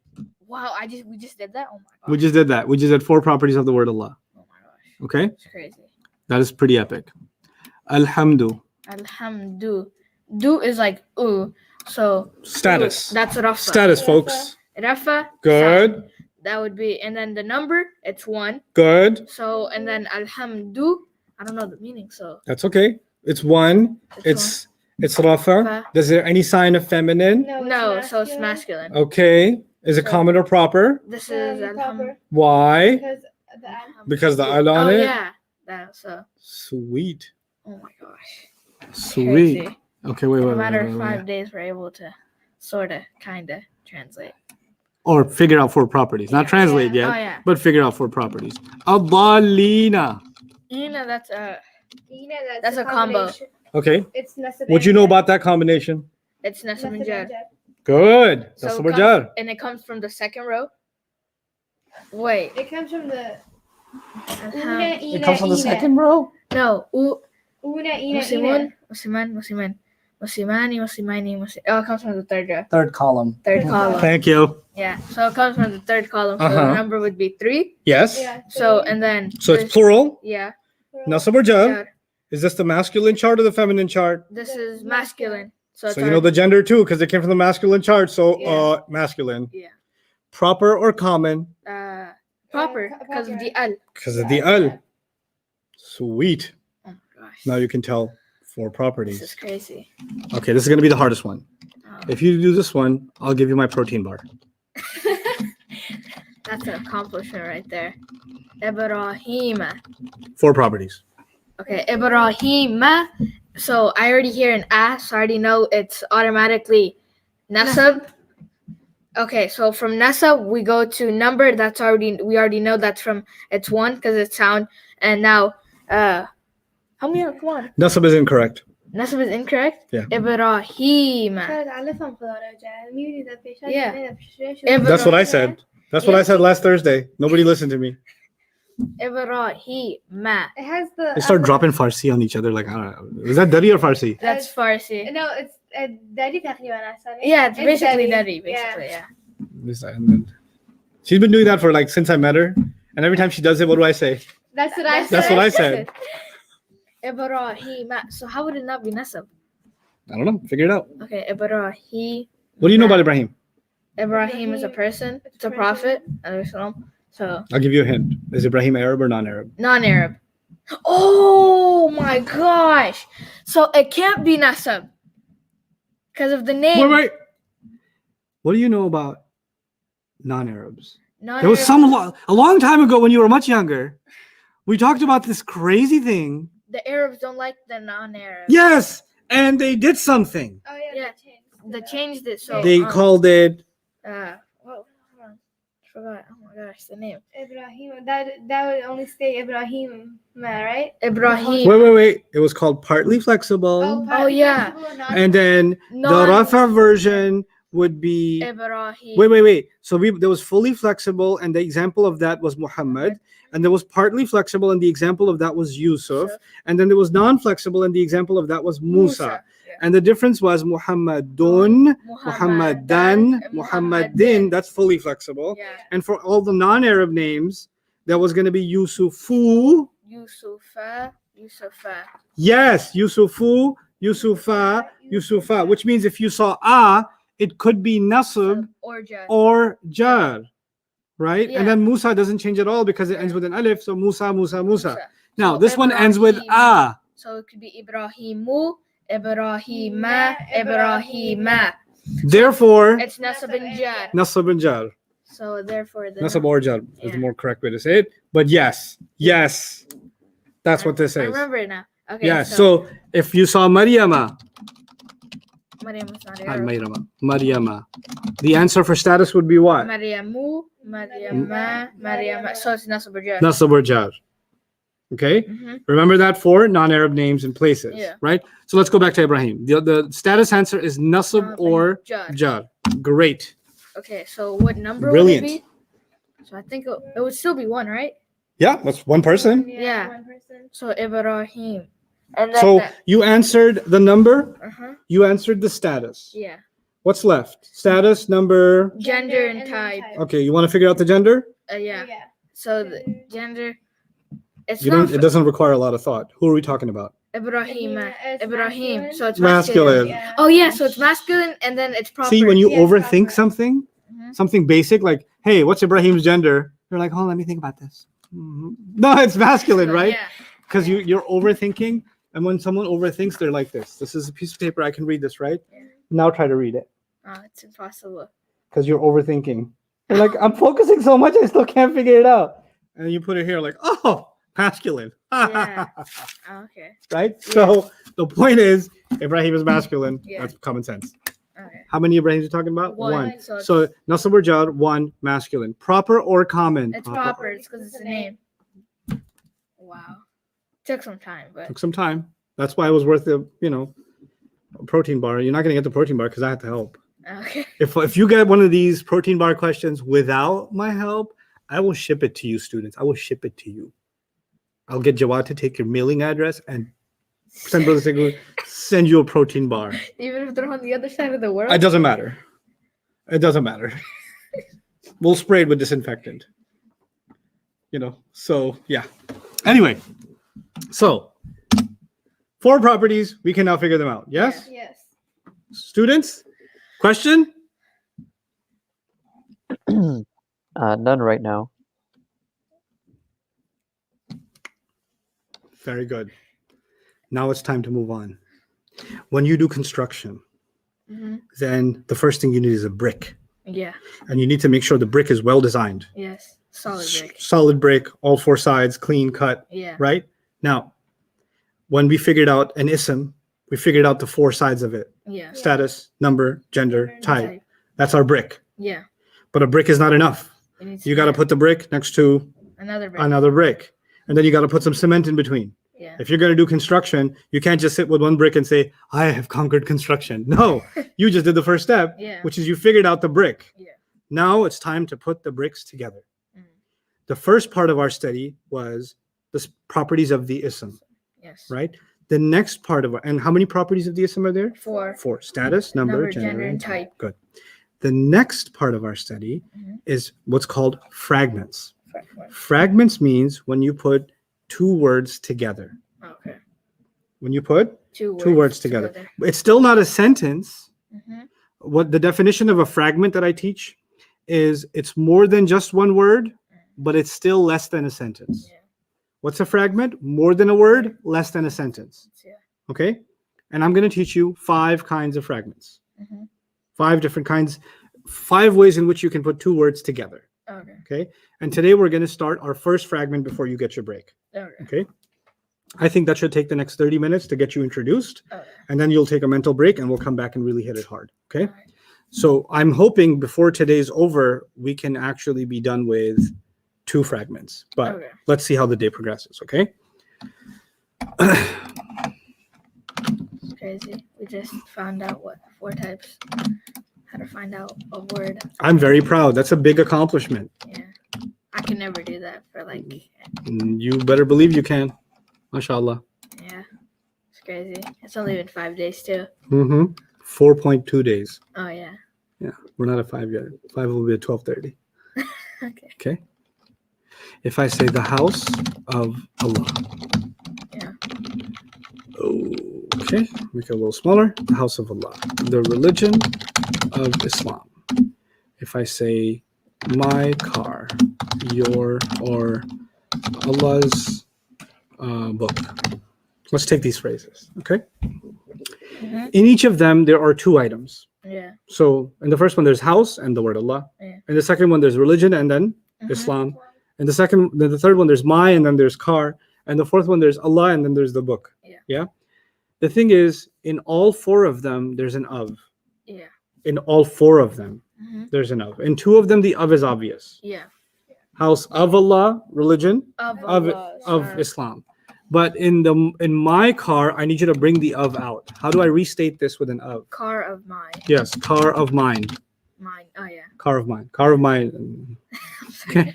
[SPEAKER 2] Wow. We just did that. Oh my god.
[SPEAKER 1] We just did that. We just did 4 properties of the word Allah.
[SPEAKER 2] Oh my gosh.
[SPEAKER 1] Okay?
[SPEAKER 2] It's crazy.
[SPEAKER 1] That is pretty epic. Alhamdu.
[SPEAKER 2] Alhamdu. Do is like ooh. So
[SPEAKER 1] Status.
[SPEAKER 2] ooh, that's Rafa.
[SPEAKER 1] Status, folks.
[SPEAKER 2] Rafa.
[SPEAKER 1] Good.
[SPEAKER 2] sound. That would be, and then the number, it's 1.
[SPEAKER 1] Good.
[SPEAKER 2] So, and then Alhamdu, I don't know the meaning, so
[SPEAKER 1] That's okay. It's 1. It's Rafa.
[SPEAKER 2] Rafa.
[SPEAKER 1] Is there any sign of feminine?
[SPEAKER 2] no, so it's masculine.
[SPEAKER 1] Okay. Is it
[SPEAKER 2] So-
[SPEAKER 1] common or proper?
[SPEAKER 2] This is Alhamdu.
[SPEAKER 3] Proper.
[SPEAKER 1] Why?
[SPEAKER 3] Because the ad.
[SPEAKER 1] Because the al on
[SPEAKER 2] Oh
[SPEAKER 1] it?
[SPEAKER 2] yeah, that so.
[SPEAKER 1] Sweet.
[SPEAKER 2] Oh my gosh.
[SPEAKER 1] Sweet.
[SPEAKER 2] Crazy.
[SPEAKER 1] Okay, wait,
[SPEAKER 2] In
[SPEAKER 1] wait,
[SPEAKER 2] a
[SPEAKER 1] wait,
[SPEAKER 2] matter
[SPEAKER 1] wait,
[SPEAKER 2] of
[SPEAKER 1] wait.
[SPEAKER 2] 5 days, we're able to sorta, kinda translate.
[SPEAKER 1] Or figure out 4 properties. Not
[SPEAKER 2] Yeah.
[SPEAKER 1] translate yet,
[SPEAKER 2] Oh yeah.
[SPEAKER 1] but figure out 4 properties. Adalina.
[SPEAKER 2] That's
[SPEAKER 3] You know,
[SPEAKER 2] That's
[SPEAKER 3] the
[SPEAKER 2] a combo.
[SPEAKER 3] combination.
[SPEAKER 1] Okay.
[SPEAKER 3] It's Nasab.
[SPEAKER 1] What you know about that combination?
[SPEAKER 2] it's Nasab and Jar.
[SPEAKER 1] Good. That's
[SPEAKER 2] So
[SPEAKER 1] the
[SPEAKER 2] it
[SPEAKER 1] word
[SPEAKER 2] comes-
[SPEAKER 1] jar.
[SPEAKER 2] and it comes from the second row. Wait.
[SPEAKER 3] It comes from the
[SPEAKER 2] Alham-
[SPEAKER 1] It comes from the second row.
[SPEAKER 2] No.
[SPEAKER 3] Una, ina,
[SPEAKER 2] Muslimun, Musliman, Muslimani, Muslimani. Oh, it comes from the third row.
[SPEAKER 1] Third column.
[SPEAKER 2] Third column.
[SPEAKER 1] Thank you.
[SPEAKER 2] Yeah. So it comes from the third column. So
[SPEAKER 1] Uh-huh.
[SPEAKER 2] the number would be 3.
[SPEAKER 1] Yes.
[SPEAKER 3] Yeah.
[SPEAKER 2] So and then
[SPEAKER 1] So it's
[SPEAKER 2] this-
[SPEAKER 1] plural.
[SPEAKER 2] Yeah.
[SPEAKER 1] Nasab or jar.
[SPEAKER 2] Jar.
[SPEAKER 1] Is this the masculine chart or the feminine chart?
[SPEAKER 2] This
[SPEAKER 3] The
[SPEAKER 2] is
[SPEAKER 3] masculine.
[SPEAKER 2] masculine. So it's
[SPEAKER 1] So you know the gender too, because it came from the masculine chart. So
[SPEAKER 2] Yeah.
[SPEAKER 1] masculine.
[SPEAKER 2] Yeah.
[SPEAKER 1] Proper or common?
[SPEAKER 2] Proper because of the al.
[SPEAKER 1] Because of the al. Sweet.
[SPEAKER 2] Oh my gosh.
[SPEAKER 1] Now you can tell 4
[SPEAKER 2] This
[SPEAKER 1] properties.
[SPEAKER 2] is crazy.
[SPEAKER 1] Okay, this is gonna be the hardest one.
[SPEAKER 2] Oh,
[SPEAKER 1] If you do this one, I'll give you my protein bar.
[SPEAKER 2] that's an accomplishment right there. Ibrahima.
[SPEAKER 1] 4 properties.
[SPEAKER 2] Okay, Ibrahima. So I already hear an a, so I already know it's automatically nasab. Okay, so from nasab we go to number. We already know that's from it's 1 because it's sound. And now how many? Come on.
[SPEAKER 1] Nasab is incorrect.
[SPEAKER 2] Nasab is incorrect.
[SPEAKER 1] Yeah.
[SPEAKER 2] Ibrahima. Yeah.
[SPEAKER 1] That's what I said. That's what I said last Thursday. Nobody listened to me.
[SPEAKER 2] Ibrahima.
[SPEAKER 3] It has the.
[SPEAKER 1] They start dropping Farsi on each other. Like, I don't know. Is that Dari or Farsi?
[SPEAKER 2] That's Farsi.
[SPEAKER 3] No, it's Dari تقريبا أصلاً.
[SPEAKER 2] Yeah, it's basically
[SPEAKER 3] Dari.
[SPEAKER 2] Dari, basically, yeah.
[SPEAKER 1] And then she's been doing that for like since I met her. And every time she does it, what do I say?
[SPEAKER 3] That's what I said.
[SPEAKER 1] That's what I said.
[SPEAKER 2] Ibrahima. So how would it not be nasab?
[SPEAKER 1] I don't know. Figure it out.
[SPEAKER 2] Okay, Ibrahim.
[SPEAKER 1] What do you know about Ibrahim?
[SPEAKER 2] Ibrahim is a person. It's a prophet. alayhi salam. So
[SPEAKER 1] I'll give you a hint. Is Ibrahim Arab or non-Arab?
[SPEAKER 2] non-Arab. Oh my gosh! So it can't be nasab because of the name.
[SPEAKER 1] Wait. What do you know about non-Arabs?
[SPEAKER 2] Non-Arab.
[SPEAKER 1] There was a long time ago when you were much younger. We talked about this crazy thing.
[SPEAKER 2] The Arabs don't like the non-Arab.
[SPEAKER 1] Yes, and they did something.
[SPEAKER 3] Oh yeah.
[SPEAKER 2] Yeah. They changed it so.
[SPEAKER 1] They called it
[SPEAKER 2] Well, hold on. I forgot. Oh my my gosh, the name.
[SPEAKER 3] Ibrahim. That would only stay Ibrahim, right?
[SPEAKER 2] Ibrahim.
[SPEAKER 1] Wait. It was called partly flexible.
[SPEAKER 3] partly
[SPEAKER 2] yeah.
[SPEAKER 3] flexible, not
[SPEAKER 1] And then the
[SPEAKER 2] Non-
[SPEAKER 1] Rafa version would be
[SPEAKER 2] Ibrahim.
[SPEAKER 1] wait. So there was fully flexible, and the example of that was Muhammad, and there was partly flexible, and the example of that was Yusuf, and then there was non-flexible, and the example of that was Musa.
[SPEAKER 2] Yeah.
[SPEAKER 1] And the difference was Muhammadun, Muhammadan, Muhammadin. That's fully flexible.
[SPEAKER 2] Yeah.
[SPEAKER 1] And for all the non-Arab names, that was going to be Yusufu.
[SPEAKER 2] Yusufa.
[SPEAKER 1] Yes, Yusufu, Yusufa, which means if you saw a, it could be nasab
[SPEAKER 2] Or Jar.
[SPEAKER 1] or jar, right?
[SPEAKER 2] Yeah.
[SPEAKER 1] And then Musa doesn't change at all because it ends with an alif. So Musa. Now
[SPEAKER 2] So
[SPEAKER 1] this one ends with
[SPEAKER 2] Ibrahim.
[SPEAKER 1] a.
[SPEAKER 2] So it could be Ibrahimu, Ibrahima, Ibrahima.
[SPEAKER 1] Therefore,
[SPEAKER 2] It's Nasab and Jar.
[SPEAKER 1] nasab and jar.
[SPEAKER 2] So therefore the
[SPEAKER 1] Nasab or jar is
[SPEAKER 2] Yeah.
[SPEAKER 1] the more correct way to say it. But yes, that's what this
[SPEAKER 2] I
[SPEAKER 1] is.
[SPEAKER 2] remember it now. Okay.
[SPEAKER 1] Yes. So if you saw Maryama,
[SPEAKER 2] Maryam is not Arab.
[SPEAKER 1] Maryama, the answer for status would be what?
[SPEAKER 2] Maryamu, Maryama, Maryama. So it's Nasab or Jar.
[SPEAKER 1] Nasab or jar. Okay.
[SPEAKER 2] Mhm.
[SPEAKER 1] Remember that for non-Arab names and places,
[SPEAKER 2] Yeah.
[SPEAKER 1] right? So let's go back to Ibrahim. The status answer is nasab or
[SPEAKER 2] Jar.
[SPEAKER 1] jar. Great.
[SPEAKER 2] Okay, so what number
[SPEAKER 1] Brilliant.
[SPEAKER 2] would it be? So I think it would still be one, right?
[SPEAKER 1] Yeah, that's one person.
[SPEAKER 2] Yeah.
[SPEAKER 3] One person.
[SPEAKER 2] So Ibrahim. And then
[SPEAKER 1] So you answered the number,
[SPEAKER 2] uh-huh.
[SPEAKER 1] you answered the status.
[SPEAKER 2] Yeah.
[SPEAKER 1] What's left? Status, number.
[SPEAKER 2] Gender and
[SPEAKER 3] then
[SPEAKER 2] type.
[SPEAKER 1] Okay, you want to figure out the gender?
[SPEAKER 2] Yeah. So the gender. It's
[SPEAKER 1] You
[SPEAKER 2] not
[SPEAKER 1] don't. It doesn't require a lot of thought. Who are we talking about?
[SPEAKER 2] Ibrahim.
[SPEAKER 3] It's
[SPEAKER 2] Ibrahim.
[SPEAKER 3] masculine.
[SPEAKER 2] So it's
[SPEAKER 1] Masculine.
[SPEAKER 3] Yeah.
[SPEAKER 2] Oh yeah, so it's masculine and then it's proper.
[SPEAKER 1] See, when you
[SPEAKER 3] Yeah,
[SPEAKER 1] overthink
[SPEAKER 3] proper.
[SPEAKER 1] something,
[SPEAKER 2] Mhm.
[SPEAKER 1] something basic like, "Hey, what's Ibrahim's gender?" You're like, "Oh, let me think about this." Mhm. No, it's masculine, right?
[SPEAKER 2] Yeah.
[SPEAKER 1] Because you're overthinking, and when someone overthinks, they're like this. This is a piece of paper. I can read this, right?
[SPEAKER 2] Yeah.
[SPEAKER 1] Now try to read it
[SPEAKER 2] Oh, it's impossible.
[SPEAKER 1] because you're overthinking. You're like, I'm focusing so much, I still can't figure it out. And you put it here, like, oh, masculine.
[SPEAKER 2] Yeah. Okay.
[SPEAKER 1] Right? So the point is, Ibrahim is masculine.
[SPEAKER 2] Yeah.
[SPEAKER 1] That's common sense.
[SPEAKER 2] Okay.
[SPEAKER 1] How many Ibrahims are you talking about?
[SPEAKER 2] One. So it's-
[SPEAKER 1] So Nasab or Jar, one, masculine. Proper or common?
[SPEAKER 2] It's proper. It's because it's a name. Wow. Took some time, but
[SPEAKER 1] Took some time. That's why it was worth the, a protein bar. You're not going to get the protein bar because I had to help.
[SPEAKER 2] okay.
[SPEAKER 1] If you get one of these protein bar questions without my help, I will ship it to you, students. I will ship it to you. I'll get Jawad to take your mailing address and send Brother Sigurd, send you a protein bar.
[SPEAKER 2] Even if they're on the other side of the world.
[SPEAKER 1] It doesn't matter. It doesn't matter. We'll spray it with disinfectant. So yeah. Anyway, so 4 properties, we can now figure them out. Yes?
[SPEAKER 3] Yes.
[SPEAKER 1] Students? Question?
[SPEAKER 4] None right now.
[SPEAKER 1] Very good. Now it's time to move on. When you do construction,
[SPEAKER 2] Mhm.
[SPEAKER 1] then the first thing you need is a brick.
[SPEAKER 2] Yeah.
[SPEAKER 1] And you need to make sure the brick is well designed.
[SPEAKER 2] Yes. Solid brick.
[SPEAKER 1] Solid brick, all 4 sides, clean cut,
[SPEAKER 2] Yeah.
[SPEAKER 1] right? Now, when we figured out an ism, we figured out the 4 sides of it.
[SPEAKER 2] Yeah.
[SPEAKER 1] Status, number, gender,
[SPEAKER 3] Gender,
[SPEAKER 1] type. That's our brick.
[SPEAKER 2] Yeah.
[SPEAKER 1] But a brick is not enough.
[SPEAKER 2] It needs
[SPEAKER 1] You
[SPEAKER 2] to
[SPEAKER 1] got to
[SPEAKER 2] be
[SPEAKER 1] put the brick next to
[SPEAKER 2] another brick.
[SPEAKER 1] another brick. And then you got to put some cement in between.
[SPEAKER 2] Yeah.
[SPEAKER 1] If you're going to do construction, you can't just sit with one brick and say, I have conquered construction. No, you just did the first step,
[SPEAKER 2] Yeah.
[SPEAKER 1] which is you figured out the brick.
[SPEAKER 2] Yeah.
[SPEAKER 1] Now it's time to put the bricks together.
[SPEAKER 2] Mm.
[SPEAKER 1] The first part of our study was the properties of the ism,
[SPEAKER 2] Yes.
[SPEAKER 1] right? The next part of and how many properties of the ism are there?
[SPEAKER 2] 4.
[SPEAKER 1] 4. Status, number, gender, and
[SPEAKER 2] type.
[SPEAKER 1] Good. The next part of our study
[SPEAKER 2] Mhm.
[SPEAKER 1] is what's called fragments.
[SPEAKER 2] Four.
[SPEAKER 1] Fragments means when you put 2 words together.
[SPEAKER 2] Okay.
[SPEAKER 1] When you put,
[SPEAKER 2] 2
[SPEAKER 1] words together. It's still not a sentence.
[SPEAKER 2] Mhm.
[SPEAKER 1] What the definition of a fragment that I teach is it's more than just one word, but it's still less than a sentence.
[SPEAKER 2] Yeah.
[SPEAKER 1] What's a fragment? More than a word, less than a sentence.
[SPEAKER 2] Yeah.
[SPEAKER 1] Okay? And I'm going to teach you 5 kinds of fragments.
[SPEAKER 2] Mhm.
[SPEAKER 1] 5 different kinds, 5 ways in which you can put 2 words together.
[SPEAKER 2] Okay.
[SPEAKER 1] Okay? And today we're going to start our first fragment before you get your break.
[SPEAKER 2] Okay.
[SPEAKER 1] Okay? I think that should take the next 30 minutes to get you introduced.
[SPEAKER 2] Okay.
[SPEAKER 1] And then you'll take a mental break and we'll come back and really hit it hard. Okay?
[SPEAKER 2] Alright.
[SPEAKER 1] So I'm hoping before today's over, we can actually be done with 2 fragments. But
[SPEAKER 2] Okay.
[SPEAKER 1] let's see how the day progresses, okay?
[SPEAKER 2] It's crazy. We just found out what 4 types. How to find out a word.
[SPEAKER 1] I'm very proud. That's a big accomplishment.
[SPEAKER 2] Yeah. I can never do that for like.
[SPEAKER 1] You better believe you can. MashaAllah.
[SPEAKER 2] Yeah. It's crazy. It's only been 5 days too.
[SPEAKER 1] 4.2 days.
[SPEAKER 2] Oh yeah.
[SPEAKER 1] Yeah, we're not at 5 yet. 5 will be at 12:30.
[SPEAKER 2] Okay.
[SPEAKER 1] Okay. If I say the house of Allah.
[SPEAKER 2] Yeah.
[SPEAKER 1] Okay, make it a little smaller. The house of Allah. The religion of Islam. If I say my car, your, or Allah's book. Let's take these phrases, okay?
[SPEAKER 2] Mhm.
[SPEAKER 1] In each of them, there are 2 items.
[SPEAKER 2] Yeah.
[SPEAKER 1] So in the first one, there's house and the word Allah.
[SPEAKER 2] Yeah.
[SPEAKER 1] In the second one, there's religion and then
[SPEAKER 2] Mhm.
[SPEAKER 1] Islam. And the third one, there's my, and then there's car. And the fourth one, there's Allah, and then there's the book.
[SPEAKER 2] Yeah.
[SPEAKER 1] The thing is, in all 4 of them, there's an of.
[SPEAKER 2] Yeah.
[SPEAKER 1] In all 4 of them,
[SPEAKER 2] Mhm.
[SPEAKER 1] there's an of. In 2 of them, the of is obvious.
[SPEAKER 2] Yeah.
[SPEAKER 1] House of Allah, religion
[SPEAKER 2] Of
[SPEAKER 1] of
[SPEAKER 2] Allah.
[SPEAKER 1] Islam. But in my car, I need you to bring the of out. How do I restate this with an of?
[SPEAKER 2] Car of mine.
[SPEAKER 1] Yes, car of mine.
[SPEAKER 2] Mine. Oh yeah.
[SPEAKER 1] Car of mine. Car of mine. Okay.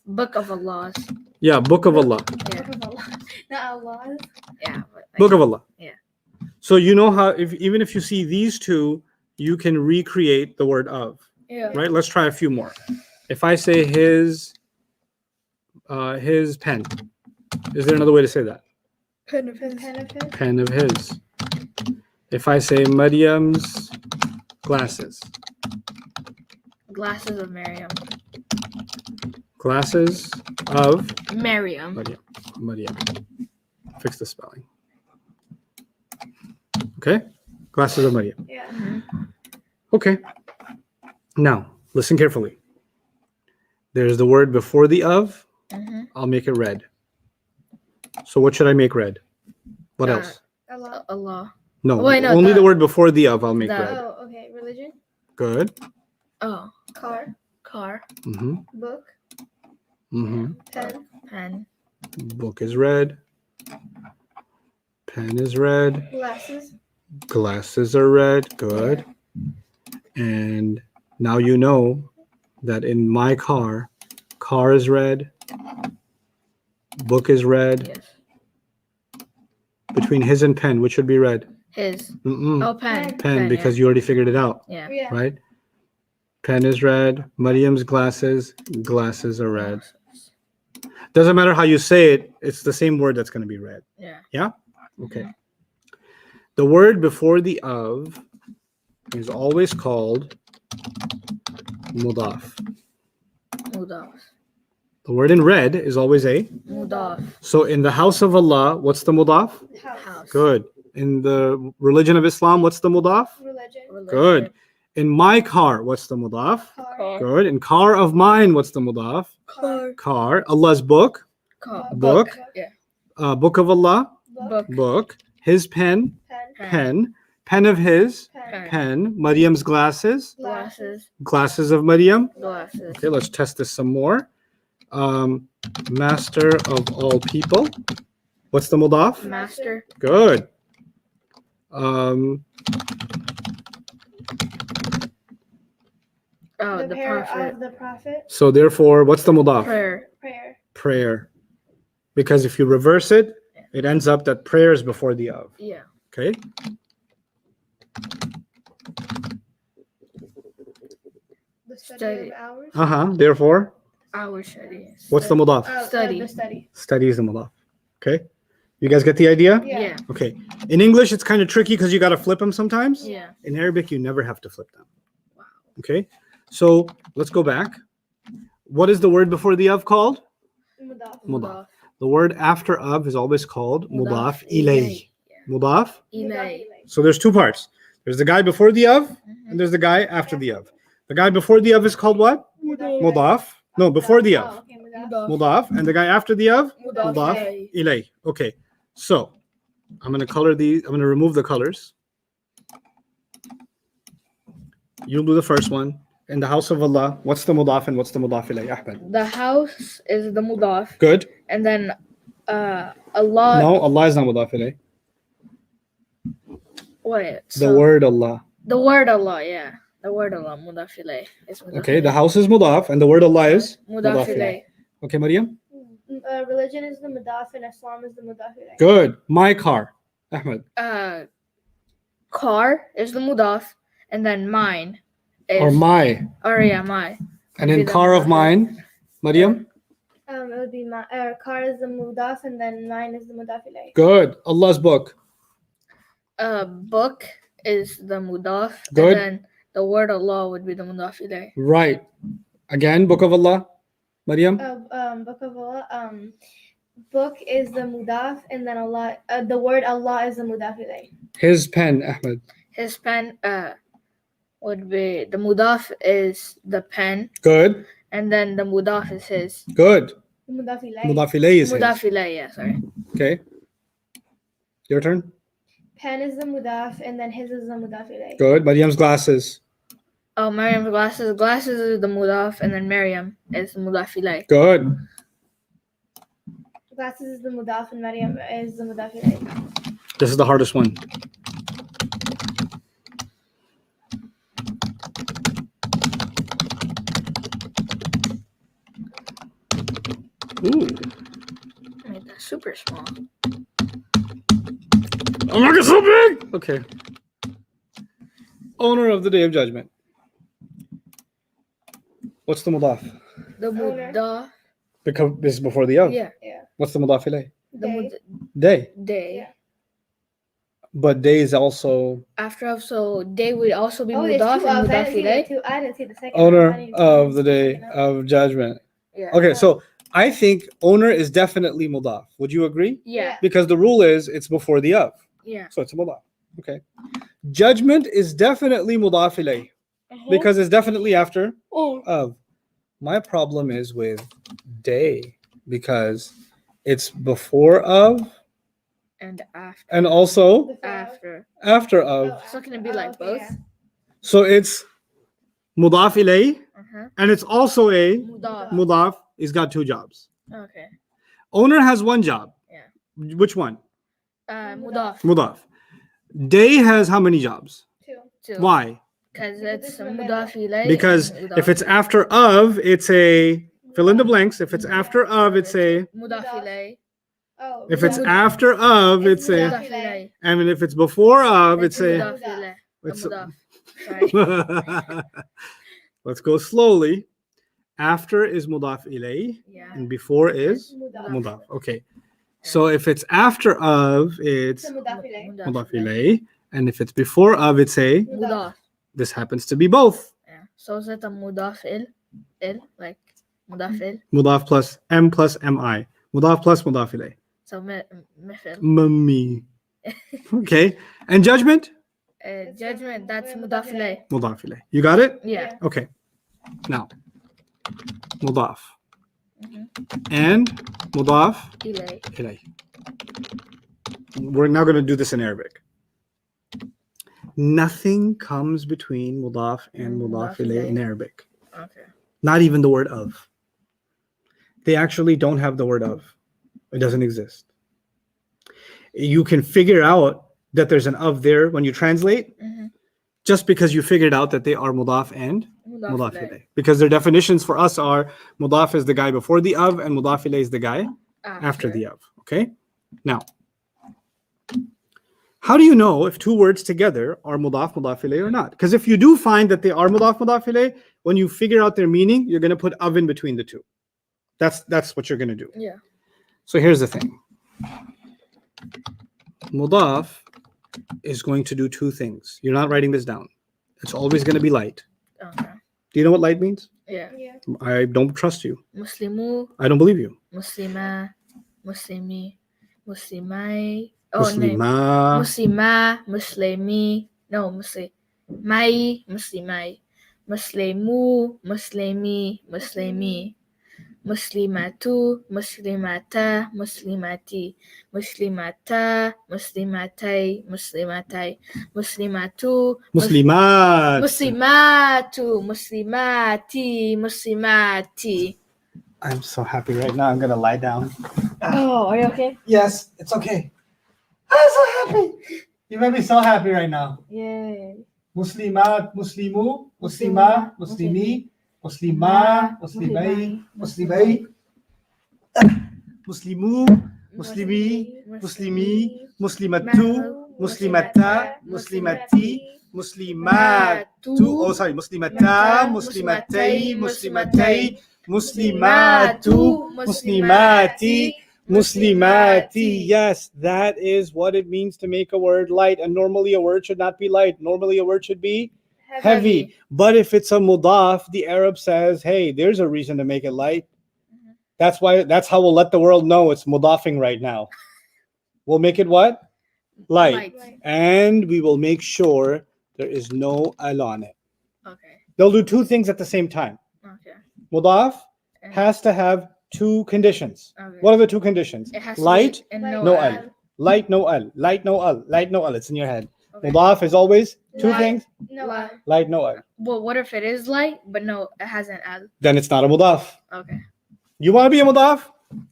[SPEAKER 2] Book of Allah's.
[SPEAKER 1] Yeah, book of Allah.
[SPEAKER 2] Yeah.
[SPEAKER 3] Book of Allah. Not Allah's.
[SPEAKER 2] Yeah. But
[SPEAKER 1] Book of Allah.
[SPEAKER 2] Yeah.
[SPEAKER 1] So you know how even if you see these 2, you can recreate the word of.
[SPEAKER 2] Yeah.
[SPEAKER 1] Right? Let's try a few more. If I say his pen, is there another way to say that?
[SPEAKER 2] Pen of his.
[SPEAKER 3] Pen of his.
[SPEAKER 1] Pen of his. If I say Maryam's glasses,
[SPEAKER 2] Glasses of Miriam.
[SPEAKER 1] glasses of
[SPEAKER 2] Miriam.
[SPEAKER 1] Maryam. Fix the spelling. Okay? Glasses of Maryam.
[SPEAKER 3] Yeah.
[SPEAKER 2] Mhm.
[SPEAKER 1] Okay. Now, listen carefully. There's the word before the of.
[SPEAKER 2] Mhm.
[SPEAKER 1] I'll make it red. So what should I make red? What
[SPEAKER 2] Uh,
[SPEAKER 1] else?
[SPEAKER 3] Allah.
[SPEAKER 2] Allah.
[SPEAKER 1] No,
[SPEAKER 2] wait, no,
[SPEAKER 1] only
[SPEAKER 2] the-
[SPEAKER 1] the word before the of I'll make
[SPEAKER 2] the-
[SPEAKER 1] red.
[SPEAKER 3] Oh, okay. Religion.
[SPEAKER 1] Good.
[SPEAKER 2] Oh.
[SPEAKER 3] Car.
[SPEAKER 2] Car.
[SPEAKER 1] Mm-hmm.
[SPEAKER 3] Book.
[SPEAKER 1] Mm-hmm.
[SPEAKER 3] Pen.
[SPEAKER 2] Pen.
[SPEAKER 1] Book is red. Pen is red.
[SPEAKER 3] Glasses.
[SPEAKER 1] Glasses are red. Good. And now you know that in my car is red. Book is red.
[SPEAKER 2] Yes.
[SPEAKER 1] Between his and pen, which should be red?
[SPEAKER 2] His.
[SPEAKER 1] Mm-mm.
[SPEAKER 2] Oh, pen.
[SPEAKER 1] Pen, because you already figured it out,
[SPEAKER 2] Yeah.
[SPEAKER 3] Yeah.
[SPEAKER 1] right? Pen is red. Maryam's glasses are red. Doesn't matter how you say it, it's the same word that's going to be red.
[SPEAKER 2] Yeah.
[SPEAKER 1] Okay. The word before the of is always called mudaf.
[SPEAKER 2] Mudaf.
[SPEAKER 1] The word in red is always a.
[SPEAKER 2] Mudaf.
[SPEAKER 1] So in the house of Allah, what's the mudaf?
[SPEAKER 3] House.
[SPEAKER 2] House.
[SPEAKER 1] Good. In the religion of Islam, what's the mudaf?
[SPEAKER 3] Religion.
[SPEAKER 2] Religion.
[SPEAKER 1] Good. In my car, what's the mudaf?
[SPEAKER 3] Car.
[SPEAKER 1] Good. In car of mine, what's the mudaf?
[SPEAKER 2] Car.
[SPEAKER 1] Car. Allah's book.
[SPEAKER 2] Car.
[SPEAKER 1] Book.
[SPEAKER 2] Yeah.
[SPEAKER 1] Book of Allah.
[SPEAKER 2] Book.
[SPEAKER 1] Book. His pen.
[SPEAKER 3] Pen.
[SPEAKER 1] Pen. Pen of his.
[SPEAKER 3] Pen.
[SPEAKER 1] Pen. Maryam's glasses.
[SPEAKER 2] Glasses.
[SPEAKER 1] Glasses of Maryam.
[SPEAKER 2] Glasses.
[SPEAKER 1] Okay, let's test this some more. Master of all people. What's the mudaf?
[SPEAKER 2] Master.
[SPEAKER 1] Good.
[SPEAKER 2] Oh,
[SPEAKER 3] The
[SPEAKER 2] the
[SPEAKER 3] prayer
[SPEAKER 2] prophet.
[SPEAKER 3] of the prophet.
[SPEAKER 1] So therefore, what's the mudaf?
[SPEAKER 2] Prayer.
[SPEAKER 3] Prayer.
[SPEAKER 1] Prayer. Because if you reverse it, it ends up that prayer is before the of.
[SPEAKER 2] Yeah.
[SPEAKER 1] Okay.
[SPEAKER 3] The study
[SPEAKER 2] Study.
[SPEAKER 3] of hours.
[SPEAKER 1] Therefore,
[SPEAKER 2] Our study.
[SPEAKER 1] what's the mudaf?
[SPEAKER 2] Study.
[SPEAKER 3] The study.
[SPEAKER 1] Study is the mudaf. Okay. You guys get the idea?
[SPEAKER 2] Yeah.
[SPEAKER 1] Okay. In English, it's kind of tricky because you got to flip them sometimes.
[SPEAKER 2] Yeah.
[SPEAKER 1] In Arabic, you never have to flip them.
[SPEAKER 2] Wow.
[SPEAKER 1] Okay. So let's go back. What is the word before the of called?
[SPEAKER 3] Mudaf.
[SPEAKER 1] Mudaf. The word after of is always called mudaf
[SPEAKER 2] Mudaf
[SPEAKER 1] ilayh. Mudaf.
[SPEAKER 2] Ilay.
[SPEAKER 1] So there's 2 parts. There's the guy before the of,
[SPEAKER 2] Mhm.
[SPEAKER 1] and there's the guy after the of. The guy before the of is called what? Mudaf. No, before the of.
[SPEAKER 3] Oh, okay, Mudaf.
[SPEAKER 1] Mudaf. And the guy after the of?
[SPEAKER 2] Mudaf
[SPEAKER 1] Mudaf
[SPEAKER 2] ilayh.
[SPEAKER 1] ilayh. Okay. So I'm going to color these. I'm going to remove the colors. You'll do the first one. In the house of Allah, what's the mudaf and what's the mudaf ilayh, Ahmed?
[SPEAKER 2] The house is the mudaf,
[SPEAKER 1] Good.
[SPEAKER 2] and then Allah.
[SPEAKER 1] No, Allah is not mudaf ilayh.
[SPEAKER 2] Wait.
[SPEAKER 1] The
[SPEAKER 2] So
[SPEAKER 1] word Allah.
[SPEAKER 2] the word Allah, yeah. The word Allah, mudaf ilayh. Is mudaf
[SPEAKER 1] Okay, the
[SPEAKER 2] ilayh.
[SPEAKER 1] house is mudaf and the word Allah is
[SPEAKER 2] Mudaf
[SPEAKER 1] mudaf
[SPEAKER 2] ilayh.
[SPEAKER 1] Okay, Maryam?
[SPEAKER 3] Religion is the mudaf and Islam is the mudaf ilayh.
[SPEAKER 1] Good. My car. Ahmed.
[SPEAKER 2] Car is the mudaf, and then mine is
[SPEAKER 1] Or my.
[SPEAKER 2] yeah, my.
[SPEAKER 1] And
[SPEAKER 2] Would be
[SPEAKER 1] in
[SPEAKER 2] the
[SPEAKER 1] car of
[SPEAKER 2] mudaf.
[SPEAKER 1] mine, Maryam?
[SPEAKER 3] It would be my car is the mudaf and then mine is the mudaf ilayh.
[SPEAKER 1] Good. Allah's book.
[SPEAKER 2] Book is the mudaf,
[SPEAKER 1] Good.
[SPEAKER 2] and then the word Allah would be the mudaf ilayh.
[SPEAKER 1] Right. Again, book of Allah. Maryam?
[SPEAKER 3] Book of Allah. Book is the mudaf and then Allah. The word Allah is the mudaf ilayh.
[SPEAKER 1] His pen, Ahmed.
[SPEAKER 2] His pen would be the mudaf is the pen,
[SPEAKER 1] Good.
[SPEAKER 2] and then the mudaf is his.
[SPEAKER 1] Good.
[SPEAKER 3] The mudaf ilayh.
[SPEAKER 1] Mudaf ilayh is his.
[SPEAKER 2] Mudaf ilayh, yeah, sorry.
[SPEAKER 1] Okay. Your turn.
[SPEAKER 3] Pen is the mudaf and then his is the mudaf ilayh.
[SPEAKER 1] Good. Maryam's glasses.
[SPEAKER 2] Oh, Maryam's glasses. Glasses is the mudaf, and then Maryam is the mudaf ilayh.
[SPEAKER 1] Good.
[SPEAKER 3] Glasses is the mudaf and Maryam is the mudaf ilayh.
[SPEAKER 1] This is the hardest one. Ooh.
[SPEAKER 2] I made that super small.
[SPEAKER 1] I'm not so big. Okay. Owner of the Day of Judgment. What's the mudaf?
[SPEAKER 2] The
[SPEAKER 3] Owner.
[SPEAKER 2] mudaf,
[SPEAKER 1] Because this is before the of.
[SPEAKER 2] yeah.
[SPEAKER 1] What's the mudaf ilayh?
[SPEAKER 2] The
[SPEAKER 3] Day.
[SPEAKER 1] Day.
[SPEAKER 2] day.
[SPEAKER 3] Yeah.
[SPEAKER 1] But day is also
[SPEAKER 2] After of, so day would also be
[SPEAKER 3] Oh, there's
[SPEAKER 2] mudaf
[SPEAKER 3] two
[SPEAKER 2] and
[SPEAKER 3] ofs.
[SPEAKER 2] mudaf ilayh.
[SPEAKER 3] I didn't see the second.
[SPEAKER 1] owner
[SPEAKER 3] one. I didn't
[SPEAKER 1] of
[SPEAKER 3] see
[SPEAKER 1] the Day
[SPEAKER 3] second one.
[SPEAKER 1] of Judgment.
[SPEAKER 2] Yeah.
[SPEAKER 1] Okay, so I think owner is definitely mudaf. Would you agree?
[SPEAKER 2] Yeah.
[SPEAKER 1] Because the rule is it's before the of.
[SPEAKER 2] Yeah.
[SPEAKER 1] So it's a mudaf. Okay. Judgment is definitely mudaf ilayh
[SPEAKER 3] Uh-huh.
[SPEAKER 1] because it's definitely after
[SPEAKER 3] Oh.
[SPEAKER 1] of. My problem is with day because it's before of
[SPEAKER 2] And after.
[SPEAKER 1] and also
[SPEAKER 3] Before.
[SPEAKER 2] After.
[SPEAKER 1] after
[SPEAKER 3] Oh,
[SPEAKER 1] of.
[SPEAKER 2] So can it be like
[SPEAKER 3] okay,
[SPEAKER 2] both?
[SPEAKER 3] yeah.
[SPEAKER 1] So it's mudaf ilayh
[SPEAKER 2] Uh-huh.
[SPEAKER 1] and it's also a
[SPEAKER 2] Mudaf.
[SPEAKER 1] mudaf. He's got two jobs.
[SPEAKER 2] Okay.
[SPEAKER 1] Owner has one job.
[SPEAKER 2] Yeah.
[SPEAKER 1] Which one?
[SPEAKER 2] Mudaf.
[SPEAKER 1] Mudaf. Day has how many jobs?
[SPEAKER 2] Too.
[SPEAKER 1] Why?
[SPEAKER 2] Because
[SPEAKER 3] Because
[SPEAKER 2] it's
[SPEAKER 3] it's
[SPEAKER 2] a
[SPEAKER 3] in the
[SPEAKER 2] mudaf
[SPEAKER 3] middle.
[SPEAKER 2] ilayh.
[SPEAKER 1] Because
[SPEAKER 2] and mudaf
[SPEAKER 1] if it's
[SPEAKER 2] ilayh.
[SPEAKER 1] after of, it's a fill in the blanks. If it's after of, it's a.
[SPEAKER 2] Mudaf ilayh.
[SPEAKER 3] Oh.
[SPEAKER 1] If it's
[SPEAKER 2] Mudaf-
[SPEAKER 1] after of, it's
[SPEAKER 3] It's
[SPEAKER 1] a.
[SPEAKER 2] Mudaf ilayh.
[SPEAKER 1] And if it's before of, it's a.
[SPEAKER 2] Mudaf ilayh.
[SPEAKER 1] It's
[SPEAKER 2] Mudaf. Sorry.
[SPEAKER 1] Let's go slowly. After is mudaf ilayh,
[SPEAKER 2] Yeah.
[SPEAKER 1] and before is
[SPEAKER 3] Mudaf.
[SPEAKER 1] mudaf. Okay. So if it's after of, it's
[SPEAKER 3] It's a mudaf ilayh.
[SPEAKER 1] mudaf ilayh, and if it's before of, it's a.
[SPEAKER 2] Mudaf.
[SPEAKER 1] This happens to be both.
[SPEAKER 2] Yeah. So is it a mudaf il? Like mudaf il?
[SPEAKER 1] Mudaf plus m plus mi. Mudaf plus mudaf ilayh.
[SPEAKER 2] So mifil.
[SPEAKER 1] Mummy. Okay. And judgment?
[SPEAKER 2] Judgment, that's mudaf ilayh.
[SPEAKER 1] Mudaf ilayh. You got it?
[SPEAKER 2] Yeah.
[SPEAKER 1] Okay. Now, mudaf.
[SPEAKER 2] Mhm.
[SPEAKER 1] And mudaf
[SPEAKER 2] Ilayh.
[SPEAKER 1] ilayh. We're now going to do this in Arabic. Nothing comes between mudaf and mudaf ilayh in Arabic.
[SPEAKER 2] Okay.
[SPEAKER 1] Not even the word of. They actually don't have the word of. It doesn't exist. You can figure out that there's an of there when you translate,
[SPEAKER 2] Mhm.
[SPEAKER 1] just because you figured out that they are mudaf and
[SPEAKER 2] Mudaf
[SPEAKER 1] mudaf
[SPEAKER 2] ilayh.
[SPEAKER 1] ilayh. Because their definitions for us are mudaf is the guy before the of and mudaf ilayh is the guy after the of. Okay? Now, how do you know if two words together are mudaf ilayh or not? Because if you do find that they are mudaf ilayh, when you figure out their meaning, you're going to put of in between the two. That's what you're going to do.
[SPEAKER 2] Yeah.
[SPEAKER 1] So here's the thing. Mudaf is going to do two things. You're not writing this down. It's always going to be light.
[SPEAKER 2] Okay.
[SPEAKER 1] Do you know what light means?
[SPEAKER 2] Yeah.
[SPEAKER 3] Yeah.
[SPEAKER 1] I don't trust you.
[SPEAKER 2] Muslimu,
[SPEAKER 1] I don't believe you.
[SPEAKER 2] Muslima, Muslimi, Muslimai. Oh, no.
[SPEAKER 1] Muslima.
[SPEAKER 2] Muslima, Muslimi. No, Muslimai, Muslimai. Muslimu, Muslimi, Muslimi. muslimatu, muslimata, muslimati, muslimata, muslimatai, muslimatai, muslimatu,
[SPEAKER 1] Muslimat.
[SPEAKER 2] muslimatu, muslimati, muslimati.
[SPEAKER 1] I'm so happy right now. I'm gonna lie down.
[SPEAKER 2] Oh, are you okay?
[SPEAKER 1] Yes, it's okay. I'm so happy. You made me so happy right now.
[SPEAKER 2] Yay.
[SPEAKER 1] Muslimat, Muslimu, Muslima, Muslimi, Muslima, Muslimai, Muslimai, Muslimu, Muslimi, Muslimi, Muslimatu, Muslimata, Muslimati, Muslimatu. Oh, sorry, Muslimata, Muslimatai, Muslimatai, Muslimatu, Muslimati, Muslimati. Yes, that is what it means to make a word light. And normally a word should not be light. Normally a word should be heavy. But if it's a mudaf, the Arab says, hey, there's a reason to make it light. That's how we'll let the world know it's mudafing right now. We'll make it what? Light. And we will make sure there is no al on it.
[SPEAKER 2] Okay.
[SPEAKER 1] They'll do two things at the same time.
[SPEAKER 2] Okay.
[SPEAKER 1] Mudaf has to have two conditions.
[SPEAKER 2] Okay.
[SPEAKER 1] What are the two conditions?
[SPEAKER 2] It has to
[SPEAKER 1] Light,
[SPEAKER 2] be and
[SPEAKER 1] no
[SPEAKER 2] al.
[SPEAKER 1] al. Light, no al. Light, no al. Light, no al. It's in your head.
[SPEAKER 2] Okay.
[SPEAKER 1] Mudaf is always two
[SPEAKER 3] Light.
[SPEAKER 1] things.
[SPEAKER 3] No.
[SPEAKER 2] Light.
[SPEAKER 1] Light, no al.
[SPEAKER 2] Well, what if it is light, but no, it has an al?
[SPEAKER 1] Then it's not a mudaf.
[SPEAKER 2] Okay.
[SPEAKER 1] You want to be a mudaf?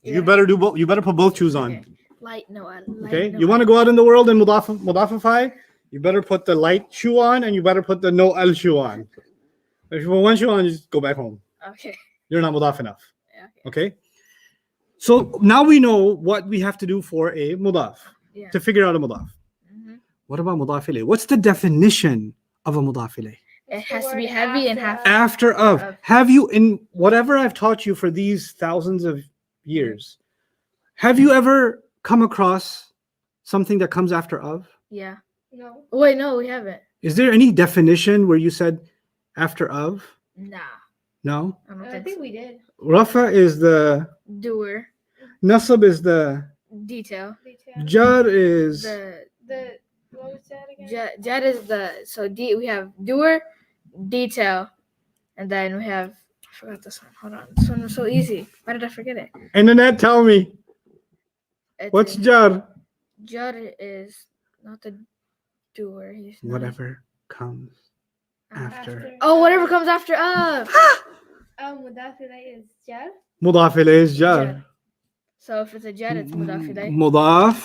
[SPEAKER 2] Yeah.
[SPEAKER 1] You better do both. You better put both shoes on.
[SPEAKER 2] Okay. Light, no al. Light,
[SPEAKER 1] Okay.
[SPEAKER 2] no
[SPEAKER 1] You
[SPEAKER 2] al.
[SPEAKER 1] want to go out in the world and mudafify? You better put the light shoe on and you better put the no al shoe on. If you put one shoe on, you just go back home.
[SPEAKER 2] Okay.
[SPEAKER 1] You're not mudaf enough.
[SPEAKER 2] Okay.
[SPEAKER 1] Okay. So now we know what we have to do for a mudaf
[SPEAKER 2] Yeah.
[SPEAKER 1] to figure out a mudaf.
[SPEAKER 2] Mhm.
[SPEAKER 1] What about mudaf ilayh? What's the definition of a mudaf ilayh?
[SPEAKER 2] It has to be heavy and have.
[SPEAKER 1] After of.
[SPEAKER 2] Of.
[SPEAKER 1] Have you, in whatever I've taught you for these thousands of years, have you ever come across something that comes after of?
[SPEAKER 2] Yeah.
[SPEAKER 3] No.
[SPEAKER 2] Wait, no, we haven't.
[SPEAKER 1] Is there any definition where you said after of?
[SPEAKER 2] Nah.
[SPEAKER 1] No.
[SPEAKER 2] I don't
[SPEAKER 3] I
[SPEAKER 2] think
[SPEAKER 3] think
[SPEAKER 2] so.
[SPEAKER 3] we did.
[SPEAKER 1] Rafa is the,
[SPEAKER 2] Doer.
[SPEAKER 1] nasab is the,
[SPEAKER 2] Detail.
[SPEAKER 3] Detail.
[SPEAKER 1] jar is,
[SPEAKER 3] The what was that again?
[SPEAKER 2] Jet is the so we have doer, detail, and then we have I forgot this one. Hold on, this one was so easy. Why did I forget it?
[SPEAKER 1] internet, tell me,
[SPEAKER 2] It's
[SPEAKER 1] what's
[SPEAKER 2] a-
[SPEAKER 1] jar?
[SPEAKER 2] Jar is not the doer. He's not-
[SPEAKER 1] Whatever comes
[SPEAKER 2] Uh,
[SPEAKER 1] after.
[SPEAKER 2] Oh, whatever comes after of.
[SPEAKER 3] Mudafilay is jar.
[SPEAKER 1] Mudaf ilayh is jar.
[SPEAKER 2] Jar. So if it's a jet, it's mudaf ilayh.
[SPEAKER 1] Mudaf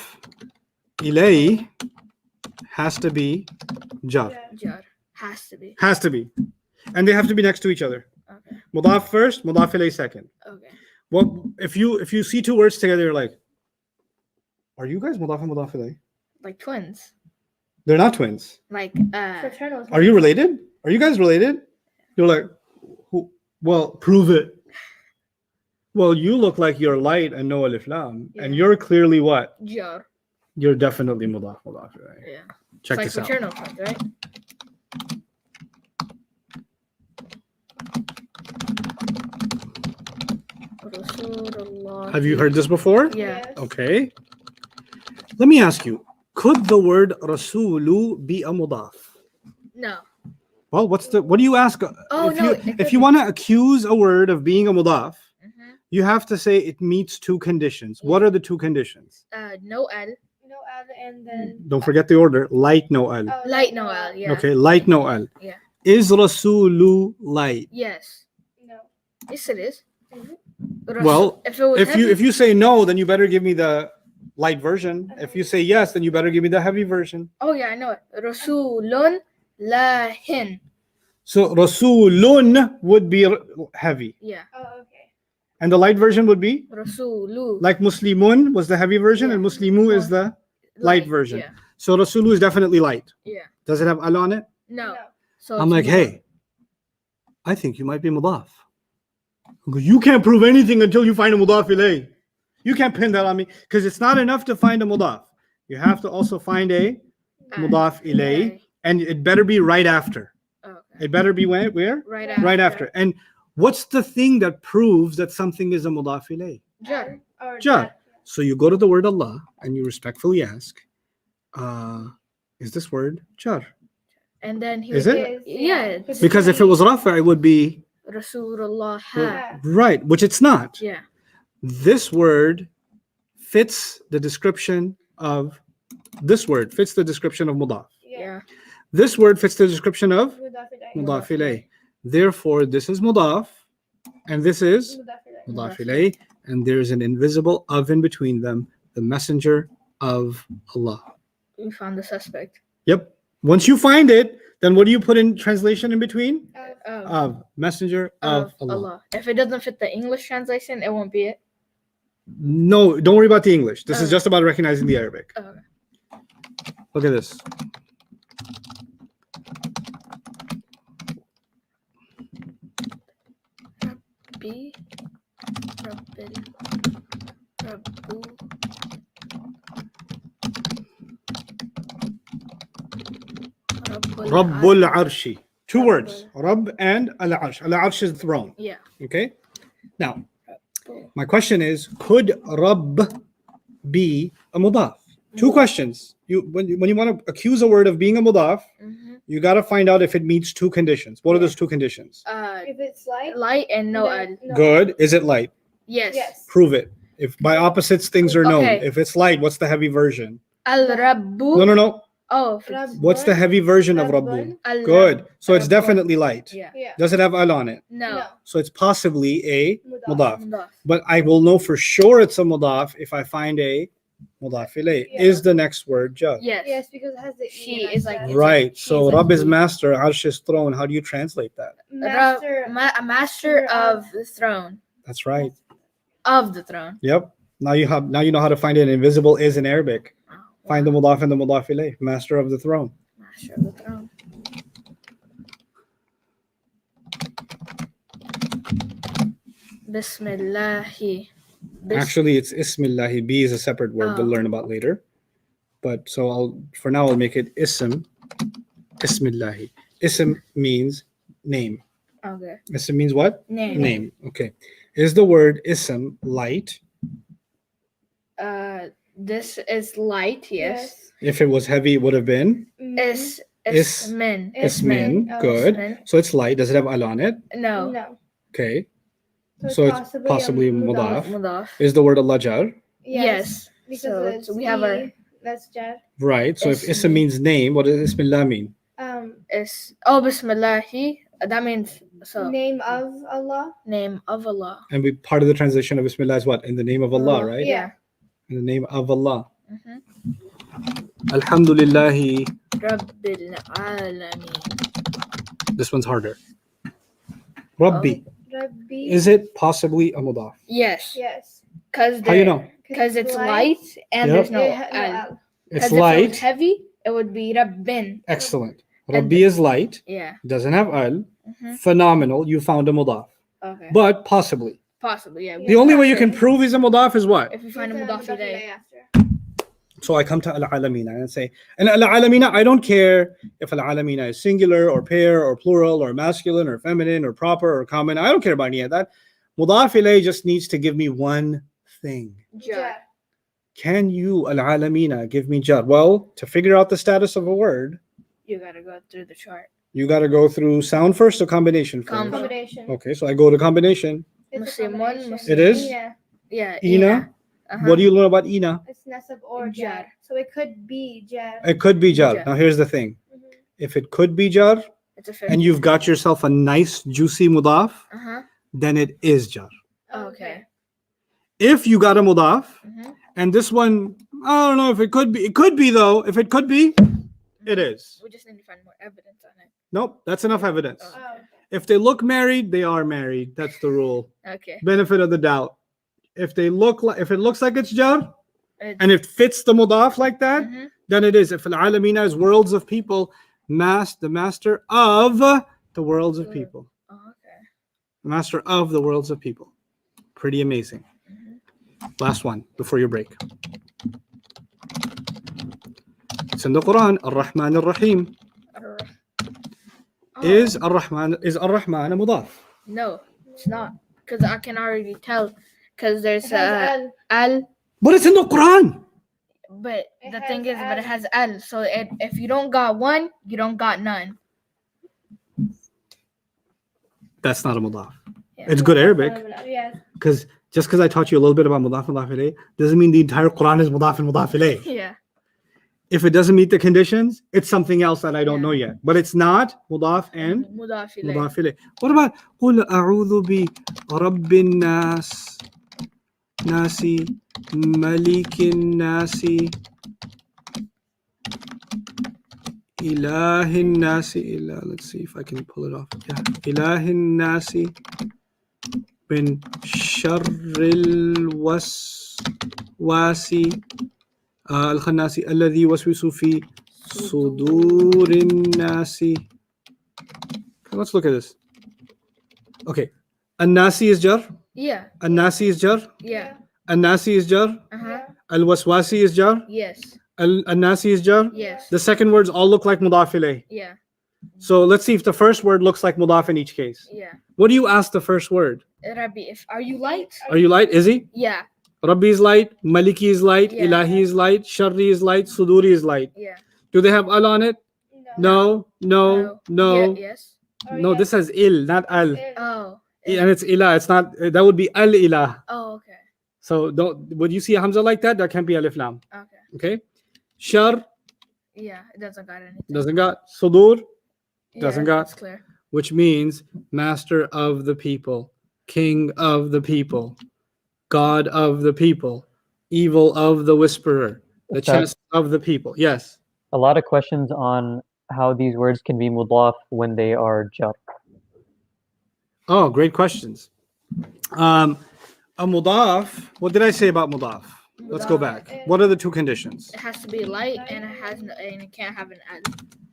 [SPEAKER 1] ilayh has to be jar.
[SPEAKER 2] Jar has to be.
[SPEAKER 1] Has to be. And they have to be next to each other.
[SPEAKER 2] Okay.
[SPEAKER 1] Mudaf first, mudaf ilayh second.
[SPEAKER 2] Okay.
[SPEAKER 1] Well, if you see two words together, you're like, are you guys mudaf and mudaf ilayh?
[SPEAKER 2] Like twins.
[SPEAKER 1] They're not twins.
[SPEAKER 2] Like
[SPEAKER 3] Fraternal.
[SPEAKER 1] Are you related? Are you guys related? You're like, well, prove it. Well, you look like you're light and no alif lam, and
[SPEAKER 2] Yeah.
[SPEAKER 1] you're clearly what?
[SPEAKER 2] jar.
[SPEAKER 1] You're definitely mudaf ilayh.
[SPEAKER 2] Yeah.
[SPEAKER 1] Check
[SPEAKER 2] It's
[SPEAKER 1] this
[SPEAKER 2] like
[SPEAKER 1] out.
[SPEAKER 2] fraternal twins, right? Rasulullah.
[SPEAKER 1] Have you heard this before?
[SPEAKER 2] Yeah.
[SPEAKER 3] Yes.
[SPEAKER 1] Okay. Let me ask you, could the word rasulu be a mudaf?
[SPEAKER 2] No.
[SPEAKER 1] Well, what do you ask?
[SPEAKER 2] Oh,
[SPEAKER 1] if
[SPEAKER 2] no,
[SPEAKER 1] you,
[SPEAKER 2] it could
[SPEAKER 1] if you
[SPEAKER 2] be.
[SPEAKER 1] want to accuse a word of being a mudaf,
[SPEAKER 2] Mhm.
[SPEAKER 1] you have to say it meets two conditions. What are the two conditions?
[SPEAKER 2] No al.
[SPEAKER 3] No al and then
[SPEAKER 1] Don't forget the order. Light no al.
[SPEAKER 2] Light no al. Yeah.
[SPEAKER 1] Okay, light no al.
[SPEAKER 2] Yeah.
[SPEAKER 1] Is rasulu light?
[SPEAKER 2] Yes.
[SPEAKER 3] No.
[SPEAKER 2] Yes, it is.
[SPEAKER 3] Mhm.
[SPEAKER 1] Well,
[SPEAKER 2] if it was
[SPEAKER 1] If you say no, then you better give me the light version. If you say yes, then you better give me the heavy version.
[SPEAKER 2] oh yeah, I know it. Rasulun lahin.
[SPEAKER 1] So rasulun would be heavy,
[SPEAKER 2] Yeah.
[SPEAKER 3] Oh, okay.
[SPEAKER 1] and the light version would be
[SPEAKER 2] Rasulu.
[SPEAKER 1] like muslimun was the heavy version,
[SPEAKER 2] Yeah.
[SPEAKER 1] and muslimu is the light version.
[SPEAKER 2] Yeah.
[SPEAKER 1] So rasulu is definitely light.
[SPEAKER 2] Yeah.
[SPEAKER 1] Does it have al on it?
[SPEAKER 2] No. So
[SPEAKER 1] I'm
[SPEAKER 2] it's
[SPEAKER 1] like,
[SPEAKER 2] mudaf.
[SPEAKER 1] hey, I think you might be mudaf. You can't prove anything until you find a mudaf ilayh. You can't pin that on me because it's not enough to find a mudaf. You have to also find a mudaf ilayh, and it better be right after.
[SPEAKER 2] Okay.
[SPEAKER 1] It better be where?
[SPEAKER 2] Right after.
[SPEAKER 1] Right after. And what's the thing that proves that something is a mudaf ilayh?
[SPEAKER 2] Jar.
[SPEAKER 3] Or
[SPEAKER 1] Jar. So you go to the word Allah and you respectfully ask, is this word jar?
[SPEAKER 2] And then he
[SPEAKER 1] Is
[SPEAKER 2] would
[SPEAKER 1] it?
[SPEAKER 2] give- Yeah.
[SPEAKER 3] Because
[SPEAKER 1] Because if it was rafa, it would be
[SPEAKER 2] Rasulullah.
[SPEAKER 3] Ha.
[SPEAKER 1] Right, which it's not.
[SPEAKER 2] Yeah.
[SPEAKER 1] This word fits the description of this word fits the description of mudaf.
[SPEAKER 2] Yeah.
[SPEAKER 1] This word fits the description of
[SPEAKER 3] Mudaf ilayh.
[SPEAKER 1] mudaf ilayh. Therefore, this is mudaf, and this is
[SPEAKER 3] Mudaf ilayh.
[SPEAKER 1] mudaf ilayh, and there's an invisible of in between them, the messenger of Allah.
[SPEAKER 2] We found the suspect.
[SPEAKER 1] Yep. Once you find it, then what do you put in translation in between? Of messenger of Allah.
[SPEAKER 2] If it doesn't fit the English translation, it won't be it.
[SPEAKER 1] No, don't worry about the English. This is
[SPEAKER 2] Oh.
[SPEAKER 1] just about recognizing the Arabic.
[SPEAKER 2] Okay.
[SPEAKER 1] Look at this.
[SPEAKER 2] B. Rabbil. Rabbu.
[SPEAKER 1] Rabbul Arshi. Two words. Rabb and Al-Arsh. Al-Arsh is throne.
[SPEAKER 2] Yeah.
[SPEAKER 1] Okay. Now, my question is, could Rabb be a mudaf? Two questions. When you want to accuse a word of being a mudaf,
[SPEAKER 2] Mm-hmm.
[SPEAKER 1] you got to find out if it meets two conditions. What are those two conditions?
[SPEAKER 3] If it's light,
[SPEAKER 2] Light and no
[SPEAKER 3] then
[SPEAKER 2] al.
[SPEAKER 3] no.
[SPEAKER 1] Good. Is it light?
[SPEAKER 2] Yes.
[SPEAKER 3] Yes.
[SPEAKER 1] Prove it. If by opposites things are known.
[SPEAKER 2] Okay.
[SPEAKER 1] If it's light, what's the heavy version?
[SPEAKER 2] Al Rabbu.
[SPEAKER 1] No.
[SPEAKER 2] Oh. if it's-
[SPEAKER 1] What's the heavy version of Rabbu?
[SPEAKER 3] Rabbun.
[SPEAKER 2] Al
[SPEAKER 1] Good. So it's
[SPEAKER 2] Rabbun.
[SPEAKER 1] definitely light.
[SPEAKER 2] Yeah.
[SPEAKER 3] Yeah.
[SPEAKER 1] Does it have al on it?
[SPEAKER 2] No.
[SPEAKER 1] So it's possibly a
[SPEAKER 3] Mudaf.
[SPEAKER 1] mudaf.
[SPEAKER 2] Mudaf.
[SPEAKER 1] But I will know for sure it's a mudaf if I find a mudaf ilayh.
[SPEAKER 3] Yeah.
[SPEAKER 1] Is the next word jar?
[SPEAKER 2] Yes.
[SPEAKER 3] Yes, because it has the
[SPEAKER 2] She
[SPEAKER 3] E
[SPEAKER 2] is
[SPEAKER 3] next
[SPEAKER 2] like-
[SPEAKER 3] to it.
[SPEAKER 1] Right.
[SPEAKER 2] she's
[SPEAKER 1] So
[SPEAKER 2] a
[SPEAKER 1] Rabb is
[SPEAKER 2] he.
[SPEAKER 1] master, Arsh is throne. How do you translate that?
[SPEAKER 3] Master.
[SPEAKER 2] A master of the throne.
[SPEAKER 1] That's right.
[SPEAKER 2] Of the throne.
[SPEAKER 1] Yep. Now you know how to find it. Invisible is in Arabic.
[SPEAKER 2] Oh,
[SPEAKER 1] Find the mudaf and the mudaf ilayh. Master of the throne.
[SPEAKER 2] master of the throne. Bismillahi.
[SPEAKER 1] Actually, it's Ismillahi. B is a separate word we'll
[SPEAKER 2] Oh.
[SPEAKER 1] learn about later. But so for now I'll make it Ism. Ismillahi. Ism means name.
[SPEAKER 2] Okay.
[SPEAKER 1] Ism means what?
[SPEAKER 2] Name.
[SPEAKER 1] Name. Okay. Is the word Ism light?
[SPEAKER 2] This is light. Yes.
[SPEAKER 1] If it was heavy, it would have been
[SPEAKER 2] Is
[SPEAKER 1] Is-
[SPEAKER 2] Ismin.
[SPEAKER 1] Ismin.
[SPEAKER 3] Oh,
[SPEAKER 1] Good.
[SPEAKER 2] Ismin.
[SPEAKER 1] So it's light. Does it have al on it?
[SPEAKER 2] No.
[SPEAKER 3] No.
[SPEAKER 1] Okay.
[SPEAKER 3] it's
[SPEAKER 1] So it's possibly
[SPEAKER 3] a
[SPEAKER 1] mudaf.
[SPEAKER 2] Mudaf.
[SPEAKER 1] Is the word Allah jar?
[SPEAKER 3] Yes. Because
[SPEAKER 2] So
[SPEAKER 3] it's
[SPEAKER 2] we have our
[SPEAKER 3] that's jar.
[SPEAKER 1] Right. So if
[SPEAKER 2] Ism.
[SPEAKER 1] Ism means name, what does Ismillah mean?
[SPEAKER 2] is Bismillahi. That means so
[SPEAKER 3] Name of Allah.
[SPEAKER 2] name of Allah.
[SPEAKER 1] And we part of the translation of Bismillah is what? In the name of Allah,
[SPEAKER 2] Allah.
[SPEAKER 1] right?
[SPEAKER 3] Yeah.
[SPEAKER 1] In the name of Allah.
[SPEAKER 2] Mhm.
[SPEAKER 1] Alhamdulillahi.
[SPEAKER 2] Rabbil Alameen.
[SPEAKER 1] This one's harder. Rabbi.
[SPEAKER 3] Rabbi.
[SPEAKER 1] Is it possibly a mudaf?
[SPEAKER 2] Yes.
[SPEAKER 3] Yes.
[SPEAKER 2] Because
[SPEAKER 1] How you know?
[SPEAKER 2] Because it's light and
[SPEAKER 1] Yep.
[SPEAKER 2] there's no
[SPEAKER 3] It ha- no
[SPEAKER 2] al.
[SPEAKER 3] al.
[SPEAKER 1] It's
[SPEAKER 2] 'Cause if it was
[SPEAKER 1] light.
[SPEAKER 2] heavy, it would be Rabbin.
[SPEAKER 1] Excellent.
[SPEAKER 2] And-
[SPEAKER 1] Rabbi is light.
[SPEAKER 2] Yeah.
[SPEAKER 1] Doesn't have al.
[SPEAKER 2] Mhm.
[SPEAKER 1] Phenomenal. You found a mudaf.
[SPEAKER 2] Okay.
[SPEAKER 1] But possibly.
[SPEAKER 2] Possibly, yeah.
[SPEAKER 1] The only way you can prove he's a mudaf is what?
[SPEAKER 2] If you find a
[SPEAKER 3] Use
[SPEAKER 2] mudaf
[SPEAKER 3] mudaf
[SPEAKER 2] ilayh.
[SPEAKER 3] ilayh after.
[SPEAKER 1] So I come to al-alamina and say, and al-alamina, I don't care if al-alamina is singular or pair or plural or masculine or feminine or proper or common. I don't care about any of that. Mudaf ilayh just needs to give me one thing.
[SPEAKER 2] Jar.
[SPEAKER 1] Can you, al-alamina, give me jar? Well, to figure out the status of a word,
[SPEAKER 2] You gotta go through the chart.
[SPEAKER 1] you got to go through sound first or combination first?
[SPEAKER 2] Combo.
[SPEAKER 3] Combination.
[SPEAKER 1] Okay, so I go to combination.
[SPEAKER 3] It's a
[SPEAKER 2] Muslim one,
[SPEAKER 3] combination.
[SPEAKER 2] Muslim
[SPEAKER 1] It is?
[SPEAKER 3] Yeah.
[SPEAKER 2] Yeah.
[SPEAKER 1] Ina?
[SPEAKER 2] Uh-huh.
[SPEAKER 1] What do you learn about ina?
[SPEAKER 3] It's nasab or
[SPEAKER 2] Jar.
[SPEAKER 3] jar. So it could be jar.
[SPEAKER 1] It could be jar.
[SPEAKER 2] Jar.
[SPEAKER 1] Now here's the thing.
[SPEAKER 3] Mhm.
[SPEAKER 1] If it could be jar
[SPEAKER 2] It's a 50.
[SPEAKER 1] and you've got yourself a nice juicy mudaf,
[SPEAKER 2] Uh-huh.
[SPEAKER 1] then it is jar.
[SPEAKER 2] Okay.
[SPEAKER 1] If you got a mudaf
[SPEAKER 2] Mhm.
[SPEAKER 1] and this one, I don't know if it could be. It could be though. If it could be, it is.
[SPEAKER 2] We just need to find more evidence on it.
[SPEAKER 1] Nope, that's enough evidence.
[SPEAKER 3] Oh.
[SPEAKER 1] If they look married, they are married. That's the rule.
[SPEAKER 2] Okay.
[SPEAKER 1] Benefit of the doubt. If they look like, if it looks like it's jar
[SPEAKER 2] It's-
[SPEAKER 1] and it fits the mudaf like that,
[SPEAKER 2] Mhm.
[SPEAKER 1] then it is. If al-alamina is worlds of people, the master of the worlds of people.
[SPEAKER 2] Oh, okay.
[SPEAKER 1] The master of the worlds of people. Pretty amazing. Last one before your break. It's in the Quran. Ar-Rahman Ar-Rahim.
[SPEAKER 2] Oh,
[SPEAKER 1] Is Ar-Rahman a mudaf?
[SPEAKER 2] no, it's not. Because I can already tell. Because there's
[SPEAKER 3] It has
[SPEAKER 2] al,
[SPEAKER 1] But it's in the Quran.
[SPEAKER 2] but
[SPEAKER 3] It
[SPEAKER 2] the
[SPEAKER 3] has
[SPEAKER 2] thing is, but it
[SPEAKER 3] al.
[SPEAKER 2] has al. So if you don't got one, you don't got none.
[SPEAKER 1] That's not a mudaf.
[SPEAKER 2] Yeah.
[SPEAKER 1] It's good Arabic.
[SPEAKER 3] Yes.
[SPEAKER 1] Because just because I taught you a little bit about mudaf and mudaf ilayh doesn't mean the entire Quran is mudaf and mudaf ilayh.
[SPEAKER 2] Yeah.
[SPEAKER 1] If it doesn't meet the conditions, it's something else that I don't
[SPEAKER 2] Yeah.
[SPEAKER 1] know yet. But it's not mudaf and
[SPEAKER 2] Mudaf ilayh.
[SPEAKER 1] mudaf ilayh. What about قُلْ أَعُوذُ بِرَبِّ النَّاسِ نَاسِ مَلِكِ النَّاسِ إِلَهِ النَّاسِ let's see if I can pull it off. Yeah. إِلَهِ النَّاسِ من شر الوسواس الخناس الذي يوسوس في صدور الناس. Let's look at this. Okay. الناسي is jar.
[SPEAKER 2] Yeah.
[SPEAKER 1] الناسي is jar.
[SPEAKER 2] Yeah.
[SPEAKER 1] الناسي is jar.
[SPEAKER 2] Uh-huh.
[SPEAKER 1] الوسواسي is jar.
[SPEAKER 2] Yes.
[SPEAKER 1] الناسي is jar.
[SPEAKER 2] Yes.
[SPEAKER 1] The second words all look like mudaf ilayh.
[SPEAKER 2] Yeah.
[SPEAKER 1] So let's see if the first word looks like mudaf in each case.
[SPEAKER 2] Yeah.
[SPEAKER 1] What do you ask the first word?
[SPEAKER 2] Rabbi, are you light?
[SPEAKER 1] Are you light? Is he?
[SPEAKER 2] Yeah.
[SPEAKER 1] Rabbi is light, Maliki is light,
[SPEAKER 2] Yeah.
[SPEAKER 1] Ilahi is light, Sharri is light, Suduri is light.
[SPEAKER 2] Yeah.
[SPEAKER 1] Do they have al on it? No, no, no.
[SPEAKER 2] Yeah, yes.
[SPEAKER 1] No, this has il, not al.
[SPEAKER 2] Oh.
[SPEAKER 1] And it's ilah. It's not, that would be al ilah.
[SPEAKER 2] Oh, okay.
[SPEAKER 1] So would you see a hamza like that? That can't be alif lam.
[SPEAKER 2] Okay.
[SPEAKER 1] Okay? Shar
[SPEAKER 2] Yeah, it doesn't got anything.
[SPEAKER 1] doesn't got, Sudur,
[SPEAKER 2] Yeah,
[SPEAKER 1] doesn't got.
[SPEAKER 2] It's clear.
[SPEAKER 1] which means master of the people, king of the people, God of the people, evil of the whisperer, the
[SPEAKER 4] Okay.
[SPEAKER 1] chest of the people. Yes.
[SPEAKER 4] A lot of questions on how these words can be mudaf when they are jar.
[SPEAKER 1] Oh, great questions. A mudaf, what did I say about mudaf? Let's go back. What are the two conditions?
[SPEAKER 2] It has to be light and it can't have an al.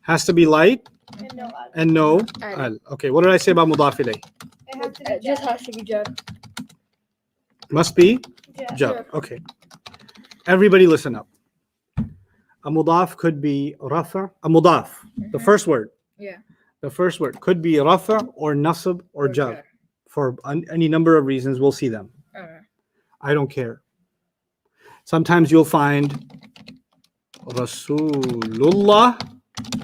[SPEAKER 1] Has to be light
[SPEAKER 3] And no other.
[SPEAKER 1] and no
[SPEAKER 2] Al.
[SPEAKER 1] al. Okay, what did I say about mudaf ilayh?
[SPEAKER 3] It has to be
[SPEAKER 2] It just
[SPEAKER 3] jar.
[SPEAKER 2] has to be jar.
[SPEAKER 1] Must be
[SPEAKER 3] Jar.
[SPEAKER 1] jar. Okay. Everybody listen up. A mudaf could be rafa. A mudaf, the first word.
[SPEAKER 2] Yeah.
[SPEAKER 1] The first word could be rafa or nasab or jar. For any number of reasons. We'll see them.
[SPEAKER 2] Alright.
[SPEAKER 1] I don't care. Sometimes you'll find Rasulullah,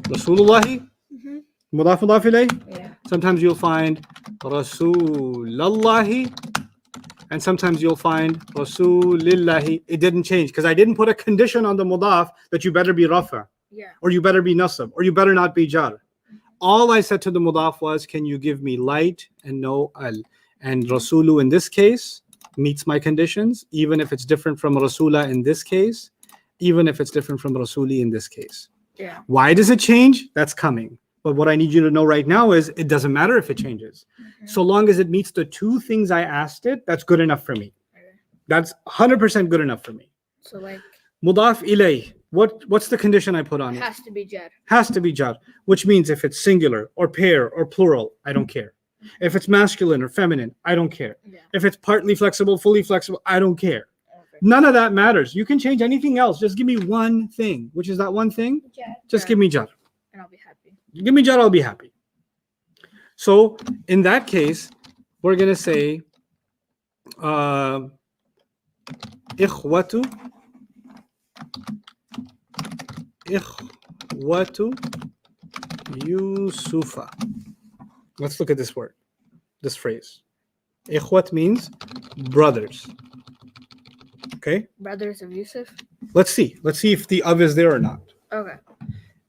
[SPEAKER 1] Rasulullahi,
[SPEAKER 2] Mhm.
[SPEAKER 1] mudaf mudaf ilayh.
[SPEAKER 2] Yeah.
[SPEAKER 1] Sometimes you'll find Rasulallahi, and sometimes you'll find Rasulillahi. It didn't change because I didn't put a condition on the mudaf that you better be rafa,
[SPEAKER 2] Yeah.
[SPEAKER 1] or you better be nasab, or you better not be jar. All I said to the mudaf was, can you give me light and no al? And Rasulu in this case meets my conditions, even if it's different from Rasula in this case, even if it's different from Rasuli in this case.
[SPEAKER 2] Yeah.
[SPEAKER 1] Why does it change? That's coming. But what I need you to know right now is it doesn't matter if it changes. So long as it meets the two things I asked it, that's good enough for me.
[SPEAKER 2] Okay.
[SPEAKER 1] That's 100% good enough for me.
[SPEAKER 2] So like
[SPEAKER 1] Mudaf ilayh. What's the condition I put on
[SPEAKER 2] it
[SPEAKER 1] it?
[SPEAKER 2] has to be jar.
[SPEAKER 1] Has to be jar, which means if it's singular or pair or plural, I don't care. If it's masculine or feminine, I don't care.
[SPEAKER 2] Yeah.
[SPEAKER 1] If it's partly flexible, fully flexible, I don't care.
[SPEAKER 2] Okay.
[SPEAKER 1] None of that matters. You can change anything else. Just give me one thing. Which is that one thing?
[SPEAKER 3] Jar.
[SPEAKER 1] Just
[SPEAKER 2] Jar.
[SPEAKER 1] give me jar.
[SPEAKER 2] And I'll be happy.
[SPEAKER 1] Give me jar, I'll be happy. So in that case, we're gonna say ikhwatu Yusufa. Let's look at this word, this phrase. Ikhwat means brothers. Okay,
[SPEAKER 2] Brothers of Yusuf.
[SPEAKER 1] let's see. Let's see if the of is there or not.
[SPEAKER 2] Okay.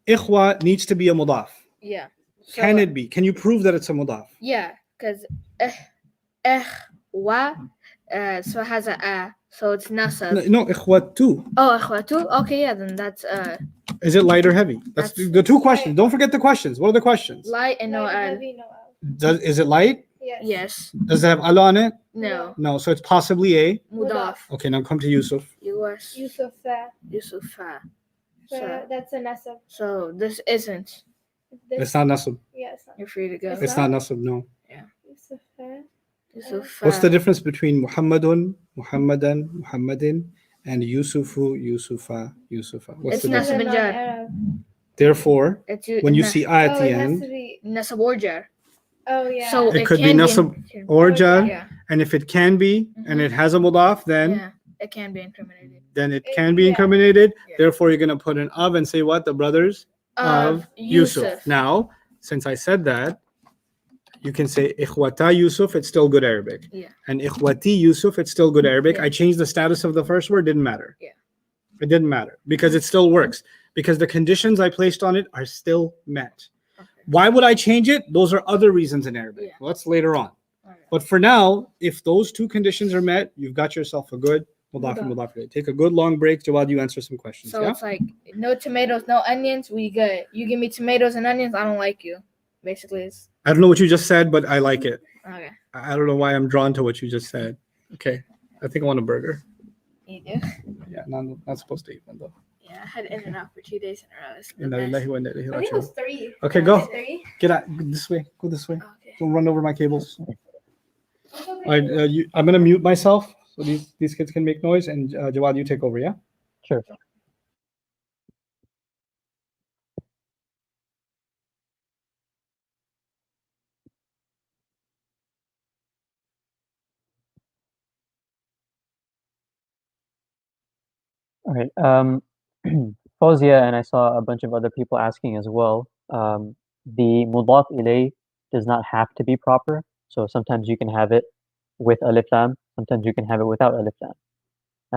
[SPEAKER 1] Ikhwa needs to be a mudaf.
[SPEAKER 2] Yeah. So,
[SPEAKER 1] Can it be? Can you prove that it's a mudaf?
[SPEAKER 2] Yeah, because wa so it has a so it's nasab.
[SPEAKER 1] No, ikhwatu.
[SPEAKER 2] Oh, ikhwatu. Okay, yeah, then that's
[SPEAKER 1] Is it light or heavy? That's
[SPEAKER 2] That's-
[SPEAKER 1] the two questions. Don't forget the questions. What are the questions?
[SPEAKER 2] light and no
[SPEAKER 3] Light,
[SPEAKER 2] al.
[SPEAKER 3] heavy, no al.
[SPEAKER 1] Is it light?
[SPEAKER 3] Yes.
[SPEAKER 2] Yes.
[SPEAKER 1] Does it have Allah on it?
[SPEAKER 2] No.
[SPEAKER 1] No, so it's possibly a.
[SPEAKER 2] Mudaf.
[SPEAKER 1] Okay, now come to Yusuf.
[SPEAKER 2] Yus.
[SPEAKER 3] Yusufa.
[SPEAKER 2] Yusufa.
[SPEAKER 3] So
[SPEAKER 2] So,
[SPEAKER 3] that's a nasab.
[SPEAKER 2] so this isn't.
[SPEAKER 1] It's not nasab.
[SPEAKER 3] Yeah, it's not.
[SPEAKER 2] You're free to go.
[SPEAKER 3] It's
[SPEAKER 1] It's not nasab, no.
[SPEAKER 3] Yusufa.
[SPEAKER 2] Yusufa.
[SPEAKER 1] What's the difference between Muhammadun, Muhammadan, Muhammadin, and Yusufu, Yusufa, Yusufa? What's
[SPEAKER 2] It's
[SPEAKER 1] the
[SPEAKER 2] nasab
[SPEAKER 1] difference?
[SPEAKER 2] and jar.
[SPEAKER 3] Arab.
[SPEAKER 1] Therefore,
[SPEAKER 2] It's
[SPEAKER 1] when you see a at
[SPEAKER 3] Oh,
[SPEAKER 1] the
[SPEAKER 3] it has
[SPEAKER 1] end,
[SPEAKER 3] to be.
[SPEAKER 2] nasab or jar.
[SPEAKER 3] Oh, yeah.
[SPEAKER 2] So
[SPEAKER 1] It could be
[SPEAKER 2] can
[SPEAKER 1] nasab
[SPEAKER 2] in-
[SPEAKER 1] or jar,
[SPEAKER 2] Yeah.
[SPEAKER 1] and if it can be, and it has a mudaf, then
[SPEAKER 2] Yeah. It can be incriminated.
[SPEAKER 1] it
[SPEAKER 3] It-
[SPEAKER 1] can be
[SPEAKER 3] yeah.
[SPEAKER 1] incriminated.
[SPEAKER 2] Yeah.
[SPEAKER 1] Therefore, you're gonna put an of and say what? The brothers of Yusuf. Now, since I said that, You can say ikhwata Yusuf, it's still good Arabic.
[SPEAKER 2] Yeah.
[SPEAKER 1] And ikhwati Yusuf, it's still good Arabic.
[SPEAKER 2] Yeah.
[SPEAKER 1] I changed the status of the first word, didn't matter.
[SPEAKER 2] Yeah.
[SPEAKER 1] It didn't matter because it still works. Because the conditions I placed on it are still met.
[SPEAKER 2] Okay.
[SPEAKER 1] Why would I change it? Those are other reasons in Arabic.
[SPEAKER 2] Yeah.
[SPEAKER 1] Well, that's later on.
[SPEAKER 2] Alright.
[SPEAKER 1] But for now, if those two conditions are met, you've got yourself a good mudaf and mudaf ilayh. Take a good long break, Jawad, you answer some questions.
[SPEAKER 2] So
[SPEAKER 1] Yeah?
[SPEAKER 2] it's like no tomatoes, no onions. We good. You give me tomatoes and onions, I don't like you. Basically, it's
[SPEAKER 1] I don't know what you just said, but I like it.
[SPEAKER 2] okay.
[SPEAKER 1] I don't know why I'm drawn to what you just said. Okay. I think I want a burger.
[SPEAKER 2] You do?
[SPEAKER 1] Yeah, not supposed to eat one though.
[SPEAKER 2] Yeah, I had In-N-Out for 2 days in a row. It's the
[SPEAKER 1] Inna
[SPEAKER 2] best.
[SPEAKER 1] lillahi wa inna ilaihi
[SPEAKER 3] I think it was
[SPEAKER 1] raji'un.
[SPEAKER 3] 3.
[SPEAKER 1] Okay, go.
[SPEAKER 3] 3.
[SPEAKER 1] Get out this way. Go this way.
[SPEAKER 2] Okay.
[SPEAKER 1] Don't run over my cables. I'm gonna mute myself so these kids can make noise, and Jawad, you take over. Yeah.
[SPEAKER 4] Sure. All right. Fawzia, and I saw a bunch of other people asking as well. The mudaf ilay does not have to be proper. So sometimes you can have it with alif lam, sometimes you can have it without alif lam.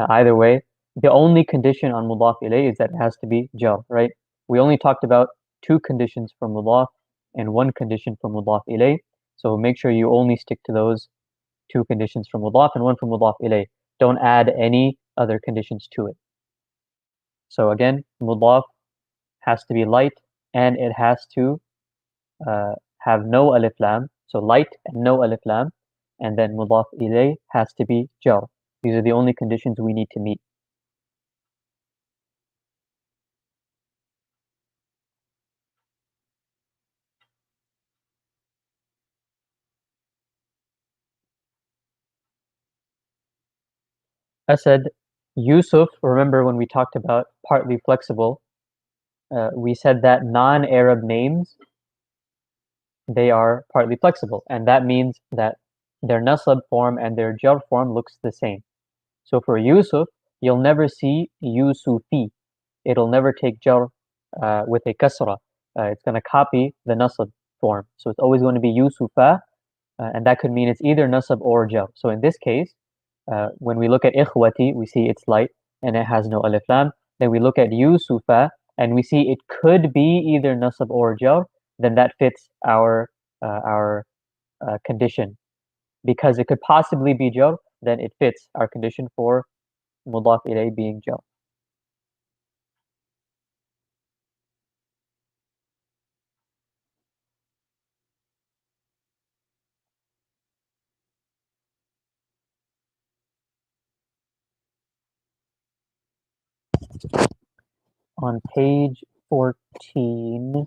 [SPEAKER 4] Either way, the only condition on mudaf ilay is that it has to be jar, right? We only talked about 2 conditions for mudaf and 1 condition for mudaf ilay. So make sure you only stick to those 2 conditions for mudaf and 1 for mudaf ilay. Don't add any other conditions to it. So again, mudaf has to be light and it has to have no alif lam. So light and no alif lam. And then mudaf ilay has to be jar. These are the only conditions we need to meet. Asad, Yusuf, remember when we talked about partly flexible, we said that non-Arab names, they are partly flexible. And that means that their nasab form and their jar form looks the same. So for Yusuf, you'll never see Yusufi. It'll never take jar with a kasra. It's going to copy the nasab form. So it's always going to be Yusufa, and that could mean it's either nasab or jar. So in this case, when we look at ikhwati, we see it's light and it has no alif lam. Then we look at Yusufa and we see it could be either nasab or jar. Then that fits our condition. Because it could possibly be jar, then it fits our condition for mudaf ilay being jar. On page 14.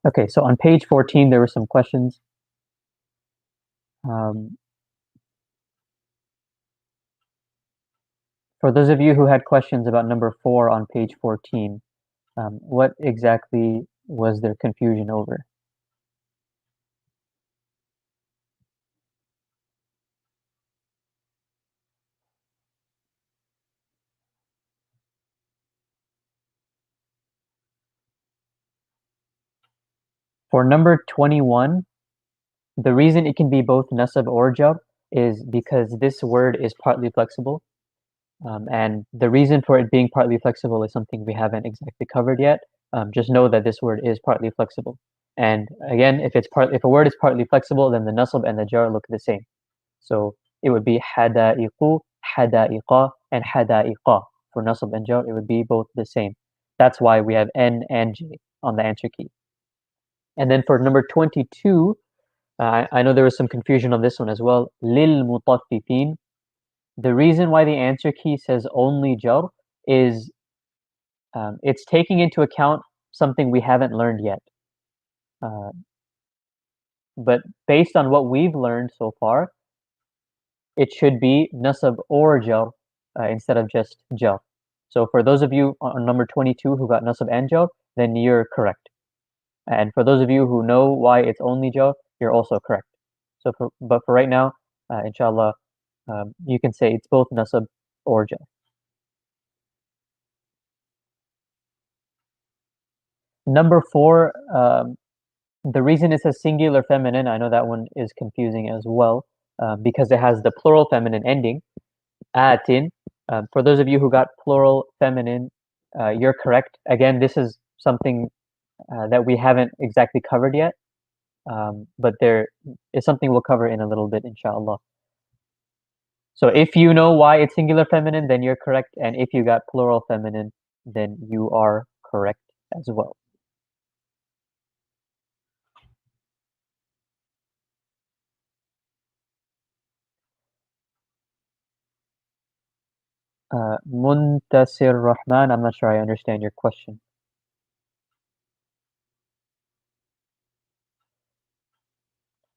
[SPEAKER 4] Okay, so on page 14, there were some questions. For those of you who had questions about number 4 on page 14, what exactly was their confusion over? For number 21, the reason it can be both nasab or jar is because this word is partly flexible. And the reason for it being partly flexible is something we haven't exactly covered yet. Just know that this word is partly flexible. And again, if a word is partly flexible, then the nasab and the jar look the same. So it would be hada'iqu, hada'iqa, and hada'iqa. For nasab and jar, it would be both the same. That's why we have N and J on the answer key. And then for number 22, I know there was some confusion on this one as well. Lil mutaffifin. The reason why the answer key says only jar is it's taking into account something we haven't learned yet. But based on what we've learned so far, it should be nasab or jar instead of just jar. So for those of you on number 22 who got nasab and jar, then you're correct. And for those of you who know why it's only jar, you're also correct. But for right now, inshallah, you can say it's both nasab or jar. Number 4, The reason it says singular feminine, I know that one is confusing as well, because it has the plural feminine ending, atin. For those of you who got plural feminine, you're correct. Again, this is something that we haven't exactly covered yet, but there is something we'll cover in a little bit, inshallah. So if you know why it's singular feminine, then you're correct, and if you got plural feminine, then you are correct as well. Muntasir Rahman, I'm not sure I understand your question.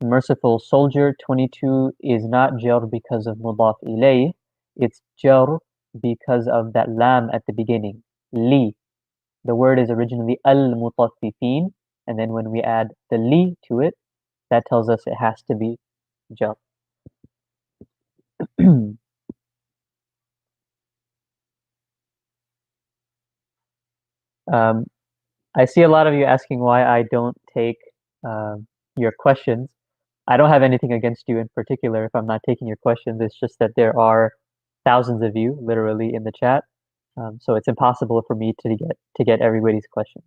[SPEAKER 4] Merciful Soldier 22 is not jar because of mudaf ilay. It's jar because of that lam at the beginning. Li. The word is originally al-mutaffifin, and then when we add the li to it, that tells us it has to be jar. I see a lot of you asking why I don't take your questions. I don't have anything against you in particular if I'm not taking your questions. It's just that there are thousands of you literally in the chat, so it's impossible for me to get everybody's question.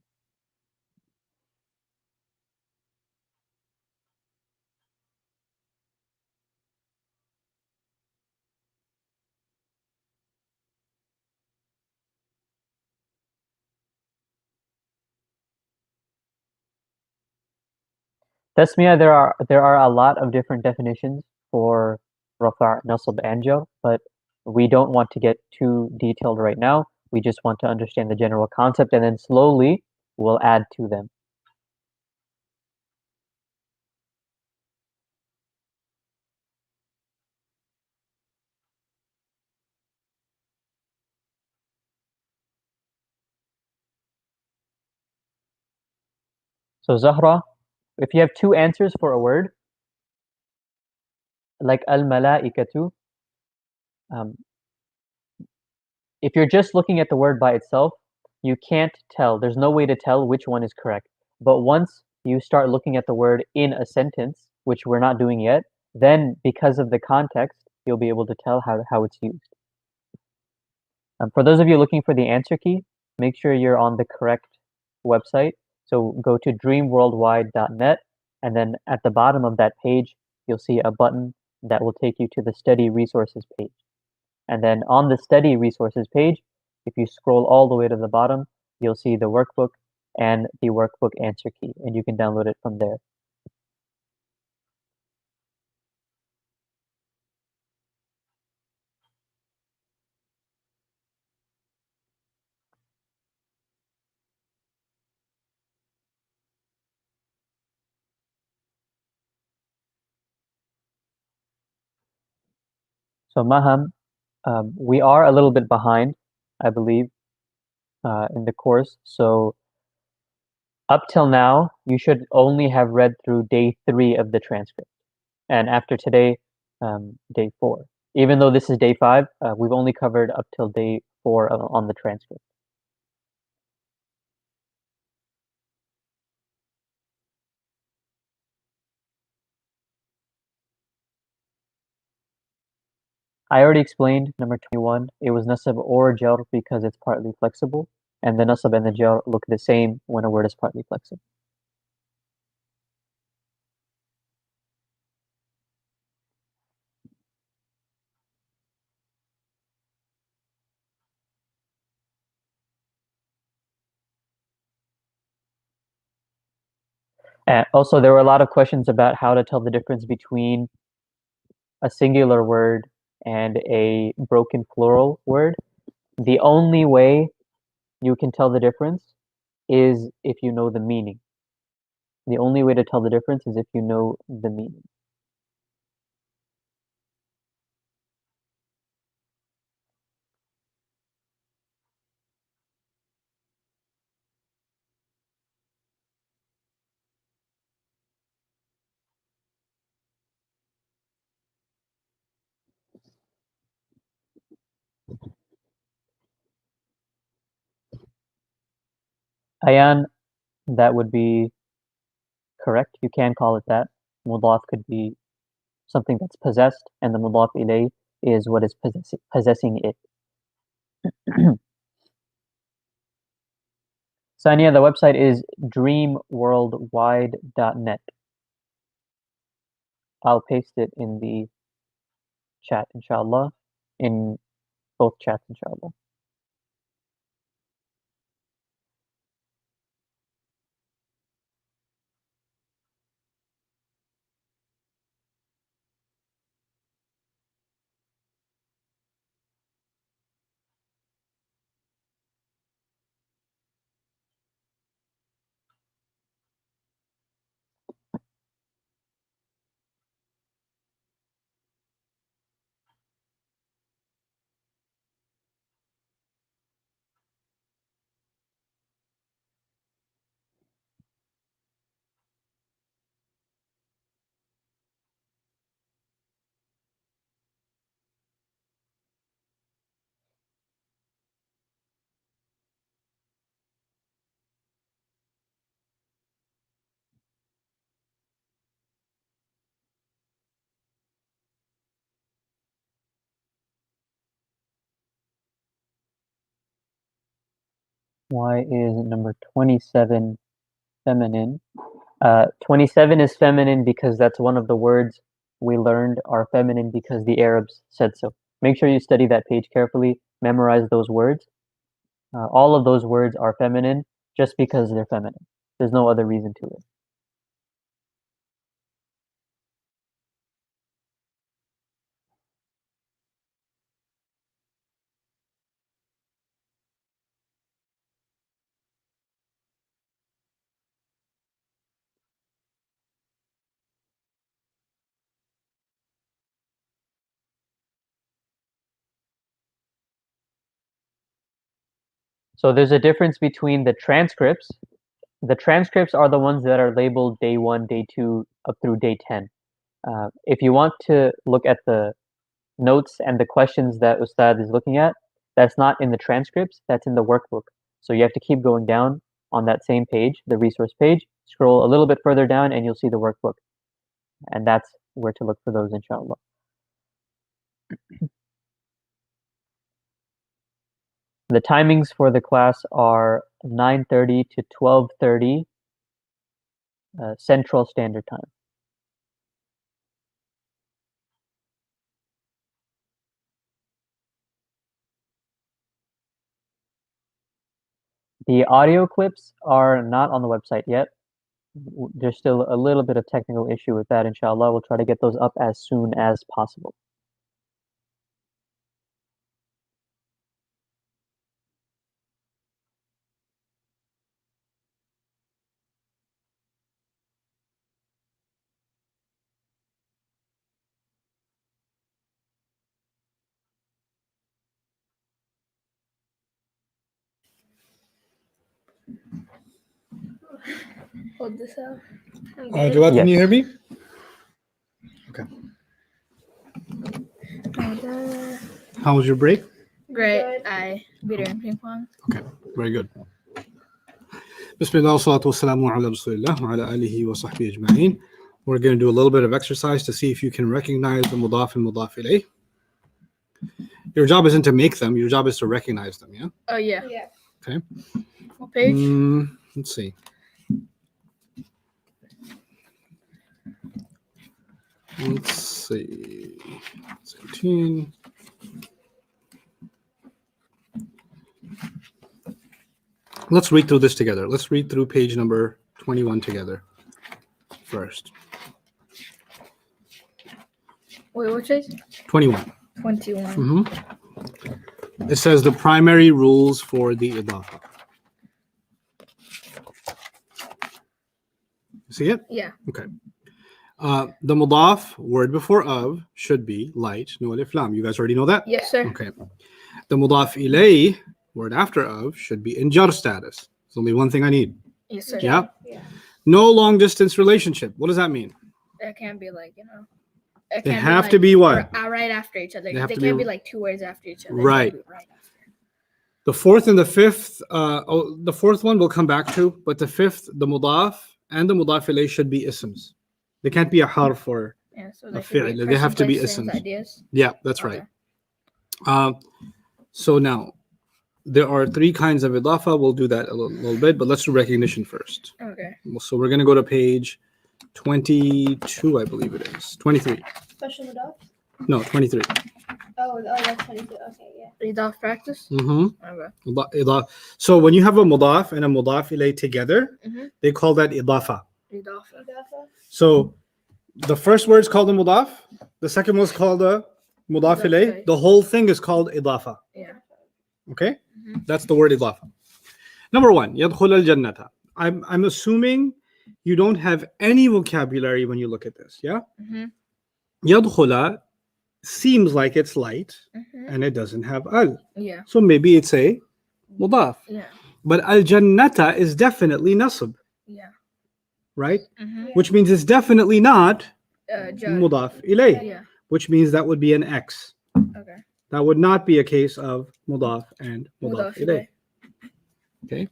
[SPEAKER 4] Tasmiyah, there are a lot of different definitions for rafa', nasb, and jar, but we don't want to get too detailed right now. We just want to understand the general concept, and then slowly we'll add to them. So Zahra, if you have two answers for a word, like al-mala'ikatu, if you're just looking at the word by itself, you can't tell. There's no way to tell which one is correct. But once you start looking at the word in a sentence, which we're not doing yet, then because of the context, you'll be able to tell how it's used. For those of you looking for the answer key, make sure you're on the correct website. So go to dreamworldwide.net, and then at the bottom of that page, you'll see a button that will take you to the study resources page. And then on the study resources page, if you scroll all the way to the bottom, you'll see the workbook and the workbook answer key, and you can download it from there. So Maham, we are a little bit behind, I believe, in the course. So up till now, you should only have read through day 3 of the transcript. And after today, day 4. Even though this is day 5, we've only covered up till day 4 on the transcript. I already explained number 21. It was nasab or jar because it's partly flexible, and the nasab and the jar look the same when a word is partly flexible. And also, there were a lot of questions about how to tell the difference between a singular word and a broken plural word. The only way you can tell the difference is if you know the meaning. The only way to tell the difference is if you know the meaning. Ayan, that would be correct. You can call it that. Mudaf could be something that's possessed, and the mudaf ilay is what is possessing it. Sania, the website is dreamworldwide.net. I'll paste it in the chat, inshallah, in both chats, inshallah. Why is number 27 feminine? 27 is feminine because that's one of the words we learned are feminine because the Arabs said so. Make sure you study that page carefully, memorize those words. All of those words are feminine just because they're feminine. There's no other reason to it. So there's a difference between the transcripts. The transcripts are the ones that are labeled day 1, day 2, up through day 10. If you want to look at the notes and the questions that Ustad is looking at, that's not in the transcripts, that's in the workbook. So you have to keep going down on that same page, the resource page, scroll a little bit further down and you'll see the workbook. And that's where to look for those, inshallah. The timings for the class are 9:30 to 12:30 Central Standard Time. The audio clips are not on the website yet. There's still a little bit of technical issue with that, inshallah. We'll try to get those up as soon as possible.
[SPEAKER 2] Hold this up.
[SPEAKER 1] Jawad, can you hear me? Okay. How was your break?
[SPEAKER 2] Great.
[SPEAKER 3] Good.
[SPEAKER 2] I beat her in ping pong.
[SPEAKER 1] Okay, very good. Bismillah, salatu wassalamu ala rasulillah wa ala alihi wa sahbihi ajma'in. We're going to do a little bit of exercise to see if you can recognize the mudaf and mudaf ilayh. Your job isn't to make them, your job is to recognize them, yeah?
[SPEAKER 2] Oh, yeah.
[SPEAKER 3] Yeah.
[SPEAKER 1] Okay.
[SPEAKER 2] What page?
[SPEAKER 1] Let's see. Let's see. 17. Let's read through this together. Let's read through page number 21 together first.
[SPEAKER 2] Wait, what page?
[SPEAKER 1] 21.
[SPEAKER 2] 21.
[SPEAKER 1] It says the primary rules for the idafa. See it?
[SPEAKER 2] Yeah.
[SPEAKER 1] Okay. The mudaf, word before of, should be light, no alif lam. You guys already know that?
[SPEAKER 2] Yes, sir.
[SPEAKER 1] Okay. The mudaf ilay, word after of, should be in jar status. There's only one thing I need.
[SPEAKER 2] Yes, sir.
[SPEAKER 1] Yeah?
[SPEAKER 3] Yeah.
[SPEAKER 1] No long distance relationship. What does that mean?
[SPEAKER 2] It can't be like, it
[SPEAKER 1] They
[SPEAKER 2] can't
[SPEAKER 1] have
[SPEAKER 2] like
[SPEAKER 1] to be what?
[SPEAKER 2] right after each other.
[SPEAKER 1] They have
[SPEAKER 2] They
[SPEAKER 1] to
[SPEAKER 2] can't
[SPEAKER 1] be-
[SPEAKER 2] be like two words after each other.
[SPEAKER 1] Right.
[SPEAKER 2] They have to be right after.
[SPEAKER 1] The fourth and the fifth, the fourth one we'll come back to, but the fifth, the mudaf, and the mudaf ilayh should be isms. They can't be a harf or
[SPEAKER 2] Yeah, so
[SPEAKER 1] A
[SPEAKER 2] they, should
[SPEAKER 1] fi'l.
[SPEAKER 2] be
[SPEAKER 1] They have to be
[SPEAKER 2] person, place, things,
[SPEAKER 1] isms.
[SPEAKER 2] ideas.
[SPEAKER 1] yeah, that's right.
[SPEAKER 2] Okay.
[SPEAKER 1] So now there are three kinds of idafa. We'll do that a little bit, but let's do recognition first.
[SPEAKER 2] Okay.
[SPEAKER 1] So we're going to go to page 22, I believe it is. 23.
[SPEAKER 3] Special mudaf.
[SPEAKER 1] No, 23.
[SPEAKER 3] Oh, that's 22. Okay, yeah.
[SPEAKER 2] Read off practice.
[SPEAKER 1] Mm-hmm.
[SPEAKER 2] Okay.
[SPEAKER 1] So when you have a mudaf and a mudaf ilayh together,
[SPEAKER 2] Mhm.
[SPEAKER 1] they call that idafa.
[SPEAKER 2] Read off.
[SPEAKER 3] Idafa.
[SPEAKER 1] So the first word is called a mudaf. The second one is called a mudaf ilayh. The whole thing is called idafa.
[SPEAKER 2] Yeah.
[SPEAKER 1] Okay?
[SPEAKER 2] Mhm.
[SPEAKER 1] That's the word idafa. Number one, yadkhul al-jannata. I'm assuming you don't have any vocabulary when you look at this, yeah?
[SPEAKER 2] Mm-hmm.
[SPEAKER 1] Yadkhula seems like it's light
[SPEAKER 2] Mm-hmm.
[SPEAKER 1] and it doesn't have al.
[SPEAKER 2] Yeah.
[SPEAKER 1] So maybe it's a mudaf.
[SPEAKER 2] Yeah.
[SPEAKER 1] But al-jannata is definitely nasb,
[SPEAKER 2] Yeah.
[SPEAKER 1] right?
[SPEAKER 2] Mm-hmm.
[SPEAKER 1] Which means it's definitely not
[SPEAKER 2] Jar.
[SPEAKER 1] mudaf ilayh,
[SPEAKER 2] Yeah.
[SPEAKER 1] which means that would be an X.
[SPEAKER 2] Okay.
[SPEAKER 1] That would not be a case of mudaf and mudaf
[SPEAKER 2] Mudaf
[SPEAKER 1] ilayh. Okay.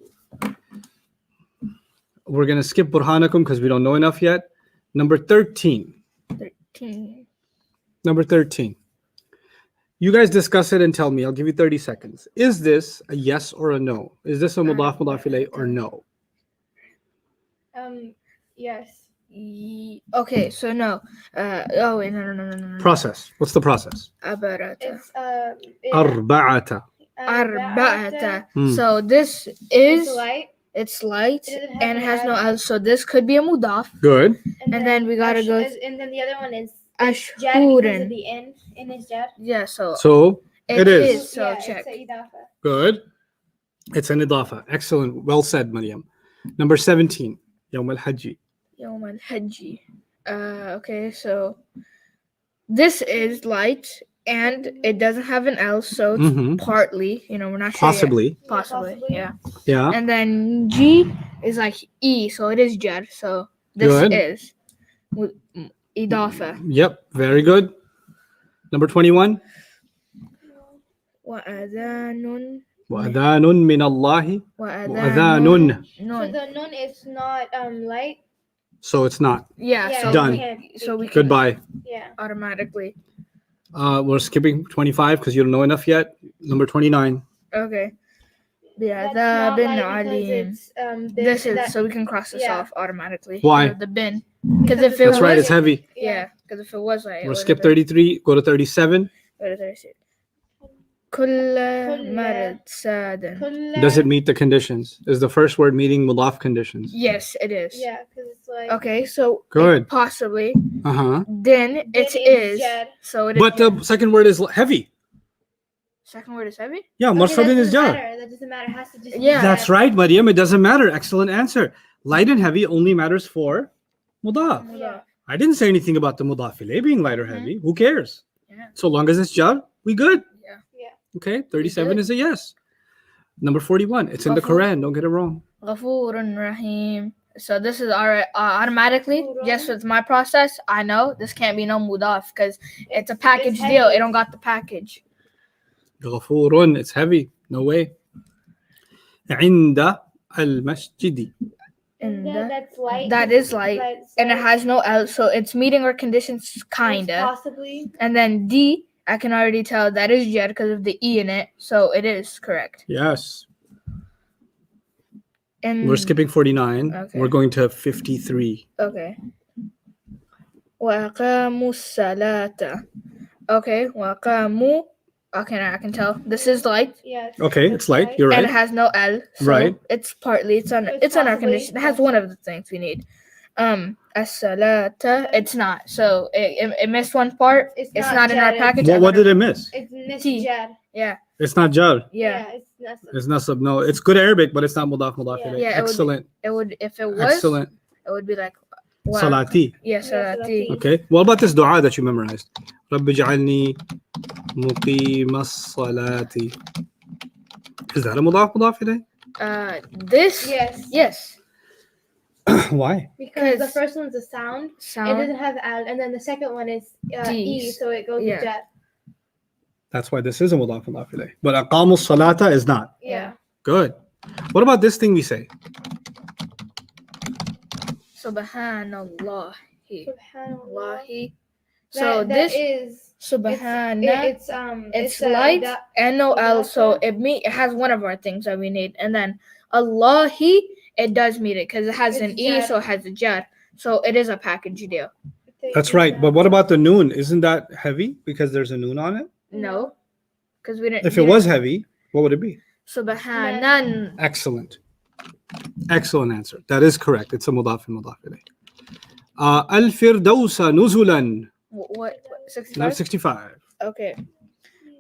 [SPEAKER 1] We're going to skip burhanakum because we don't know enough yet. Number 13.
[SPEAKER 2] 13.
[SPEAKER 1] Number 13. You guys discuss it and tell me. I'll give you 30 seconds. Is this a yes or a no? Is this a mudaf ilayh or no?
[SPEAKER 3] Yes.
[SPEAKER 2] Okay, so no. Oh wait, no.
[SPEAKER 1] Process. What's the process?
[SPEAKER 2] Abarata.
[SPEAKER 3] It's
[SPEAKER 1] Arba'ata.
[SPEAKER 2] Arba'ata.
[SPEAKER 1] Hmm.
[SPEAKER 2] So this
[SPEAKER 3] It's
[SPEAKER 2] is
[SPEAKER 3] light.
[SPEAKER 2] it's light
[SPEAKER 3] It doesn't have
[SPEAKER 2] and it
[SPEAKER 3] an
[SPEAKER 2] has no
[SPEAKER 3] al.
[SPEAKER 2] al. So this could be a mudaf.
[SPEAKER 1] Good.
[SPEAKER 2] And then we gotta go
[SPEAKER 3] And then the other one is jar because of
[SPEAKER 2] Ashhurin.
[SPEAKER 3] the in is jar.
[SPEAKER 2] Yeah, so
[SPEAKER 1] So it is.
[SPEAKER 2] is. So
[SPEAKER 3] yeah,
[SPEAKER 2] check.
[SPEAKER 3] It's a idafa.
[SPEAKER 1] Good. It's an idafa. Excellent. Well said, Maryam. Number 17. Yawm al-Hajji.
[SPEAKER 2] Yawm al-Hajji. Okay, so this is light and it doesn't have an L, so it's
[SPEAKER 1] Mhm.
[SPEAKER 2] partly, we're not sure. Yet.
[SPEAKER 1] Possibly.
[SPEAKER 2] Possibly, yeah.
[SPEAKER 1] Yeah.
[SPEAKER 2] And then G is like E, so it is jar. So this
[SPEAKER 1] Good.
[SPEAKER 2] is idafa.
[SPEAKER 1] Yep. Very good. Number 21.
[SPEAKER 2] وأذان
[SPEAKER 1] وأذان من الله وأذان.
[SPEAKER 3] So
[SPEAKER 2] Nun.
[SPEAKER 3] the nun is not light.
[SPEAKER 1] So it's not.
[SPEAKER 2] Yeah,
[SPEAKER 3] Yeah,
[SPEAKER 2] so
[SPEAKER 1] Done.
[SPEAKER 3] we can't-
[SPEAKER 2] So we can
[SPEAKER 1] Goodbye.
[SPEAKER 3] Yeah.
[SPEAKER 2] automatically.
[SPEAKER 1] We're skipping 25 because you don't know enough yet. Number 29.
[SPEAKER 2] Okay. Yeah,
[SPEAKER 3] That's
[SPEAKER 2] the
[SPEAKER 3] not
[SPEAKER 2] bin
[SPEAKER 3] light because
[SPEAKER 2] alim.
[SPEAKER 3] it's, bin-
[SPEAKER 2] This is
[SPEAKER 3] that-
[SPEAKER 2] so we can cross this
[SPEAKER 3] yeah.
[SPEAKER 2] off automatically.
[SPEAKER 1] Why?
[SPEAKER 2] The bin. Because if it
[SPEAKER 1] That's right. It's
[SPEAKER 2] was
[SPEAKER 1] heavy.
[SPEAKER 2] yeah, because if it was like
[SPEAKER 1] We'll skip 33. Go to 37.
[SPEAKER 2] كل مرض ساد.
[SPEAKER 1] Does it meet the conditions? Is the first word meeting mudaf conditions?
[SPEAKER 2] Yes, it is.
[SPEAKER 3] Yeah, because it's like.
[SPEAKER 2] Okay, so
[SPEAKER 1] Good.
[SPEAKER 2] possibly
[SPEAKER 1] Uh-huh.
[SPEAKER 2] then it is.
[SPEAKER 3] jar.
[SPEAKER 2] So it is.
[SPEAKER 1] But the second word is heavy.
[SPEAKER 2] Second word is heavy.
[SPEAKER 1] Yeah,
[SPEAKER 3] Okay,
[SPEAKER 1] marsadin is jar.
[SPEAKER 3] That doesn't matter. It has to just. be
[SPEAKER 2] Yeah.
[SPEAKER 1] That's
[SPEAKER 3] jar.
[SPEAKER 1] right, Maryam. It doesn't matter. Excellent answer. Light and heavy only matters for mudaf.
[SPEAKER 3] Yeah.
[SPEAKER 1] I didn't say anything about the mudaf ilayh being light or
[SPEAKER 2] Mhm.
[SPEAKER 1] heavy. Who cares?
[SPEAKER 2] Yeah.
[SPEAKER 1] So long as it's jar, we good.
[SPEAKER 2] Yeah.
[SPEAKER 3] Yeah.
[SPEAKER 1] Okay, 37
[SPEAKER 2] good.
[SPEAKER 1] is a yes. Number 41. It's in the
[SPEAKER 2] Ghafur.
[SPEAKER 1] Quran. Don't get it wrong.
[SPEAKER 2] غفور رحيم. So this is alright automatically.
[SPEAKER 3] Ghafurun.
[SPEAKER 2] Just with my process, I know this can't be no mudaf because it's a package
[SPEAKER 3] heavy.
[SPEAKER 2] deal. It don't got the package.
[SPEAKER 1] Ghafurun. It's heavy. No way. عند المسجد.
[SPEAKER 2] And
[SPEAKER 3] That's light.
[SPEAKER 2] that is light,
[SPEAKER 3] That's
[SPEAKER 2] and it
[SPEAKER 3] light.
[SPEAKER 2] has no L, so it's meeting our conditions
[SPEAKER 3] It's
[SPEAKER 2] kinda.
[SPEAKER 3] Possibly.
[SPEAKER 2] And then D, I can already tell that is jar because of the E in it, so it is correct.
[SPEAKER 1] Yes.
[SPEAKER 2] And
[SPEAKER 1] We're skipping 49.
[SPEAKER 2] Okay.
[SPEAKER 1] We're going to 53.
[SPEAKER 2] Okay. وأقاموا الصلاة. Okay, وأقاموا. Okay, now I can tell this is light,
[SPEAKER 3] Yeah.
[SPEAKER 1] Okay, it's light. You're
[SPEAKER 2] and it
[SPEAKER 1] right.
[SPEAKER 2] has no L. So
[SPEAKER 1] Right.
[SPEAKER 2] It's partly. It's on.
[SPEAKER 3] It's
[SPEAKER 2] It's on our
[SPEAKER 3] possibly-
[SPEAKER 2] condition. It has one of the things we need. As-salata. It's not. So it missed one part. It's not in our
[SPEAKER 3] jar.
[SPEAKER 2] package.
[SPEAKER 1] What did it miss?
[SPEAKER 3] It's
[SPEAKER 2] T.
[SPEAKER 3] nisjar.
[SPEAKER 2] Yeah.
[SPEAKER 1] It's not jar.
[SPEAKER 2] Yeah.
[SPEAKER 3] It's nasab.
[SPEAKER 1] It's nasab. No, it's good Arabic, but it's not mudaf
[SPEAKER 3] Yeah.
[SPEAKER 1] ilayh.
[SPEAKER 2] Yeah, it would be-
[SPEAKER 1] Excellent.
[SPEAKER 2] It would. If it was.
[SPEAKER 1] Excellent.
[SPEAKER 2] It would be like. Wow.
[SPEAKER 1] Salati.
[SPEAKER 2] Yeah,
[SPEAKER 3] Yeah,
[SPEAKER 2] salati.
[SPEAKER 3] salati.
[SPEAKER 1] Okay. What about this dua that you memorized? رب اجعلني مقيم الصلاة. Is that a mudaf ilayh?
[SPEAKER 2] This.
[SPEAKER 3] Yes.
[SPEAKER 2] Yes.
[SPEAKER 1] Why?
[SPEAKER 3] Because the
[SPEAKER 2] 'Cause-
[SPEAKER 3] first one's a sound. It
[SPEAKER 2] Sound.
[SPEAKER 3] doesn't have al, and then the second one is
[SPEAKER 2] D.
[SPEAKER 3] e, so it goes
[SPEAKER 2] Yeah.
[SPEAKER 3] with jar.
[SPEAKER 1] That's why this is a mudaf ilayh. But aqamu salata is not.
[SPEAKER 3] Yeah.
[SPEAKER 1] Good. What about this thing we say?
[SPEAKER 2] Subhanallah.
[SPEAKER 3] Subhanallah.
[SPEAKER 2] Wallahi. So
[SPEAKER 3] That
[SPEAKER 2] this
[SPEAKER 3] is
[SPEAKER 2] Subhana,
[SPEAKER 3] it's
[SPEAKER 2] it's light and no L, so
[SPEAKER 3] idafa.
[SPEAKER 2] it has one of our things that we need. And then Allahi, it does meet it because it has an
[SPEAKER 3] It's
[SPEAKER 2] E,
[SPEAKER 3] jar.
[SPEAKER 2] so it has a jar. So it is a package deal.
[SPEAKER 1] That's right. But what about the noon? Isn't that heavy because there's a noon on it?
[SPEAKER 2] No, because we didn't.
[SPEAKER 1] If it was heavy, what would it be?
[SPEAKER 2] Subhanan.
[SPEAKER 1] Excellent. Excellent answer. That is correct. It's a mudaf and mudaf ilayh. Al-Firdausa nuzulan.
[SPEAKER 2] What?
[SPEAKER 1] No,
[SPEAKER 2] 65?
[SPEAKER 1] 65.
[SPEAKER 2] Okay.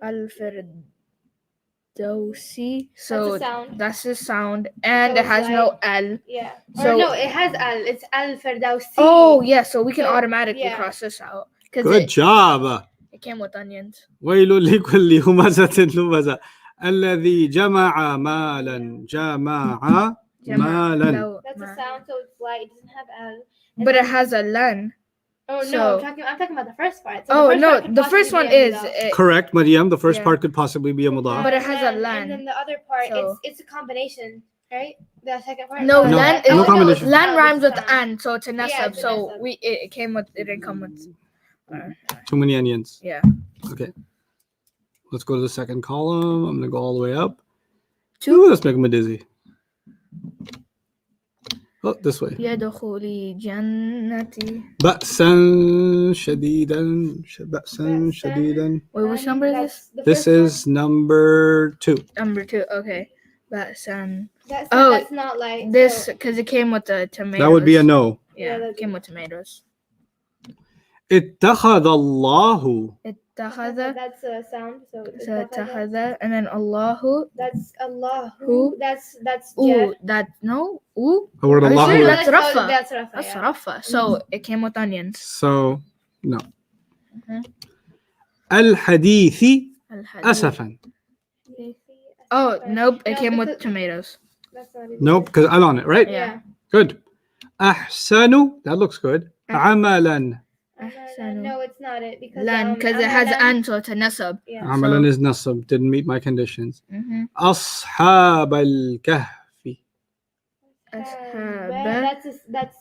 [SPEAKER 2] Al-Firdausi. So
[SPEAKER 3] sound.
[SPEAKER 2] that's the sound, and
[SPEAKER 3] So
[SPEAKER 2] it has
[SPEAKER 3] it's
[SPEAKER 2] no L.
[SPEAKER 3] Yeah.
[SPEAKER 2] So-
[SPEAKER 3] Or no, it has al. It's al-Firdausi.
[SPEAKER 2] Oh yeah, so we can
[SPEAKER 3] So,
[SPEAKER 2] automatically
[SPEAKER 3] yeah.
[SPEAKER 2] cross this out because
[SPEAKER 1] Good job.
[SPEAKER 2] it came with onions.
[SPEAKER 1] ويل لكل همزة لمزة الذي جمع مالا جمع مالا.
[SPEAKER 2] No,
[SPEAKER 3] That's
[SPEAKER 2] ma.
[SPEAKER 3] a sound, so it's light. It doesn't have al.
[SPEAKER 2] But it has a lan.
[SPEAKER 3] Oh
[SPEAKER 2] so-
[SPEAKER 3] no, I'm talking about the first part. So
[SPEAKER 2] Oh
[SPEAKER 3] the first
[SPEAKER 2] no,
[SPEAKER 3] part could
[SPEAKER 2] the first
[SPEAKER 3] possibly
[SPEAKER 2] one
[SPEAKER 3] be a
[SPEAKER 2] is.
[SPEAKER 3] mudaf.
[SPEAKER 1] Correct, Mariam. The first
[SPEAKER 2] Yeah.
[SPEAKER 1] part could possibly be a mudaf.
[SPEAKER 2] But it has a
[SPEAKER 3] And
[SPEAKER 2] lan.
[SPEAKER 3] then the other part,
[SPEAKER 2] So-
[SPEAKER 3] it's a combination, right? The second part.
[SPEAKER 2] No,
[SPEAKER 1] No,
[SPEAKER 2] lan
[SPEAKER 1] no
[SPEAKER 2] is
[SPEAKER 1] combination.
[SPEAKER 2] lan rhymes with
[SPEAKER 3] sound.
[SPEAKER 2] an, so it's a nasab.
[SPEAKER 3] Yeah, it's a
[SPEAKER 2] So
[SPEAKER 3] nasab.
[SPEAKER 2] it came with it didn't come with.
[SPEAKER 1] Too many onions.
[SPEAKER 2] Yeah.
[SPEAKER 1] Okay. Let's go to the second column. I'm going to go all the way up.
[SPEAKER 2] Two.
[SPEAKER 1] Ooh, let's make them dizzy. Oh, this way.
[SPEAKER 2] يدخل جنتي.
[SPEAKER 1] بأسا شديدا بأسا شديدا.
[SPEAKER 2] Wait, which number is this?
[SPEAKER 1] This is number 2.
[SPEAKER 2] Number 2. Okay. That's
[SPEAKER 3] That's not like
[SPEAKER 2] this
[SPEAKER 3] so-
[SPEAKER 2] because it came with the tomatoes.
[SPEAKER 1] That would be a no.
[SPEAKER 3] Yeah,
[SPEAKER 2] Yeah,
[SPEAKER 3] that'd
[SPEAKER 2] it came with tomatoes.
[SPEAKER 1] اتخذ الله.
[SPEAKER 2] اتخذ.
[SPEAKER 3] That's a sound. So
[SPEAKER 2] So اتخذ, and then Allahu.
[SPEAKER 3] that's Allah.
[SPEAKER 2] Who?
[SPEAKER 3] That's
[SPEAKER 2] Ooh,
[SPEAKER 3] jar.
[SPEAKER 2] that no. Ooh,
[SPEAKER 1] The word
[SPEAKER 2] Are you
[SPEAKER 1] Allah.
[SPEAKER 2] sure? That's Rafa.
[SPEAKER 3] That's Rafa.
[SPEAKER 2] that's
[SPEAKER 3] yeah.
[SPEAKER 2] Rafa. So it came with onions.
[SPEAKER 1] So, no.
[SPEAKER 2] Mhm.
[SPEAKER 1] الحديث
[SPEAKER 2] Al-hadith.
[SPEAKER 1] أسفا.
[SPEAKER 2] Oh nope, it
[SPEAKER 3] No,
[SPEAKER 2] came
[SPEAKER 3] because-
[SPEAKER 2] with tomatoes.
[SPEAKER 3] That's not even
[SPEAKER 1] Nope, because I'm on it, right?
[SPEAKER 2] Yeah.
[SPEAKER 1] Good. أحسن. That looks good. عملا.
[SPEAKER 2] Ahsanu.
[SPEAKER 3] No, it's not it because
[SPEAKER 2] Lan, because it has
[SPEAKER 3] amalan-
[SPEAKER 2] an, so it's a nasab.
[SPEAKER 3] Yeah.
[SPEAKER 1] عملا is nasab. Didn't meet my conditions.
[SPEAKER 2] Mm-hmm.
[SPEAKER 1] أصحاب الكهف.
[SPEAKER 3] That's
[SPEAKER 2] That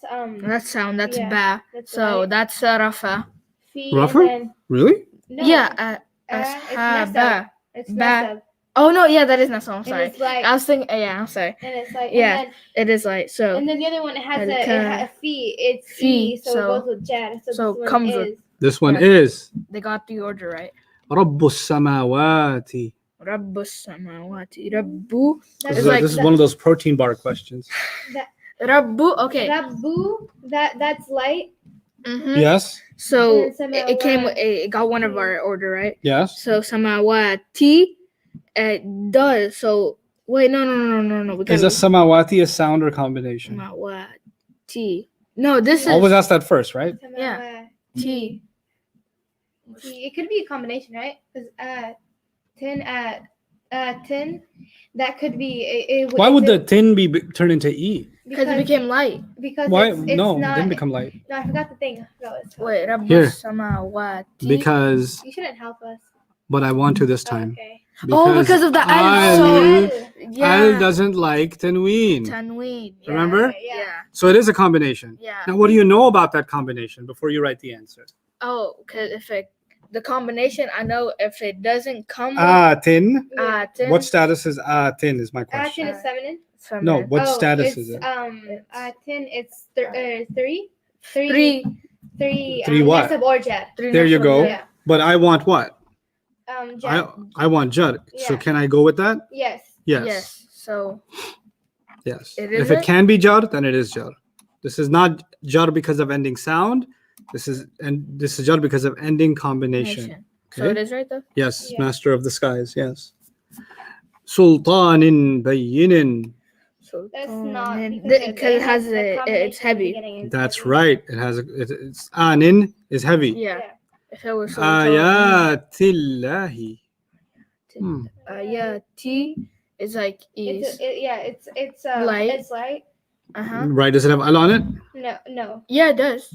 [SPEAKER 2] sound, that's
[SPEAKER 3] Yeah,
[SPEAKER 2] ba.
[SPEAKER 3] that's
[SPEAKER 2] So
[SPEAKER 3] right.
[SPEAKER 2] that's Rafa.
[SPEAKER 3] fi
[SPEAKER 1] Rafa?
[SPEAKER 3] and then
[SPEAKER 1] Really?
[SPEAKER 3] no,
[SPEAKER 2] Yeah,
[SPEAKER 3] it's
[SPEAKER 2] ashaba.
[SPEAKER 3] nasab. It's
[SPEAKER 2] Ba.
[SPEAKER 3] nasab.
[SPEAKER 2] Oh no, yeah, that is nasab. I'm
[SPEAKER 3] And
[SPEAKER 2] sorry.
[SPEAKER 3] it's like
[SPEAKER 2] I was thinking, yeah, I'm sorry.
[SPEAKER 3] and it's like
[SPEAKER 2] Yeah.
[SPEAKER 3] and
[SPEAKER 2] It is like so.
[SPEAKER 3] then the other one it has
[SPEAKER 2] Al-ka-
[SPEAKER 3] a fi. It's
[SPEAKER 2] Fi,
[SPEAKER 3] fi, so,
[SPEAKER 2] so-
[SPEAKER 3] it goes with jar. So,
[SPEAKER 2] so
[SPEAKER 3] this one
[SPEAKER 2] comes
[SPEAKER 3] is.
[SPEAKER 2] with-
[SPEAKER 1] This one
[SPEAKER 2] Yeah.
[SPEAKER 1] is
[SPEAKER 2] They got the order right.
[SPEAKER 1] رب السماوات.
[SPEAKER 2] Rabbu samawati. Rabbu.
[SPEAKER 3] That's
[SPEAKER 1] This,
[SPEAKER 2] like
[SPEAKER 1] is one of those protein bar questions.
[SPEAKER 2] Rabbu. Okay.
[SPEAKER 3] Rabbu, that's light.
[SPEAKER 2] Mm-hmm.
[SPEAKER 1] Yes.
[SPEAKER 2] So
[SPEAKER 3] And then
[SPEAKER 2] it came.
[SPEAKER 3] samawati.
[SPEAKER 2] It got one of our order right.
[SPEAKER 1] Yes.
[SPEAKER 2] So samawati. It does. So wait, no. We
[SPEAKER 1] Is a samawati a sound or combination?
[SPEAKER 2] samawati. No, this is
[SPEAKER 1] Always ask that first, right?
[SPEAKER 2] Yeah. T.
[SPEAKER 3] It could be a combination, right? Because 10 that could be.
[SPEAKER 1] Why would the tin be turned into E?
[SPEAKER 2] Because it became light.
[SPEAKER 3] because
[SPEAKER 1] Why?
[SPEAKER 3] it's
[SPEAKER 1] No, it
[SPEAKER 3] not,
[SPEAKER 1] didn't become light.
[SPEAKER 3] No, I forgot the thing. I forgot what it's called.
[SPEAKER 2] Wait, Rabbu
[SPEAKER 1] Here.
[SPEAKER 2] samawati.
[SPEAKER 1] Because,
[SPEAKER 3] You shouldn't help us.
[SPEAKER 1] but I want to this time.
[SPEAKER 3] Okay.
[SPEAKER 2] Oh, because of the al.
[SPEAKER 1] Al-
[SPEAKER 2] So yeah.
[SPEAKER 1] Al doesn't like tanween.
[SPEAKER 2] Tanween. Yeah.
[SPEAKER 1] Remember?
[SPEAKER 3] Okay,
[SPEAKER 2] Yeah.
[SPEAKER 1] So it is a combination.
[SPEAKER 2] Yeah.
[SPEAKER 1] Now, what do you know about that combination before you write the answer?
[SPEAKER 2] Oh, because the combination, I know if it doesn't come
[SPEAKER 1] Tin.
[SPEAKER 3] Yeah.
[SPEAKER 2] tin,
[SPEAKER 1] What status is tin is my
[SPEAKER 3] Atin
[SPEAKER 1] question.
[SPEAKER 3] is feminine.
[SPEAKER 2] it's
[SPEAKER 1] No,
[SPEAKER 2] feminine.
[SPEAKER 1] what status
[SPEAKER 3] it's,
[SPEAKER 1] is it?
[SPEAKER 3] Atin, it's three.
[SPEAKER 2] Three
[SPEAKER 1] Three what?
[SPEAKER 3] Nasab or jar.
[SPEAKER 1] There you
[SPEAKER 2] nasab,
[SPEAKER 1] go.
[SPEAKER 3] Yeah.
[SPEAKER 1] But I want what?
[SPEAKER 3] Jar.
[SPEAKER 1] I want jud. So
[SPEAKER 3] Yeah.
[SPEAKER 1] can I go with that?
[SPEAKER 3] Yes.
[SPEAKER 1] Yes.
[SPEAKER 2] Yes. So
[SPEAKER 1] Yes.
[SPEAKER 2] It
[SPEAKER 1] If
[SPEAKER 2] isn't?
[SPEAKER 1] it can be jar, then it is jar. This is not jar because of ending sound. This is jar because of ending combination.
[SPEAKER 2] nation. So
[SPEAKER 1] Okay.
[SPEAKER 2] it is right though.
[SPEAKER 1] Yes,
[SPEAKER 3] Yeah.
[SPEAKER 1] master of the skies. Yes. Sultanin bayinin.
[SPEAKER 2] So
[SPEAKER 3] That's not
[SPEAKER 2] because it has
[SPEAKER 3] the
[SPEAKER 2] it's
[SPEAKER 3] combination
[SPEAKER 2] heavy.
[SPEAKER 3] beginning is
[SPEAKER 1] That's
[SPEAKER 3] heavy.
[SPEAKER 1] right. It has it's anin is heavy.
[SPEAKER 2] Yeah.
[SPEAKER 3] Yeah.
[SPEAKER 2] If it was
[SPEAKER 1] Ayatillahi. Hmm.
[SPEAKER 2] Ayati is like is.
[SPEAKER 3] It's
[SPEAKER 2] Light.
[SPEAKER 3] It's light.
[SPEAKER 2] Uh-huh.
[SPEAKER 1] Right. Does it have al on it?
[SPEAKER 3] No.
[SPEAKER 2] Yeah, it does.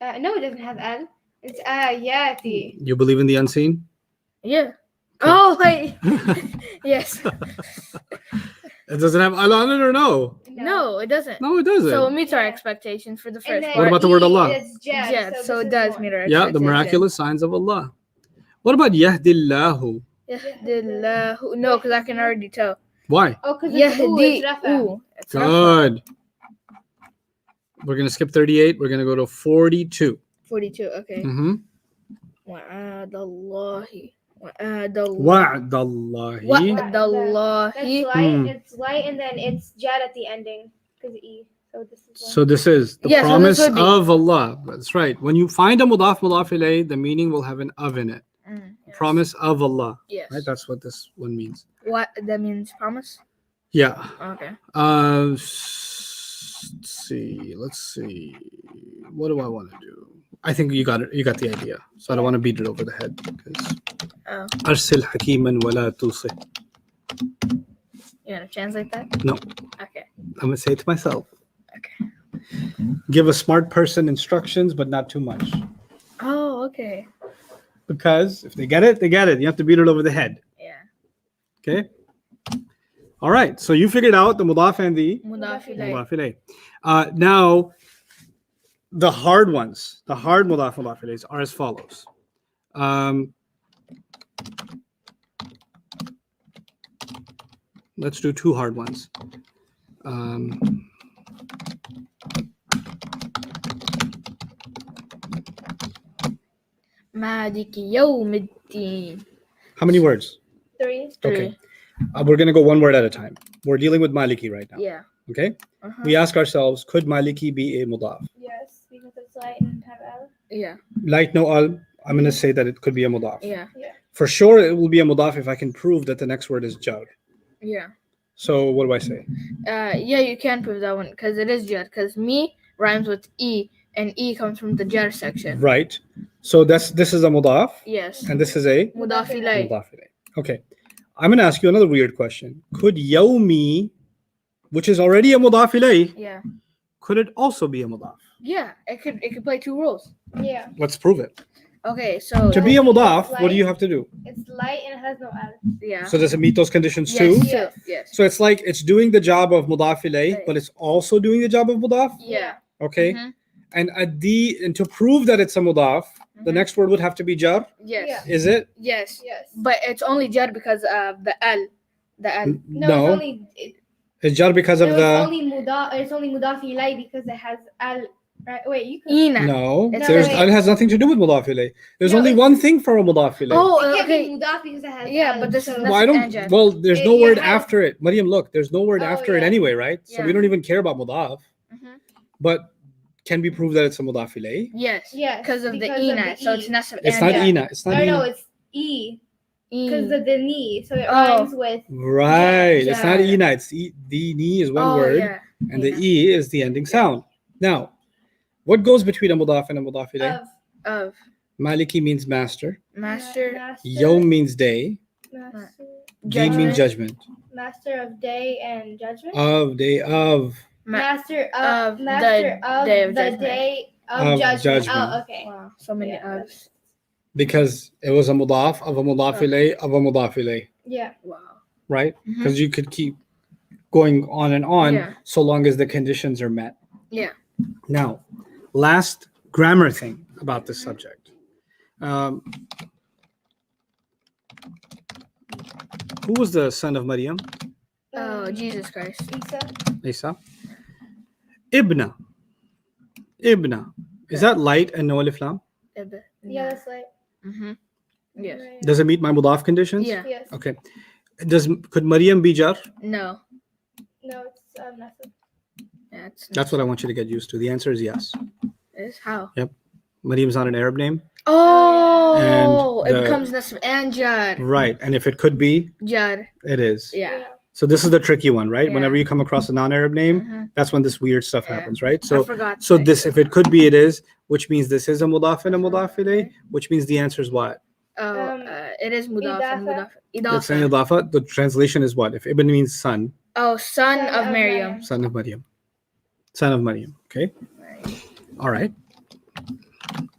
[SPEAKER 3] No, it doesn't have al. It's ayati.
[SPEAKER 1] You believe in the unseen?
[SPEAKER 2] Yeah. Oh wait. Yes.
[SPEAKER 1] It doesn't have al on it or no?
[SPEAKER 2] No, it doesn't.
[SPEAKER 1] No, it doesn't.
[SPEAKER 2] So it meets our
[SPEAKER 3] Yeah.
[SPEAKER 2] expectations for the
[SPEAKER 3] And
[SPEAKER 2] first
[SPEAKER 3] then
[SPEAKER 1] What about the word
[SPEAKER 3] E
[SPEAKER 1] Allah?
[SPEAKER 3] is Jad,
[SPEAKER 2] Yeah, so
[SPEAKER 3] this
[SPEAKER 2] it
[SPEAKER 3] is
[SPEAKER 2] does
[SPEAKER 3] more.
[SPEAKER 2] meet our
[SPEAKER 1] Yeah, the
[SPEAKER 2] expectation.
[SPEAKER 1] miraculous signs of Allah. What about Yahdillahu?
[SPEAKER 2] Yahdillahu. No, because I can already tell.
[SPEAKER 1] Why?
[SPEAKER 3] Oh, because it's ooh,
[SPEAKER 2] Yahdi.
[SPEAKER 3] it's Rafa.
[SPEAKER 2] Ooh, it's Rafa.
[SPEAKER 1] Good. We're gonna skip 38. We're gonna go to 42.
[SPEAKER 2] 42. Okay.
[SPEAKER 1] Mm-hmm.
[SPEAKER 2] Wa'adallahi. Wa'adallahi.
[SPEAKER 1] Wa'dallahi.
[SPEAKER 2] Wa'adallahi.
[SPEAKER 3] That's light.
[SPEAKER 1] Hmm.
[SPEAKER 3] It's light, and then it's Jad at the ending because E. So this is
[SPEAKER 1] So this is the
[SPEAKER 2] Yeah, so this
[SPEAKER 1] promise
[SPEAKER 2] would be-
[SPEAKER 1] of Allah. That's right. When you find a mudaf ilayh, the meaning will have an of in it.
[SPEAKER 2] Yes.
[SPEAKER 1] Promise of Allah.
[SPEAKER 2] Yes.
[SPEAKER 1] Right? That's what this one means.
[SPEAKER 2] What that means? Promise.
[SPEAKER 1] Yeah.
[SPEAKER 2] Okay.
[SPEAKER 1] Let's see. What do I want to do? I think you got it. You got the idea. So I don't want to beat it over the head because
[SPEAKER 2] Oh,
[SPEAKER 1] Arsil Hakiman wala tusih.
[SPEAKER 2] you gonna translate that?
[SPEAKER 1] No.
[SPEAKER 2] Okay.
[SPEAKER 1] I'm gonna say it to myself.
[SPEAKER 2] Okay.
[SPEAKER 1] Give a smart person instructions, but not too much.
[SPEAKER 2] Oh, okay.
[SPEAKER 1] Because if they get it, they get it. You have to beat it over the head.
[SPEAKER 2] Yeah.
[SPEAKER 1] Okay. All right. So you figured out the mudaf and the
[SPEAKER 2] Mudaf ilayh.
[SPEAKER 1] mudaf ilayh. Now, the hard ones, the hard mudaf ilayhs are as follows. Let's do two hard ones.
[SPEAKER 2] Maliki yawmiddin.
[SPEAKER 1] How many words?
[SPEAKER 3] 3.
[SPEAKER 1] Okay. We're going to go one word at a time. We're dealing with Maliki right now.
[SPEAKER 2] Yeah.
[SPEAKER 1] Okay.
[SPEAKER 2] Uh-huh.
[SPEAKER 1] We ask ourselves, could Maliki be a mudaf?
[SPEAKER 3] Yes, because it's light and have Al.
[SPEAKER 2] Yeah.
[SPEAKER 1] Like no al, I'm going to say that it could be a mudaf.
[SPEAKER 2] Yeah.
[SPEAKER 1] For sure, it will be a mudaf if I can prove that the next word is jar.
[SPEAKER 2] Yeah.
[SPEAKER 1] So what do I say?
[SPEAKER 2] Yeah, you can prove that one because it is jar. Because me rhymes with E, and E comes from the jar section.
[SPEAKER 1] Right. So this is a mudaf,
[SPEAKER 2] Yes.
[SPEAKER 1] and this is a
[SPEAKER 2] Mudaf ilayh.
[SPEAKER 1] mudaf ilayh. Okay. I'm going to ask you another weird question. Could yawmi, which is already a mudaf ilayh,
[SPEAKER 2] Yeah.
[SPEAKER 1] could it also be a mudaf?
[SPEAKER 2] Yeah. It could play two roles.
[SPEAKER 3] Yeah,
[SPEAKER 1] Let's prove it.
[SPEAKER 2] Okay. So
[SPEAKER 1] To be a mudaf,
[SPEAKER 3] It's
[SPEAKER 1] what do
[SPEAKER 3] light.
[SPEAKER 1] you have to do?
[SPEAKER 3] it's light and it has no Al.
[SPEAKER 2] yeah.
[SPEAKER 1] So does it meet those conditions
[SPEAKER 2] Yes.
[SPEAKER 1] too?
[SPEAKER 2] Yes. Yes.
[SPEAKER 1] So it's like it's doing the job of mudaf ilayh, but it's also doing the job of mudaf.
[SPEAKER 2] Yeah.
[SPEAKER 1] Okay.
[SPEAKER 2] Mhm.
[SPEAKER 1] And to prove that it's a mudaf, the
[SPEAKER 2] Mhm.
[SPEAKER 1] next word would have to be jar.
[SPEAKER 2] Yes.
[SPEAKER 3] Yeah.
[SPEAKER 1] Is it?
[SPEAKER 2] Yes.
[SPEAKER 3] Yes.
[SPEAKER 2] But it's only jar because of the al. The al.
[SPEAKER 3] No,
[SPEAKER 1] No.
[SPEAKER 3] it's only
[SPEAKER 1] It's jar because
[SPEAKER 3] no,
[SPEAKER 1] of
[SPEAKER 3] it's
[SPEAKER 1] the.
[SPEAKER 3] only mudaf. It's only mudaf ilay because it has Al. Right? Wait, you could.
[SPEAKER 2] Ina.
[SPEAKER 1] No,
[SPEAKER 2] It's
[SPEAKER 1] there's
[SPEAKER 3] okay.
[SPEAKER 1] it has nothing to do with mudaf ilayh. There's
[SPEAKER 3] No,
[SPEAKER 1] only
[SPEAKER 3] it's-
[SPEAKER 1] one thing for a mudaf ilayh.
[SPEAKER 2] Oh,
[SPEAKER 3] It can't
[SPEAKER 2] okay.
[SPEAKER 3] be mudaf because it has
[SPEAKER 2] Yeah,
[SPEAKER 3] Al,
[SPEAKER 2] but this is
[SPEAKER 3] so-
[SPEAKER 1] Well, I
[SPEAKER 2] and
[SPEAKER 1] don't.
[SPEAKER 2] jar.
[SPEAKER 1] Well, there's no
[SPEAKER 3] It
[SPEAKER 1] word
[SPEAKER 3] has-
[SPEAKER 1] after it. Mariam, look, there's no word
[SPEAKER 3] Oh,
[SPEAKER 1] after it
[SPEAKER 3] yeah.
[SPEAKER 1] anyway, right? So we
[SPEAKER 2] Yeah.
[SPEAKER 1] don't even care about mudaf.
[SPEAKER 2] Mhm.
[SPEAKER 1] But can we prove that it's a mudaf ilayh?
[SPEAKER 2] Yes.
[SPEAKER 3] Yes,
[SPEAKER 2] Because of the
[SPEAKER 3] because of
[SPEAKER 2] ina.
[SPEAKER 3] the
[SPEAKER 2] So
[SPEAKER 3] E.
[SPEAKER 2] it's nasab.
[SPEAKER 1] It's
[SPEAKER 2] and
[SPEAKER 1] not
[SPEAKER 2] jar.
[SPEAKER 1] ina. It's not
[SPEAKER 3] Or
[SPEAKER 1] ina.
[SPEAKER 3] no, it's E because
[SPEAKER 2] E.
[SPEAKER 3] of the knee, so it
[SPEAKER 2] Oh.
[SPEAKER 3] rhymes with.
[SPEAKER 1] Right. It's not
[SPEAKER 2] Yeah.
[SPEAKER 1] ina. It's the ni is one
[SPEAKER 2] Oh,
[SPEAKER 1] word,
[SPEAKER 2] yeah.
[SPEAKER 1] and the
[SPEAKER 2] Ina.
[SPEAKER 1] e is the ending sound. Now, what goes between a mudaf and a mudaf ilayh?
[SPEAKER 2] Of
[SPEAKER 1] Maliki means master.
[SPEAKER 2] master.
[SPEAKER 1] Yawm means day.
[SPEAKER 3] Master,
[SPEAKER 1] Deen means judgment.
[SPEAKER 3] master of day and judgment.
[SPEAKER 1] Of day of.
[SPEAKER 3] Master
[SPEAKER 2] of
[SPEAKER 3] of
[SPEAKER 2] the
[SPEAKER 3] master of
[SPEAKER 2] day of
[SPEAKER 3] the
[SPEAKER 2] judgment.
[SPEAKER 3] day
[SPEAKER 1] Of
[SPEAKER 3] of judgment.
[SPEAKER 1] judgment.
[SPEAKER 3] Oh, okay.
[SPEAKER 2] Wow. So many
[SPEAKER 3] Yeah.
[SPEAKER 2] ofs.
[SPEAKER 1] Because it was a mudaf of a mudaf ilayh of a mudaf ilayh.
[SPEAKER 3] Yeah.
[SPEAKER 2] Wow.
[SPEAKER 1] Right?
[SPEAKER 2] Mhm.
[SPEAKER 1] Because you could keep going on and on
[SPEAKER 2] Yeah.
[SPEAKER 1] so long as the conditions are met.
[SPEAKER 2] Yeah.
[SPEAKER 1] Now, last grammar thing about this subject. Who was the son of Maryam?
[SPEAKER 2] Oh, Jesus Christ.
[SPEAKER 3] Isa.
[SPEAKER 1] Isa. Ibna. Ibna. Is that light and no alif lam?
[SPEAKER 3] Yeah, that's like.
[SPEAKER 2] Mm-hmm. Yes.
[SPEAKER 3] Right.
[SPEAKER 1] Does it meet my mudaf conditions?
[SPEAKER 2] Yeah.
[SPEAKER 3] Yes.
[SPEAKER 1] Okay. Could Maryam be jar?
[SPEAKER 2] No.
[SPEAKER 3] No, it's nothing.
[SPEAKER 1] That's what I want you to get used to. The answer is yes.
[SPEAKER 2] Is how?
[SPEAKER 1] Maryam's not an Arab name.
[SPEAKER 2] Oh,
[SPEAKER 1] And
[SPEAKER 2] it
[SPEAKER 1] the-
[SPEAKER 2] becomes nasab and jar.
[SPEAKER 1] Right. And if it could be,
[SPEAKER 2] Jar.
[SPEAKER 1] it is.
[SPEAKER 2] Yeah.
[SPEAKER 1] So this is the tricky one, right?
[SPEAKER 2] Yeah.
[SPEAKER 1] Whenever you come across a non-Arab name,
[SPEAKER 2] Mhm.
[SPEAKER 1] that's when this weird stuff
[SPEAKER 2] Yeah.
[SPEAKER 1] happens, right?
[SPEAKER 2] I
[SPEAKER 1] So
[SPEAKER 2] forgot.
[SPEAKER 1] so
[SPEAKER 2] to
[SPEAKER 1] this,
[SPEAKER 2] say.
[SPEAKER 1] if it could be, it is, which means this is a mudaf and a mudaf ilayh, which means the answer is what?
[SPEAKER 2] Oh, it is mudaf and
[SPEAKER 3] Idafa.
[SPEAKER 2] mudaf.
[SPEAKER 1] It's an
[SPEAKER 2] Idafa.
[SPEAKER 1] idafa. The translation is what? If ibn means son,
[SPEAKER 2] Oh, son
[SPEAKER 3] Son
[SPEAKER 2] of
[SPEAKER 3] of
[SPEAKER 2] Miriam.
[SPEAKER 3] Maryam.
[SPEAKER 1] son of Maryam. Son of Maryam. Okay. All right.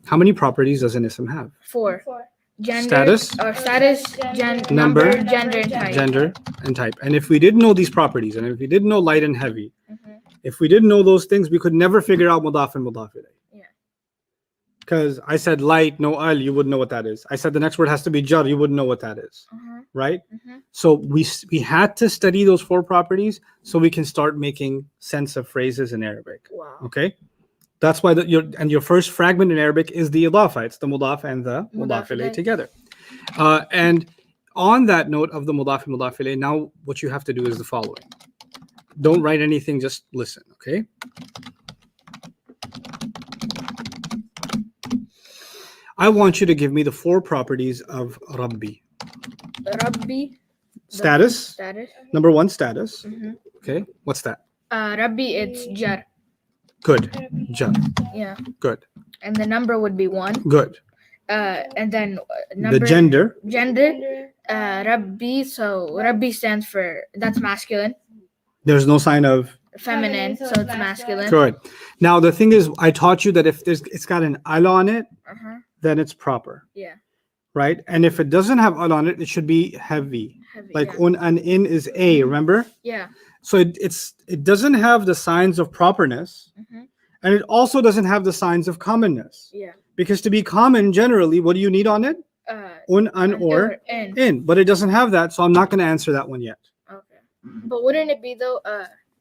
[SPEAKER 1] How many properties does an ism have?
[SPEAKER 2] 4.
[SPEAKER 3] 4.
[SPEAKER 2] Gender.
[SPEAKER 1] Status.
[SPEAKER 2] Or status,
[SPEAKER 3] Gender.
[SPEAKER 2] number,
[SPEAKER 1] Number.
[SPEAKER 2] gender, and type.
[SPEAKER 1] Gender and type. And if we didn't know these properties, and if we didn't know light and heavy,
[SPEAKER 2] Mhm.
[SPEAKER 1] If we didn't know those things, we could never figure out mudaf and mudaf ilayh.
[SPEAKER 2] Yeah.
[SPEAKER 1] Because I said light, no al, you wouldn't know what that is. I said the next word has to be jar, you wouldn't know what that is, right? So we had to study those 4 properties so we can start making sense of phrases in Arabic.
[SPEAKER 2] Wow.
[SPEAKER 1] Okay, that's why your first fragment in Arabic is the idafa. It's the mudaf and the mudaf ilayh
[SPEAKER 2] ilayh.
[SPEAKER 1] together. And on that note of the mudaf and mudaf ilayh, now what you have to do is the following. Don't write anything, just listen, okay? I want you to give me the 4 properties of Rabbi.
[SPEAKER 2] Rabbi.
[SPEAKER 1] Status.
[SPEAKER 2] Status.
[SPEAKER 1] Number 1, status.
[SPEAKER 2] Mm-hmm.
[SPEAKER 1] Okay, what's that?
[SPEAKER 2] Rabbi, it's jar.
[SPEAKER 1] Good. Jar.
[SPEAKER 2] Yeah.
[SPEAKER 1] Good.
[SPEAKER 2] And the number would be 1.
[SPEAKER 1] Good.
[SPEAKER 2] And then number.
[SPEAKER 1] The gender.
[SPEAKER 2] Gender. Rabbi. So Rabbi stands for, that's masculine.
[SPEAKER 1] There's no sign of.
[SPEAKER 2] Feminine, so it's masculine.
[SPEAKER 1] Good. Now the thing is, I taught you that if it's got an al on it, then it's proper,
[SPEAKER 2] Yeah.
[SPEAKER 1] right? And if it doesn't have al on it, it should be heavy.
[SPEAKER 2] Heavy.
[SPEAKER 1] Like
[SPEAKER 2] yeah.
[SPEAKER 1] un and in is a, remember?
[SPEAKER 2] Yeah.
[SPEAKER 1] So it doesn't have the signs of properness, and it also doesn't have the signs of commonness.
[SPEAKER 2] Yeah.
[SPEAKER 1] Because to be common, generally, what do you need on it? Un, an, or
[SPEAKER 2] in.
[SPEAKER 1] in. But it doesn't have that, so I'm not going to answer that one yet.
[SPEAKER 2] Okay. But wouldn't it be though?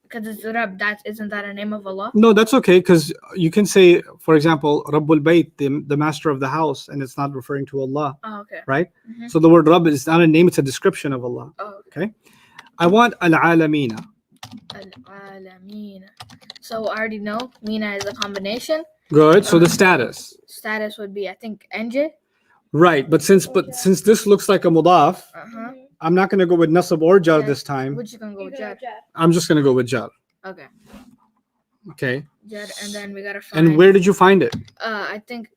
[SPEAKER 2] Because it's Rab, isn't that a name of Allah?
[SPEAKER 1] No, that's okay, because you can say, for example, Rabbul Bayt, the master of the house, and it's not referring to Allah,
[SPEAKER 2] Oh, okay.
[SPEAKER 1] right? So the word Rabb is not a name, it's a description of Allah.
[SPEAKER 2] Oh,
[SPEAKER 1] Okay. I want Al-Alamina.
[SPEAKER 2] Al-Alameen. So I already know Mina is a combination.
[SPEAKER 1] Good. So the status.
[SPEAKER 2] Status would be, I think, NJ.
[SPEAKER 1] Right. But since this looks like a mudaf,
[SPEAKER 2] Uh-huh.
[SPEAKER 1] I'm not going to go with nasab or jar
[SPEAKER 2] Yeah.
[SPEAKER 1] this time.
[SPEAKER 2] Which you can go Jar.
[SPEAKER 1] I'm just going to go with jar.
[SPEAKER 2] Okay.
[SPEAKER 1] Okay.
[SPEAKER 2] Jar, and then we gotta find.
[SPEAKER 1] And where did you find it?
[SPEAKER 2] I think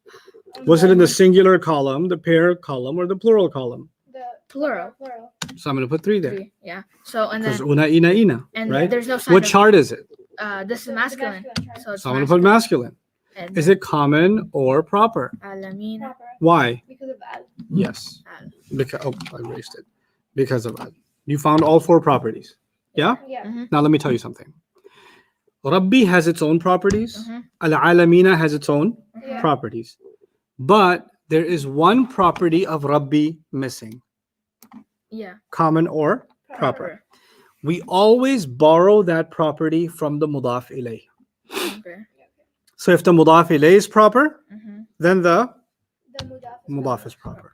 [SPEAKER 1] Was it in the singular column, the pair column, or the plural column?
[SPEAKER 3] The
[SPEAKER 2] plural.
[SPEAKER 1] So I'm going to put 3 there.
[SPEAKER 2] 3. Yeah. So and
[SPEAKER 1] Because
[SPEAKER 2] then
[SPEAKER 1] una, ina, ina,
[SPEAKER 2] and
[SPEAKER 1] right?
[SPEAKER 2] there's no sign
[SPEAKER 1] What
[SPEAKER 2] of,
[SPEAKER 1] chart is it?
[SPEAKER 2] this is masculine. So it's
[SPEAKER 1] So I'm going to put masculine.
[SPEAKER 2] And
[SPEAKER 1] Is it common or proper?
[SPEAKER 2] Alameen.
[SPEAKER 3] Proper.
[SPEAKER 1] Why?
[SPEAKER 3] Because of al.
[SPEAKER 1] Yes.
[SPEAKER 2] Al.
[SPEAKER 1] Because I erased it. Because of that. You found all 4 properties. Yeah?
[SPEAKER 3] Yeah.
[SPEAKER 1] Now let me tell you something. Rabbi has its own properties.
[SPEAKER 2] Mhm.
[SPEAKER 1] Al-Alamina has its own
[SPEAKER 3] Yeah.
[SPEAKER 1] properties. But there is one property of Rabbi missing.
[SPEAKER 2] Yeah.
[SPEAKER 1] Common or proper. We always borrow that property from the mudaf ilayh.
[SPEAKER 2] Okay.
[SPEAKER 1] So if the mudaf ilayh is proper,
[SPEAKER 2] Mhm.
[SPEAKER 1] then the
[SPEAKER 3] The
[SPEAKER 1] mudaf is proper.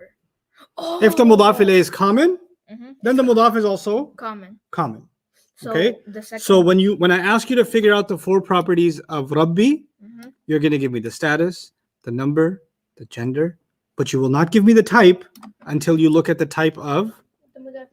[SPEAKER 2] Oh.
[SPEAKER 1] If the mudaf ilayh is common,
[SPEAKER 2] Mhm.
[SPEAKER 1] then the mudaf is also
[SPEAKER 2] Common.
[SPEAKER 1] common.
[SPEAKER 2] So
[SPEAKER 1] Okay.
[SPEAKER 2] the second.
[SPEAKER 1] So when I ask you to figure out the 4 properties of Rabbi,
[SPEAKER 2] Mhm.
[SPEAKER 1] you're going to give me the status, the number, the gender, but you will not give me the type until you look at the type of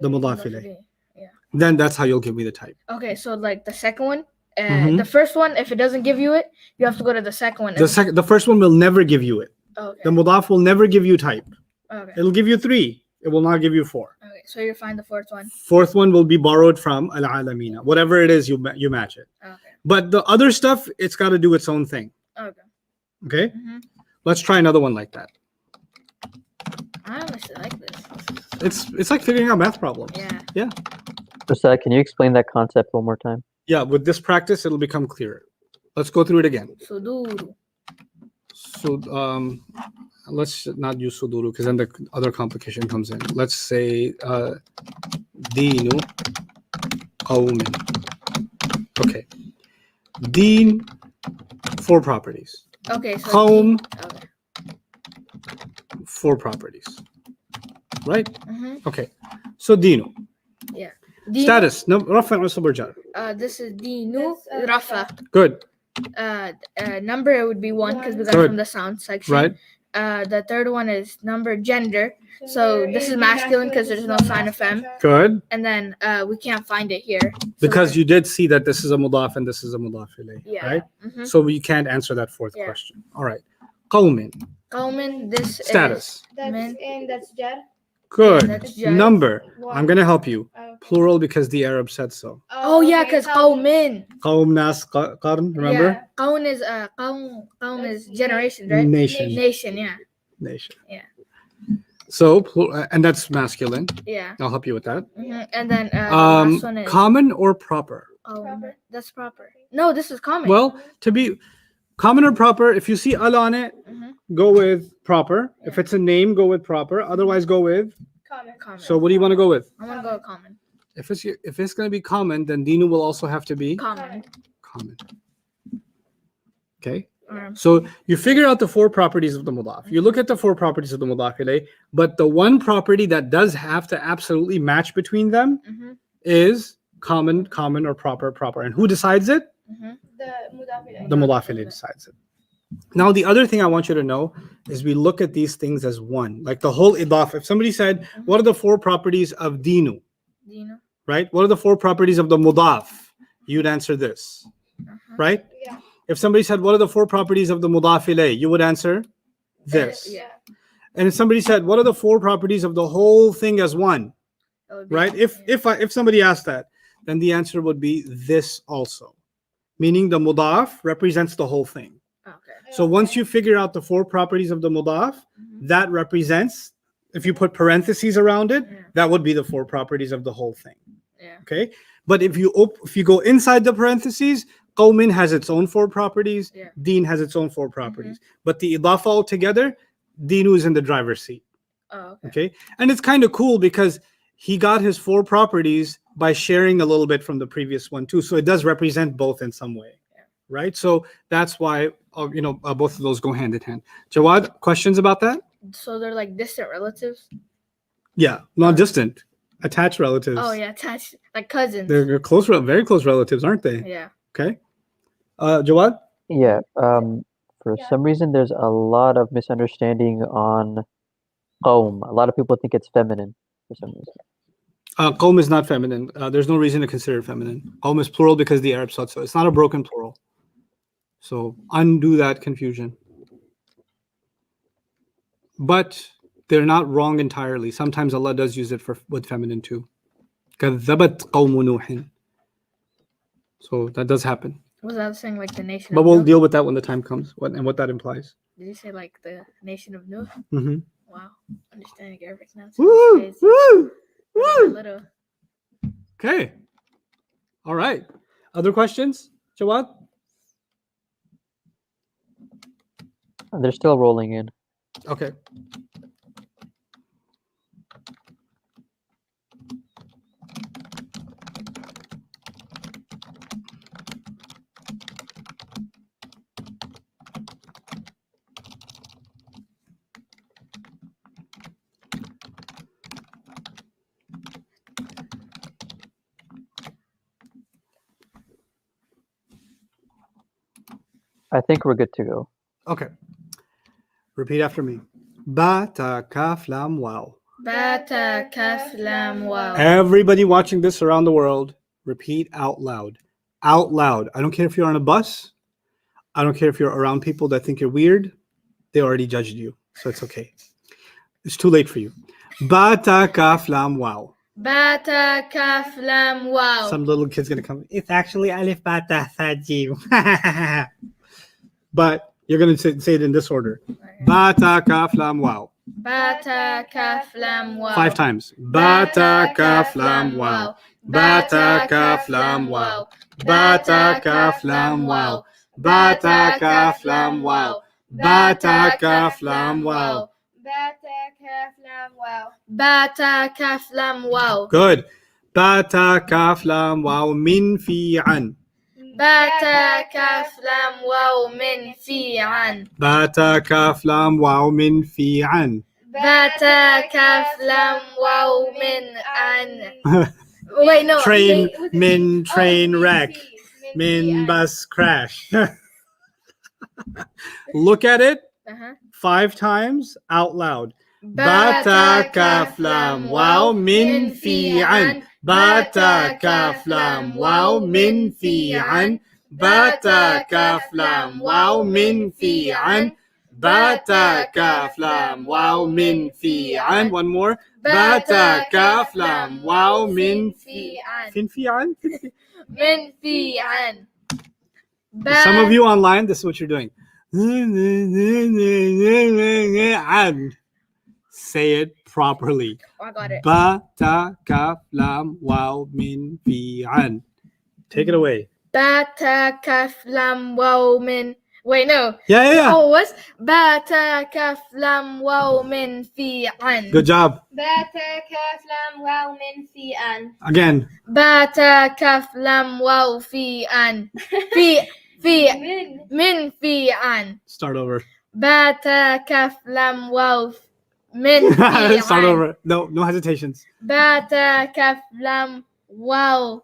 [SPEAKER 1] the mudaf ilayh.
[SPEAKER 2] Yeah.
[SPEAKER 1] Then that's how you'll give me the type.
[SPEAKER 2] Okay. So like the second one,
[SPEAKER 1] Mhm.
[SPEAKER 2] the first one, if it doesn't give you it, you have to go to the second one.
[SPEAKER 1] The first one will never give you it.
[SPEAKER 2] Okay.
[SPEAKER 1] The mudaf will never give you type.
[SPEAKER 2] Okay.
[SPEAKER 1] It'll give you 3. It will not give you 4.
[SPEAKER 2] Okay. So you find the fourth one.
[SPEAKER 1] 4th one will be borrowed from al-alamina. Whatever it is, you match it.
[SPEAKER 2] Okay.
[SPEAKER 1] But the other stuff, it's got to do its own thing.
[SPEAKER 2] Okay.
[SPEAKER 1] Okay?
[SPEAKER 2] Mhm.
[SPEAKER 1] Let's try another one like that.
[SPEAKER 2] I honestly like this.
[SPEAKER 1] It's like figuring out math problems.
[SPEAKER 2] Yeah.
[SPEAKER 4] Ustad, can you explain that concept one more time?
[SPEAKER 1] Yeah, with this practice, it'll become clearer. Let's go through it again.
[SPEAKER 2] Suduru.
[SPEAKER 1] So let's not use suduru because then the other complication comes in. Let's say dinu qawmin. Okay. Deen, 4 properties.
[SPEAKER 2] Okay. So
[SPEAKER 1] Qawm,
[SPEAKER 2] Okay.
[SPEAKER 1] 4 properties. Right?
[SPEAKER 2] Mhm.
[SPEAKER 1] Okay. So dinu.
[SPEAKER 2] Dinu,
[SPEAKER 1] Status. No, rafa' or sabr jar.
[SPEAKER 2] This is Dinu
[SPEAKER 3] That's,
[SPEAKER 2] Rafa.
[SPEAKER 1] Good.
[SPEAKER 2] Number would be 1 because we got it
[SPEAKER 1] Good.
[SPEAKER 2] from the sound section.
[SPEAKER 1] Right.
[SPEAKER 2] The third one is number gender. So this is masculine 'cause there's no sign of fem.
[SPEAKER 1] Good.
[SPEAKER 2] And then we can't find it here. So
[SPEAKER 1] Because you did see that this is a mudaf and this is a mudaf ilayh.
[SPEAKER 2] Yeah.
[SPEAKER 1] Right?
[SPEAKER 2] Mhm.
[SPEAKER 1] So we can't answer that 4th
[SPEAKER 2] Yeah.
[SPEAKER 1] question. All right. Qawmin.
[SPEAKER 2] Qawmin, this
[SPEAKER 1] Status.
[SPEAKER 3] That's
[SPEAKER 2] Men.
[SPEAKER 3] and that's jar.
[SPEAKER 1] Good.
[SPEAKER 2] that's jar.
[SPEAKER 1] Number.
[SPEAKER 3] One.
[SPEAKER 1] I'm going to help you.
[SPEAKER 3] Oh.
[SPEAKER 1] Plural because the Arab said so.
[SPEAKER 2] Oh yeah,
[SPEAKER 3] okay,
[SPEAKER 2] because
[SPEAKER 3] qawm.
[SPEAKER 2] Qawmin.
[SPEAKER 1] Qawm, nas, qarn, remember?
[SPEAKER 2] Yeah. Qawm is Qawm is generation, right?
[SPEAKER 1] Nation.
[SPEAKER 2] Nation, yeah.
[SPEAKER 1] Nation.
[SPEAKER 2] Yeah.
[SPEAKER 1] So, and that's masculine.
[SPEAKER 2] Yeah.
[SPEAKER 1] I'll help you with that.
[SPEAKER 2] And then the last one is
[SPEAKER 1] Common or proper?
[SPEAKER 2] Oh,
[SPEAKER 3] Proper.
[SPEAKER 2] that's proper. No, this is common.
[SPEAKER 1] Well, to be common or proper, if you see al on it,
[SPEAKER 2] Mhm.
[SPEAKER 1] go with proper. If
[SPEAKER 2] Yeah.
[SPEAKER 1] it's a name, go with proper. Otherwise, go with.
[SPEAKER 3] Common.
[SPEAKER 2] Common.
[SPEAKER 1] So, what do you want to go with?
[SPEAKER 2] I'm gonna go with common.
[SPEAKER 1] If it's going to be common, then dinu will also have to be
[SPEAKER 2] Common.
[SPEAKER 1] common. Okay.
[SPEAKER 2] Or,
[SPEAKER 1] So you figure out the four properties of the mudaf. You look at the four properties of the mudaf ilayh, but the one property that does have to absolutely match between them
[SPEAKER 2] mhm,
[SPEAKER 1] is common, common, or proper, proper. And who decides it?
[SPEAKER 2] mhm.
[SPEAKER 3] The mudaf ilayh.
[SPEAKER 1] The mudaf ilayh decides it. Now, the other thing I want you to know is we look at these things as one. Like the whole idaf. If somebody said, what are the four properties of dinu?
[SPEAKER 2] Do you know?
[SPEAKER 1] Right? What are the four properties of the mudaf? You'd answer this. Right?
[SPEAKER 3] Yeah.
[SPEAKER 1] If somebody said, what are the four properties of the mudaf ilayh? You would answer this.
[SPEAKER 2] Yeah.
[SPEAKER 1] And if somebody said, what are the four properties of the whole thing as one?
[SPEAKER 2] That would be
[SPEAKER 1] Right?
[SPEAKER 2] common, yeah.
[SPEAKER 1] If somebody asked that, then the answer would be this also. Meaning the mudaf represents the whole thing.
[SPEAKER 2] Okay.
[SPEAKER 1] So once you figure out the four properties of the mudaf,
[SPEAKER 2] Mhm.
[SPEAKER 1] that represents, if you put parentheses around it,
[SPEAKER 2] Yeah.
[SPEAKER 1] that would be the four properties of the whole thing.
[SPEAKER 2] Yeah.
[SPEAKER 1] Okay? But if you go inside the parentheses, qawmin has its own four properties,
[SPEAKER 2] Yeah.
[SPEAKER 1] deen has its own four properties. But the idafa altogether, deenu is in the driver's seat.
[SPEAKER 2] Oh, okay.
[SPEAKER 1] Okay? And it's kind of cool because he got his four properties by sharing a little bit from the previous one too. So it does represent both in some way.
[SPEAKER 2] Yeah.
[SPEAKER 1] Right? So that's why both of those go hand in hand. Jawad, questions about that?
[SPEAKER 2] So they're like distant relatives.
[SPEAKER 1] Yeah, not distant, attached relatives.
[SPEAKER 2] Oh yeah, attached like cousins.
[SPEAKER 1] They're close, very close relatives, aren't they?
[SPEAKER 2] Yeah.
[SPEAKER 1] Okay. Jawad?
[SPEAKER 4] Yeah. For
[SPEAKER 3] Yeah.
[SPEAKER 4] some reason, there's a lot of misunderstanding on qawm. A lot of people think it's feminine for some reason.
[SPEAKER 1] Qawm is not feminine. There's no reason to consider it feminine. Qawm is plural because the Arabs thought so. It's not a broken plural. So undo that confusion. But they're not wrong entirely. Sometimes Allah does use it with feminine too. كَذَّبَتْ قَوْمُ نُوحٍ. So that does happen.
[SPEAKER 2] Was that saying like the nation?
[SPEAKER 1] But
[SPEAKER 2] of
[SPEAKER 1] we'll
[SPEAKER 2] Nuh?
[SPEAKER 1] deal with that when the time comes, what that implies.
[SPEAKER 2] Did you say like the nation of Nuh?
[SPEAKER 1] Mm-hmm.
[SPEAKER 2] Wow, understanding Arabic now.
[SPEAKER 1] Woo! Woo! Woo!
[SPEAKER 2] Little.
[SPEAKER 1] Okay. All right. Other questions, Jawad?
[SPEAKER 4] They're still rolling in.
[SPEAKER 1] Okay.
[SPEAKER 4] I think we're good to go.
[SPEAKER 1] Okay. Repeat after me. Ba, ta, kaf, lam, wow.
[SPEAKER 2] Bata kaf lam wow.
[SPEAKER 1] Everybody watching this around the world, repeat out loud. Out loud. I don't care if you're on a bus. I don't care if you're around people that think you're weird. They already judged you, so it's okay. It's too late for you. Ba, ta, kaf, lam, wow.
[SPEAKER 2] Bata kaf lam wow.
[SPEAKER 1] Some little kid's gonna come. It's actually alif, ba, ta, tha, jim. But you're gonna say it in this order. Ba, ta, kaf, lam, wow.
[SPEAKER 2] Bata kaf lam wow.
[SPEAKER 1] 5 times. Ba, ta, kaf, lam, wow. Ba, ta, kaf, lam, wow. Ba, ta, kaf, lam, wow. Ba, ta, kaf, lam, wow. Ba, ta, kaf, lam, wow.
[SPEAKER 3] Bata kaf lam wow.
[SPEAKER 2] Bata kaf lam wow.
[SPEAKER 1] Good. Ba, ta, kaf, lam, wow. Min, fi, an.
[SPEAKER 2] Bata kaf lam wow min fi an.
[SPEAKER 1] Ba, ta, kaf, lam, wow. Min, fi, an.
[SPEAKER 2] Bata kaf lam wow min an. Wait, no.
[SPEAKER 1] Train,
[SPEAKER 3] was it
[SPEAKER 1] min,
[SPEAKER 3] Oh,
[SPEAKER 1] train,
[SPEAKER 3] min
[SPEAKER 1] wreck.
[SPEAKER 3] fi,
[SPEAKER 1] Min,
[SPEAKER 3] fi,
[SPEAKER 1] bus, crash. Look at it
[SPEAKER 2] Uh-huh.
[SPEAKER 1] 5 times out loud. Bata kaf lam wow min fi an. Bata kaf lam wow min fi an. Bata kaf lam wow min fi an. Bata kaf lam wow min fi an. One more. Bata kaf lam wow min fi
[SPEAKER 2] an.
[SPEAKER 1] fin fi an.
[SPEAKER 2] Min fi an.
[SPEAKER 1] Some of you online, this is what you're doing. And say it properly.
[SPEAKER 2] I got it.
[SPEAKER 1] Ba, ta, kaf, lam, wow, min, fi, an. Take it away.
[SPEAKER 2] Bata kaf lam waw min. Wait, no.
[SPEAKER 1] Yeah.
[SPEAKER 2] Oh, what's bata kaf lam waw min fi an?
[SPEAKER 1] Good job.
[SPEAKER 3] Bata kaf lam waw min fi an.
[SPEAKER 1] Again.
[SPEAKER 2] Bata kaf lam waw fi an. Fi
[SPEAKER 3] Min.
[SPEAKER 2] min fi an.
[SPEAKER 1] Start over.
[SPEAKER 2] Bata kaf lam waw min fi
[SPEAKER 1] Start
[SPEAKER 2] an.
[SPEAKER 1] over. No hesitations.
[SPEAKER 2] Bata kaf lam waw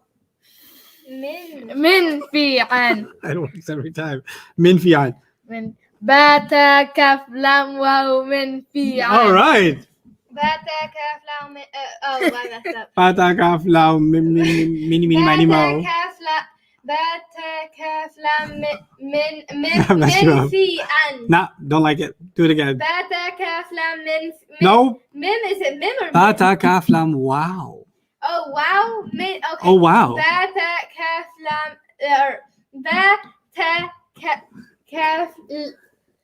[SPEAKER 2] min fi an.
[SPEAKER 1] It works every time. Min fi'an.
[SPEAKER 2] Min bata kaf lam waw min fi an.
[SPEAKER 1] All right.
[SPEAKER 3] Bata kaf lam min. Oh, I messed up.
[SPEAKER 1] Bata kaf lam mini mani mo.
[SPEAKER 3] Bata kaf lam min
[SPEAKER 1] Messed you up.
[SPEAKER 3] fi an.
[SPEAKER 1] Nah, don't like it. Do it again.
[SPEAKER 3] Bata kaf lam min.
[SPEAKER 1] No.
[SPEAKER 3] Mim, is it mim or mim?
[SPEAKER 1] Bata kaf lam wow.
[SPEAKER 3] Oh wow, min. Okay.
[SPEAKER 1] Oh wow.
[SPEAKER 3] Bata kaf lam or bata kaf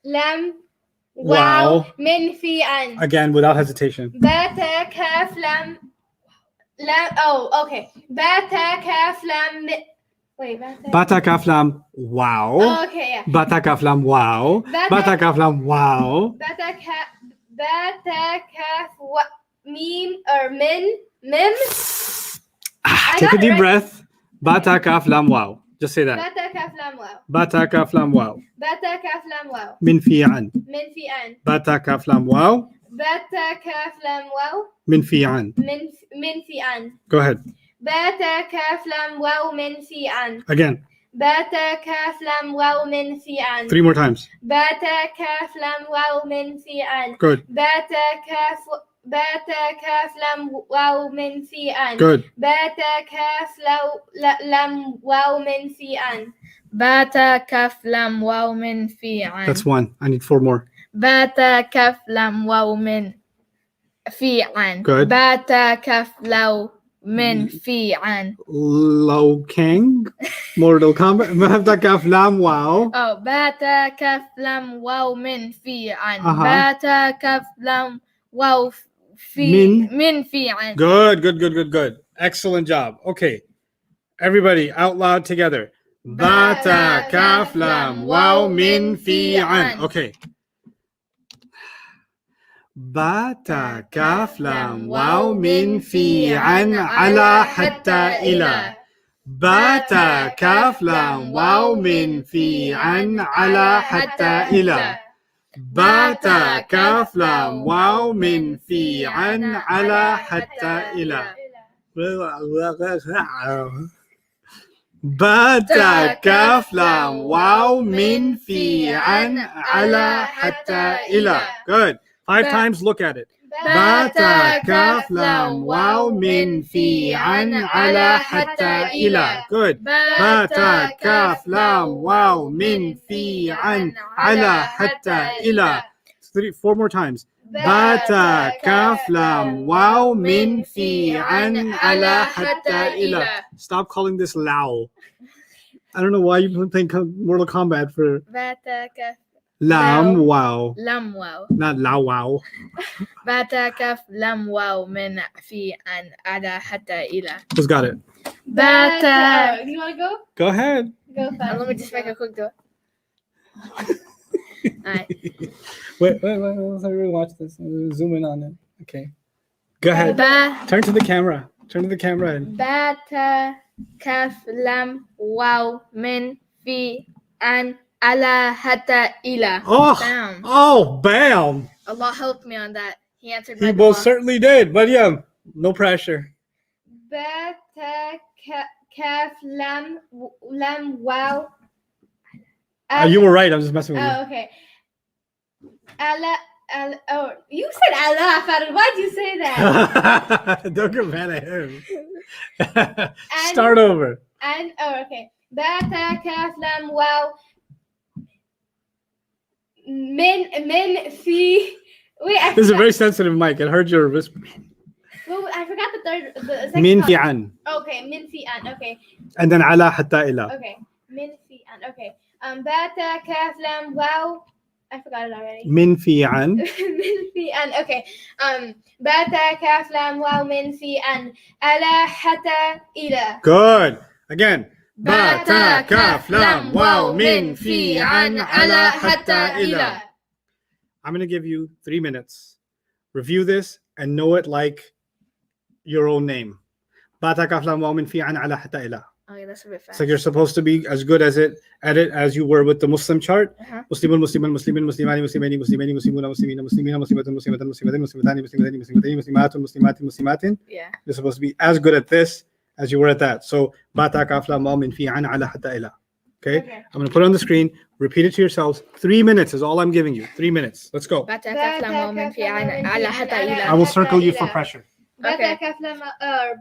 [SPEAKER 3] lam
[SPEAKER 1] Wow.
[SPEAKER 3] min fi an.
[SPEAKER 1] Again, without hesitation.
[SPEAKER 3] Bata kaf lam. Oh, okay. Bata kaf lam. Wait, bata.
[SPEAKER 1] Bata kaf lam wow.
[SPEAKER 3] Oh, okay, yeah.
[SPEAKER 1] Bata kaf lam wow. Bata kaf lam wow.
[SPEAKER 3] Bata kaf mim or mim.
[SPEAKER 1] Take
[SPEAKER 3] got
[SPEAKER 1] a
[SPEAKER 3] it
[SPEAKER 1] deep
[SPEAKER 3] right.
[SPEAKER 1] breath. Bata kaf lam wow. Just say that.
[SPEAKER 3] Bata kaf lam wow.
[SPEAKER 1] Bata kaf lam wow.
[SPEAKER 3] Bata kaf lam wow.
[SPEAKER 1] Min fi'an.
[SPEAKER 3] Min fi an.
[SPEAKER 1] Bata kaf lam wow.
[SPEAKER 3] Bata kaf lam wow.
[SPEAKER 1] Min fi'an.
[SPEAKER 3] Min fi an.
[SPEAKER 1] Go ahead.
[SPEAKER 3] Bata kaf lam wow min fi an.
[SPEAKER 1] Again.
[SPEAKER 3] Bata kaf lam wow min fi an.
[SPEAKER 1] 3 more times.
[SPEAKER 3] Bata kaf lam wow min fi an.
[SPEAKER 1] Good.
[SPEAKER 3] Bata kaf lam wow min fi an.
[SPEAKER 1] Good.
[SPEAKER 3] Bata kaf lam wow min fi an.
[SPEAKER 2] Bata kaf lam waw min fi an.
[SPEAKER 1] That's 1. I need 4 more.
[SPEAKER 2] Bata kaf lam waw min fi an.
[SPEAKER 1] Good.
[SPEAKER 2] Bata kaf law min fi an.
[SPEAKER 1] Lo Kang. Mortal Kombat. Bata kaf lam wow.
[SPEAKER 2] Oh, bata kaf lam waw min fi an.
[SPEAKER 1] Uh-huh.
[SPEAKER 2] Bata kaf lam waw min fi an.
[SPEAKER 1] Good. Excellent job. Okay. Everybody out loud together. Bata kaf lam wow min fi'an. Okay. Bata kaf lam wow min fi'an ala hatta ila. Bata kaf lam wow min fi'an ala hatta ila. Bata kaf lam wow min fi'an ala hatta ila. Bata kaf lam wow min fi'an ala hatta ila. Good. 5 times, look at it. Bata kaf lam wow min fi'an ala hatta ila. Good. Bata kaf lam wow min fi'an ala hatta ila. 4 more times. Bata kaf lam wow min fi'an ala hatta ila. Stop calling this lao. I don't know why you've been playing Mortal Kombat for
[SPEAKER 2] Bata kaf
[SPEAKER 1] lam wow.
[SPEAKER 2] lam waw.
[SPEAKER 1] Not lao wow.
[SPEAKER 2] Bata kaf lam waw min fi an ala hatta ila.
[SPEAKER 1] Who's got it?
[SPEAKER 2] Bata.
[SPEAKER 3] You want to go?
[SPEAKER 1] Go ahead.
[SPEAKER 3] Go fast.
[SPEAKER 2] Let me just make a quick do it. Alright.
[SPEAKER 1] Wait, let's really watch this. Zoom in on it. Okay. Go ahead. Turn to the camera. And
[SPEAKER 2] Bata kaf lam waw min fi an ala hatta ila. Bam.
[SPEAKER 1] Bam.
[SPEAKER 2] Allah helped me on that. He answered
[SPEAKER 1] He
[SPEAKER 2] my
[SPEAKER 1] most
[SPEAKER 2] dua.
[SPEAKER 1] certainly did. But yeah, no pressure.
[SPEAKER 3] Bata kaf lam wow.
[SPEAKER 1] You were right. I'm just messing with
[SPEAKER 3] Oh, okay. Oh, you said Allah, Farid. Why'd you say that?
[SPEAKER 1] you. Don't get mad at him. Start over.
[SPEAKER 3] And oh, okay. Bata kaf lam wow. Min fi. Wait, I
[SPEAKER 1] This is a
[SPEAKER 3] forgot.
[SPEAKER 1] very sensitive mic. It heard your whisper.
[SPEAKER 3] Well, I forgot the second
[SPEAKER 1] Min
[SPEAKER 3] part.
[SPEAKER 1] fi'an.
[SPEAKER 3] Okay, min fi an. Okay,
[SPEAKER 1] And then ala hatta ila.
[SPEAKER 3] okay. Min fi an. Okay. Bata kaf lam wow. I forgot it already.
[SPEAKER 1] Min fi'an.
[SPEAKER 3] Min fi an. Okay. Bata kaf lam wow min fi an ala hatta ila.
[SPEAKER 1] Good. Again. با تا كاف لام واو من في عن على حتى إلى. I'm going to give you 3 minutes. Review this and know it like your own name. با تا كاف لام واو من في عن على حتى إلى.
[SPEAKER 2] Okay, that's a bit fast.
[SPEAKER 1] It's like you're supposed to be as good at it as you were with the Muslim chart.
[SPEAKER 2] Uh-huh.
[SPEAKER 1] Muslimun, Musliman, Muslimin, Muslimani, Muslimani, Muslimani, Muslimuna, Muslimina, Muslimina, Muslimatun, Muslimatan, Muslimatin, Muslimatani, Muslimatani, Muslimatani, Muslimatun, Muslimatin, Muslimatin.
[SPEAKER 2] Yeah.
[SPEAKER 1] You're supposed to be as good at this as you were at that. So, ba ta kaf lam mim fi an ala hatta ila. Okay?
[SPEAKER 3] Okay.
[SPEAKER 1] I'm going to put it on the screen. Repeat it to yourselves. 3 minutes is all I'm giving you. 3 minutes. Let's go.
[SPEAKER 2] بتا كاف لام واو من في عن على حتى
[SPEAKER 1] I
[SPEAKER 2] إلى.
[SPEAKER 1] will circle you for pressure.
[SPEAKER 3] بتا كاف لام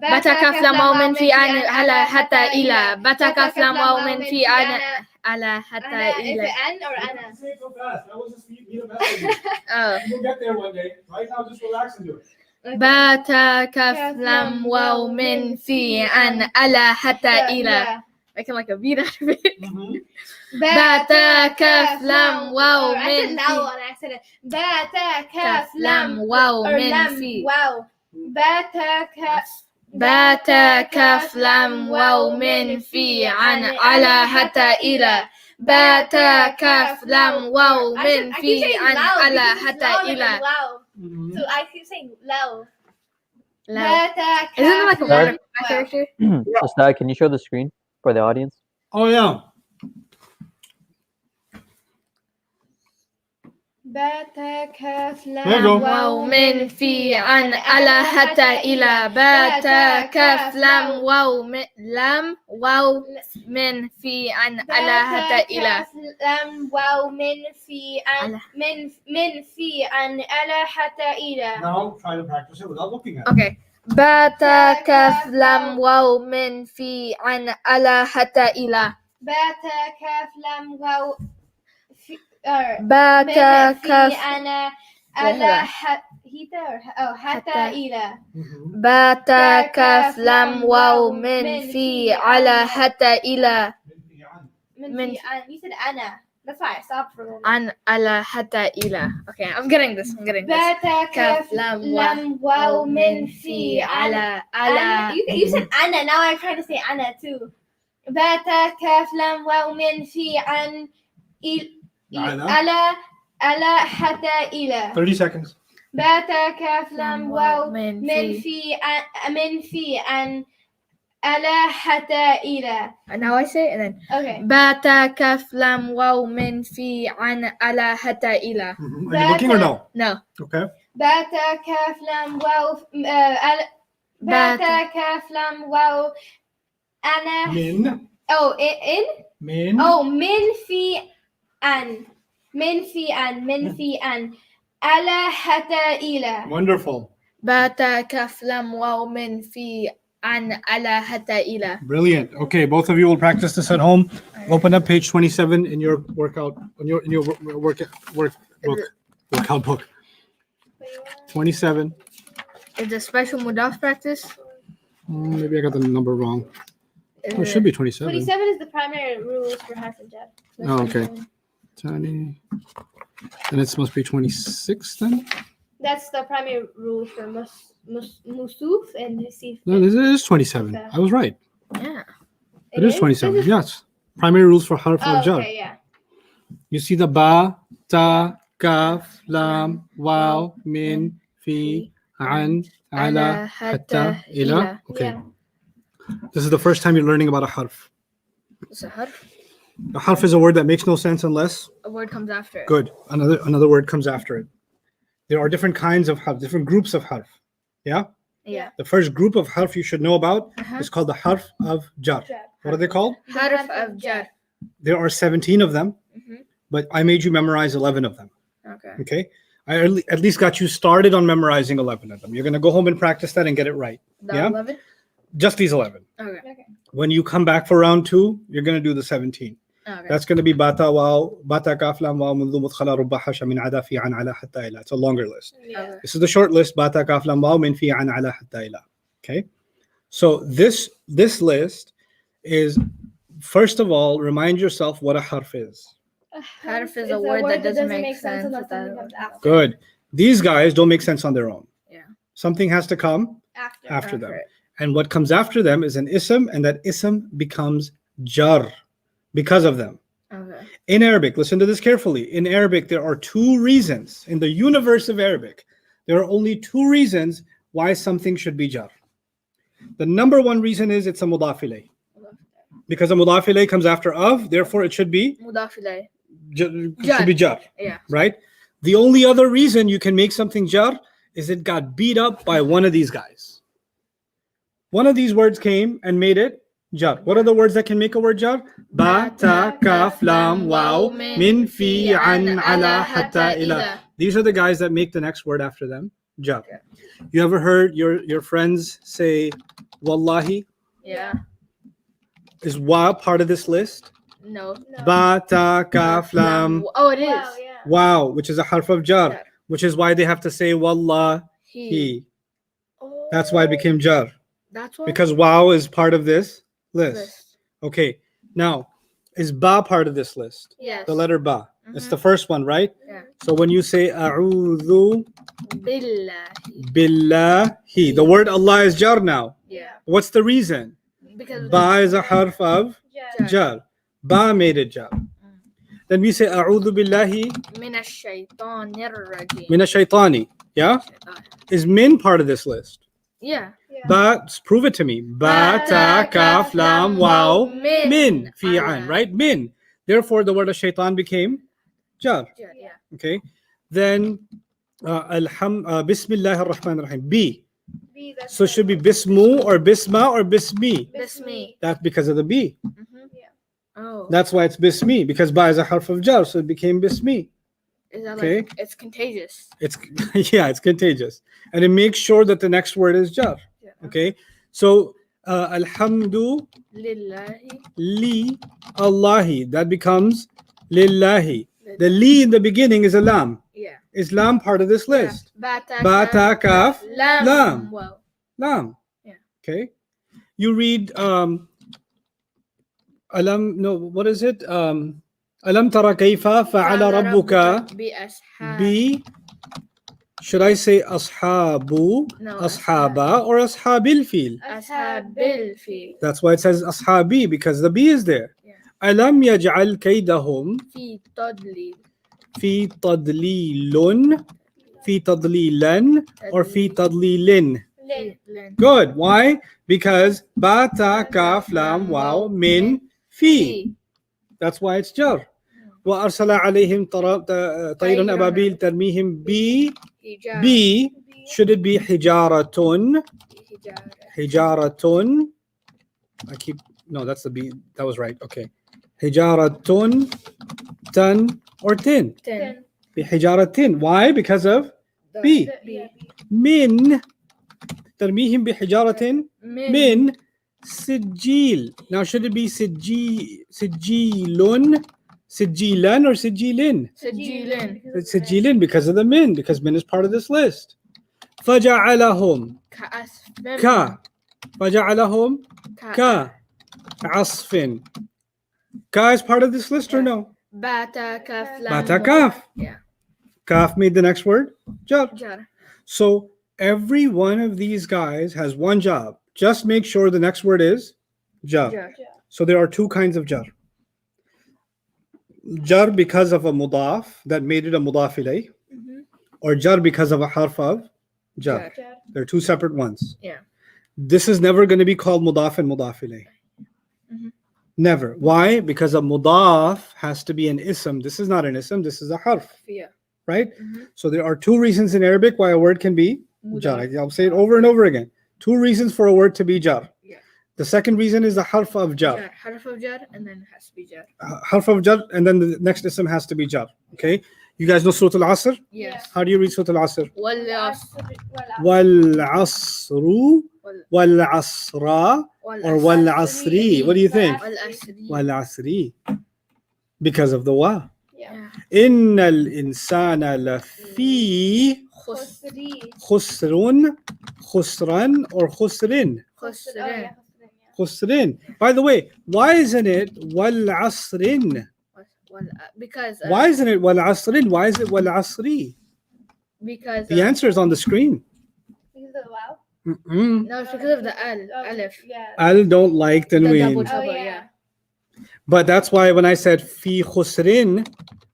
[SPEAKER 2] بتا كاف لام واو من في عن على حتى إلى. بتا كاف لام واو من في عن على حتى إلى.
[SPEAKER 3] أن or أنا.
[SPEAKER 1] Go fast. That was just me a
[SPEAKER 2] Oh.
[SPEAKER 1] You'll get there one day. Right now, just relax and do it.
[SPEAKER 2] بتا كاف لام واو من في عن على حتى إلى. Making like a beat out of it. بتا كاف لام واو
[SPEAKER 3] I said
[SPEAKER 2] من
[SPEAKER 3] now
[SPEAKER 2] في
[SPEAKER 3] on accident. بتا
[SPEAKER 2] كاف
[SPEAKER 3] كاف
[SPEAKER 2] لام
[SPEAKER 3] لام
[SPEAKER 2] واو
[SPEAKER 3] or
[SPEAKER 2] من
[SPEAKER 3] لام
[SPEAKER 2] في.
[SPEAKER 3] واو. بتا كاف
[SPEAKER 2] بتا كاف لام واو من في عن على حتى إلى. بتا كاف لام واو من في عن على حتى إلى.
[SPEAKER 3] So I keep saying low.
[SPEAKER 2] لا.
[SPEAKER 3] بتا
[SPEAKER 2] Isn't it like a
[SPEAKER 3] كاف
[SPEAKER 2] word
[SPEAKER 3] لام
[SPEAKER 2] of my
[SPEAKER 3] واو.
[SPEAKER 2] character?
[SPEAKER 4] Ustad, can you show the screen for the audience?
[SPEAKER 1] Oh, yeah.
[SPEAKER 3] بتا كاف
[SPEAKER 1] There you go.
[SPEAKER 3] لام
[SPEAKER 2] واو من في عن على حتى إلى. بتا كاف لام واو من لام واو من في عن على حتى إلى.
[SPEAKER 3] لام واو من في عن
[SPEAKER 2] على.
[SPEAKER 3] من في عن على حتى إلى.
[SPEAKER 1] Now, try to practice it without looking at it.
[SPEAKER 2] Okay. بتا كاف لام واو من في عن على حتى إلى.
[SPEAKER 3] بتا كاف لام واو في
[SPEAKER 2] بتا
[SPEAKER 3] من في
[SPEAKER 2] كاف
[SPEAKER 3] أنا
[SPEAKER 2] هذا.
[SPEAKER 3] على حتى إلى.
[SPEAKER 2] بتا كاف لام واو من في على حتى إلى.
[SPEAKER 3] من في عن. You said أنا. That's why I stopped for a moment.
[SPEAKER 2] عن على حتى إلى. Okay, I'm getting this.
[SPEAKER 3] بتا كاف لام واو من في
[SPEAKER 2] على
[SPEAKER 3] أنا. You said أنا. Now I'm trying to say أنا too. بتا كاف لام واو من في عن على حتى إلى.
[SPEAKER 1] 30 seconds.
[SPEAKER 3] بتا كاف لام واو
[SPEAKER 2] من
[SPEAKER 3] من في عن على حتى إلى.
[SPEAKER 2] And now I say it and then
[SPEAKER 3] Okay.
[SPEAKER 2] بتا كاف لام واو من في عن على حتى إلى.
[SPEAKER 1] Are you looking or no?
[SPEAKER 2] No.
[SPEAKER 1] Okay.
[SPEAKER 3] بتا كاف لام واو بتا كاف لام واو أنا
[SPEAKER 1] Min.
[SPEAKER 3] من في عن من في عن على حتى إلى.
[SPEAKER 1] Wonderful.
[SPEAKER 2] بتا كاف لام واو من في عن على حتى إلى.
[SPEAKER 1] Brilliant. Okay, both of you will practice this at home. Open up page 27 in your workout, in your workout book. 27.
[SPEAKER 2] It's a special mudaf practice.
[SPEAKER 1] Maybe I got the number wrong. Oh, it should be 27.
[SPEAKER 3] 27 is the primary rules for harf and jar.
[SPEAKER 1] Oh, okay. 20. And it must be 26 then?
[SPEAKER 3] That's the primary rule for musuf and nisif.
[SPEAKER 1] No, this is 27. I was right.
[SPEAKER 2] Yeah.
[SPEAKER 1] It is 27. Yes. Primary rules for harf
[SPEAKER 3] Oh,
[SPEAKER 1] al-jar.
[SPEAKER 3] okay, yeah.
[SPEAKER 1] You see the ba, ta, kaf, lam, waw, min, fi, an, ala, hatta, ila. Okay.
[SPEAKER 3] Yeah.
[SPEAKER 1] This is the first time you're learning about a harf.
[SPEAKER 2] It's a harf.
[SPEAKER 1] A harf is a word that makes no sense unless
[SPEAKER 2] A word comes after it.
[SPEAKER 1] good. Another word comes after it. There are different kinds of harf, different groups of harf. Yeah?
[SPEAKER 2] Yeah.
[SPEAKER 1] The first group of harf you should know about
[SPEAKER 2] Uh-huh.
[SPEAKER 1] is called the harf of jar. What are they called?
[SPEAKER 2] Harf of jar.
[SPEAKER 1] There are 17 of them,
[SPEAKER 2] Mhm.
[SPEAKER 1] but I made you memorize 11 of them.
[SPEAKER 2] Okay.
[SPEAKER 1] Okay? I at least got you started on memorizing 11 of them. You're going to go home and practice that and get it right.
[SPEAKER 2] The
[SPEAKER 1] Yeah?
[SPEAKER 2] 11?
[SPEAKER 1] Just these 11.
[SPEAKER 2] Okay.
[SPEAKER 1] When you come back for round 2, you're going to do the 17.
[SPEAKER 2] Okay.
[SPEAKER 1] That's going to be bata waw, bata kaf lam waw منذ مدخل رب حش من عدا في عن على حتى إلى. It's a longer list.
[SPEAKER 3] Yeah.
[SPEAKER 2] Okay.
[SPEAKER 1] This is the short list. Bata kaf lam waw min fi an ala hatta ila. Okay. So this list is, first of all, remind yourself what a harf is.
[SPEAKER 2] Harf is
[SPEAKER 3] It's
[SPEAKER 2] a word that doesn't make sense
[SPEAKER 3] unless
[SPEAKER 2] without
[SPEAKER 3] something comes after.
[SPEAKER 1] Good. These guys don't make sense on their own.
[SPEAKER 2] Yeah.
[SPEAKER 1] Something has to come
[SPEAKER 3] After.
[SPEAKER 1] after them.
[SPEAKER 2] it.
[SPEAKER 1] And what comes after them is an ism, and that ism becomes jar because of them.
[SPEAKER 2] Okay.
[SPEAKER 1] In Arabic, listen to this carefully. In Arabic, there are two reasons. In the universe of Arabic, there are only two reasons why something should be jar. The number one reason is it's a mudaf ilayh. Because a mudaf ilayh comes after of, therefore it should be
[SPEAKER 2] مضاف إليه.
[SPEAKER 1] should be jar,
[SPEAKER 2] Yeah.
[SPEAKER 1] right? The only other reason you can make something jar is it got beat up by one of these guys. One of these words came and made it jar. What are the words that can make a word jar? Ba, ta, kaf, lam, waw, min, fi, an, ala, hatta, ila. These are the guys that make the next word after them jar. You ever heard your friends say wallahi?
[SPEAKER 2] Yeah.
[SPEAKER 1] Is wa part of this list?
[SPEAKER 2] No.
[SPEAKER 3] No.
[SPEAKER 1] Ba, ta, kaf, lam,
[SPEAKER 2] Oh, it is.
[SPEAKER 3] Wow, yeah.
[SPEAKER 1] wow, which is a harf of jar,
[SPEAKER 2] Jar.
[SPEAKER 1] which is why they have to say wallahi.
[SPEAKER 3] Oh.
[SPEAKER 1] That's why it became jar,
[SPEAKER 2] That's why.
[SPEAKER 1] because wow is part of this list.
[SPEAKER 2] List.
[SPEAKER 1] Okay, now is ba part of this list?
[SPEAKER 2] Yes.
[SPEAKER 1] The letter ba. It's
[SPEAKER 2] Mhm.
[SPEAKER 1] the first one, right?
[SPEAKER 2] Yeah.
[SPEAKER 1] So when you say a'udhu
[SPEAKER 2] Billahi.
[SPEAKER 1] billahi, the word Allah is jar now.
[SPEAKER 2] Yeah.
[SPEAKER 1] What's the reason?
[SPEAKER 2] Because
[SPEAKER 1] Ba is a harf of
[SPEAKER 3] Jar.
[SPEAKER 1] jar. Ba made it jar. Then we say a'udhu billahi
[SPEAKER 2] من الشيطان الرجيم.
[SPEAKER 1] min ash-shaytani. Yeah? Is min part of this list?
[SPEAKER 2] Yeah.
[SPEAKER 3] Yeah.
[SPEAKER 1] Ba, prove it to me. Ba, ta, kaf, lam, wow, min, fi, an, right? Min. Therefore, the word of shaitan became jar.
[SPEAKER 2] Yeah.
[SPEAKER 1] Okay. Then, Bismillah ar-Rahman ar-Rahim. B.
[SPEAKER 3] B, that's
[SPEAKER 1] So
[SPEAKER 3] the-
[SPEAKER 1] should be bismu or bisma or bismi.
[SPEAKER 2] Bismi.
[SPEAKER 1] That's because of the B.
[SPEAKER 3] Yeah.
[SPEAKER 2] Oh.
[SPEAKER 1] That's why it's bismi, because ba is a harf of jar, so it became bismi.
[SPEAKER 2] Is that
[SPEAKER 1] okay.
[SPEAKER 2] like it's contagious?
[SPEAKER 1] It's yeah, it's contagious, and it makes sure that the next word is jar.
[SPEAKER 2] Yeah.
[SPEAKER 1] Okay. So alhamdu
[SPEAKER 2] Lillahi.
[SPEAKER 1] li Allahi, that becomes lillahi. The li in the beginning is a lam.
[SPEAKER 2] Yeah.
[SPEAKER 1] Is lam part of this list?
[SPEAKER 2] Bata.
[SPEAKER 1] Bata, kaf,
[SPEAKER 2] Lam.
[SPEAKER 1] lam.
[SPEAKER 2] Wow.
[SPEAKER 1] Lam.
[SPEAKER 2] Yeah.
[SPEAKER 1] Okay. You read alam, no, what is it? Alam tara kayfa fa'ala rabbuka bi, should I say ashabu,
[SPEAKER 2] No,
[SPEAKER 1] ashaba, or ashabil fil?
[SPEAKER 2] Ashabil fi.
[SPEAKER 1] That's why it says ashabi, because the B is there.
[SPEAKER 2] Yeah.
[SPEAKER 1] Alam yaj'al kaydahum
[SPEAKER 2] Fi tadlil.
[SPEAKER 1] fi tadlilun, fi tadlilan, or fi tadlilin.
[SPEAKER 3] Lin.
[SPEAKER 2] Lin.
[SPEAKER 1] Good. Why? Because ba, ta, kaf, lam, waw, min, fi. That's why it's jar. وأرسل عليهم طيرا أبابيل ترميهم
[SPEAKER 2] Hijab.
[SPEAKER 1] B. Should it be حجارة
[SPEAKER 2] Hijab.
[SPEAKER 1] حجارة I keep no, that's the B. That was right. Okay. حجارة تن or tin.
[SPEAKER 2] Ten.
[SPEAKER 1] بحجارة. Why? Because of
[SPEAKER 2] The-
[SPEAKER 1] B.
[SPEAKER 3] The- yeah, B.
[SPEAKER 1] من ترميهم بحجارة من سجيل. Now should it be سجيل سجيلان or سجيلين?
[SPEAKER 2] Sajilin.
[SPEAKER 1] It's سجيلين because of the min, because min is part of this list. فجعلهم
[SPEAKER 2] Ka'asfin.
[SPEAKER 1] ka. فجعلهم ka. عصف. Ka is part of this list or no?
[SPEAKER 2] Bata kaf lam.
[SPEAKER 1] Bata kaf.
[SPEAKER 2] Yeah.
[SPEAKER 1] Kaf made the next word jar.
[SPEAKER 2] Jar.
[SPEAKER 1] So every one of these guys has one job. Just make sure the next word is jar.
[SPEAKER 2] Jar.
[SPEAKER 1] So there are two kinds of jar. Jar because of a mudaf that made it a mudaf ilayh,
[SPEAKER 2] Mhm.
[SPEAKER 1] or jar because of a harf of jar.
[SPEAKER 2] Jar.
[SPEAKER 3] Jar.
[SPEAKER 1] They're two separate ones.
[SPEAKER 2] Yeah.
[SPEAKER 1] This is never going to be called mudaf and mudaf ilayh.
[SPEAKER 2] Mhm.
[SPEAKER 1] Never. Why? Because a mudaf has to be an ism. This is not an ism. This is a harf,
[SPEAKER 2] Yeah.
[SPEAKER 1] right?
[SPEAKER 2] Mhm.
[SPEAKER 1] So there are two reasons in Arabic why a word can be jar.
[SPEAKER 2] Mudaf.
[SPEAKER 1] I'll say it over and over again. Two reasons for a word to be jar.
[SPEAKER 2] Yeah.
[SPEAKER 1] The second reason is the harf of jar.
[SPEAKER 2] Jar. Harf of jar and then it has to be jar.
[SPEAKER 1] Harf of jar, and then the next ism has to be jar. Okay? You guys know Surah Al-Asr?
[SPEAKER 2] Yes.
[SPEAKER 1] How do you read Surah Al-Asr?
[SPEAKER 2] Wal
[SPEAKER 1] Wal-asru, wal-asra, or wal-asri. What do you think?
[SPEAKER 2] wal asri.
[SPEAKER 1] Wal-asri. Because of the wa.
[SPEAKER 3] Yeah.
[SPEAKER 2] Yeah.
[SPEAKER 1] Inna al-insana lafi
[SPEAKER 3] Khusri.
[SPEAKER 1] khusrun, khusran, or khusrin.
[SPEAKER 3] Oh, yeah.
[SPEAKER 2] Khusrin.
[SPEAKER 1] Khusrin. By the way, why isn't it wal-asrin?
[SPEAKER 2] Because
[SPEAKER 1] Why isn't it wal-asrin? Why is it wal-asri?
[SPEAKER 2] because
[SPEAKER 1] The answer is on the screen.
[SPEAKER 3] Because of the wow?
[SPEAKER 1] Mm-mm.
[SPEAKER 2] no, it's because of the al
[SPEAKER 3] Oh,
[SPEAKER 2] alif.
[SPEAKER 3] Yeah.
[SPEAKER 1] Al don't like
[SPEAKER 2] The double
[SPEAKER 1] tanween.
[SPEAKER 2] trouble,
[SPEAKER 3] Oh, yeah.
[SPEAKER 2] yeah.
[SPEAKER 1] But that's why when I said fi khusrin,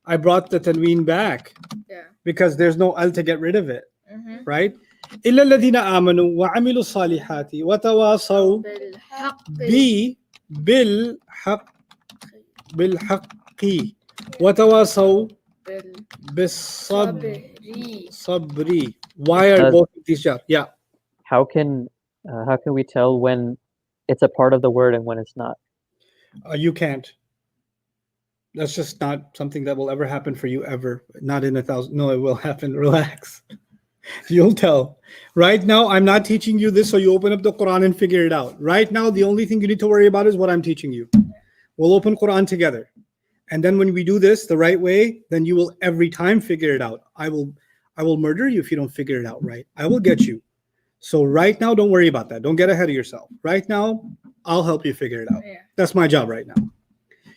[SPEAKER 1] I brought the tanween back
[SPEAKER 2] Yeah.
[SPEAKER 1] because there's no al to get rid of it,
[SPEAKER 2] Mm-hmm.
[SPEAKER 1] right? إلا الذين آمنوا وعملوا الصالحات وتواصوا بالحق وتواصوا بالصبر. Why are both of these jobs? Yeah.
[SPEAKER 4] How can we tell when it's a part of the word and when it's not?
[SPEAKER 1] You can't. That's just not something that will ever happen for you ever. Not in 1,000. No, it will happen. Relax. You'll tell. Right now, I'm not teaching you this so you open up the Quran and figure it out. Right now, the only thing you need to worry about is what I'm teaching you. We'll open Quran together. And then when we do this the right way, then you will every time figure it out. I will murder you if you don't figure it out right. I will get you. So right now, don't worry about that. Don't get ahead of yourself. Right now, I'll help you figure it out.
[SPEAKER 2] Yeah.
[SPEAKER 1] That's my job right now.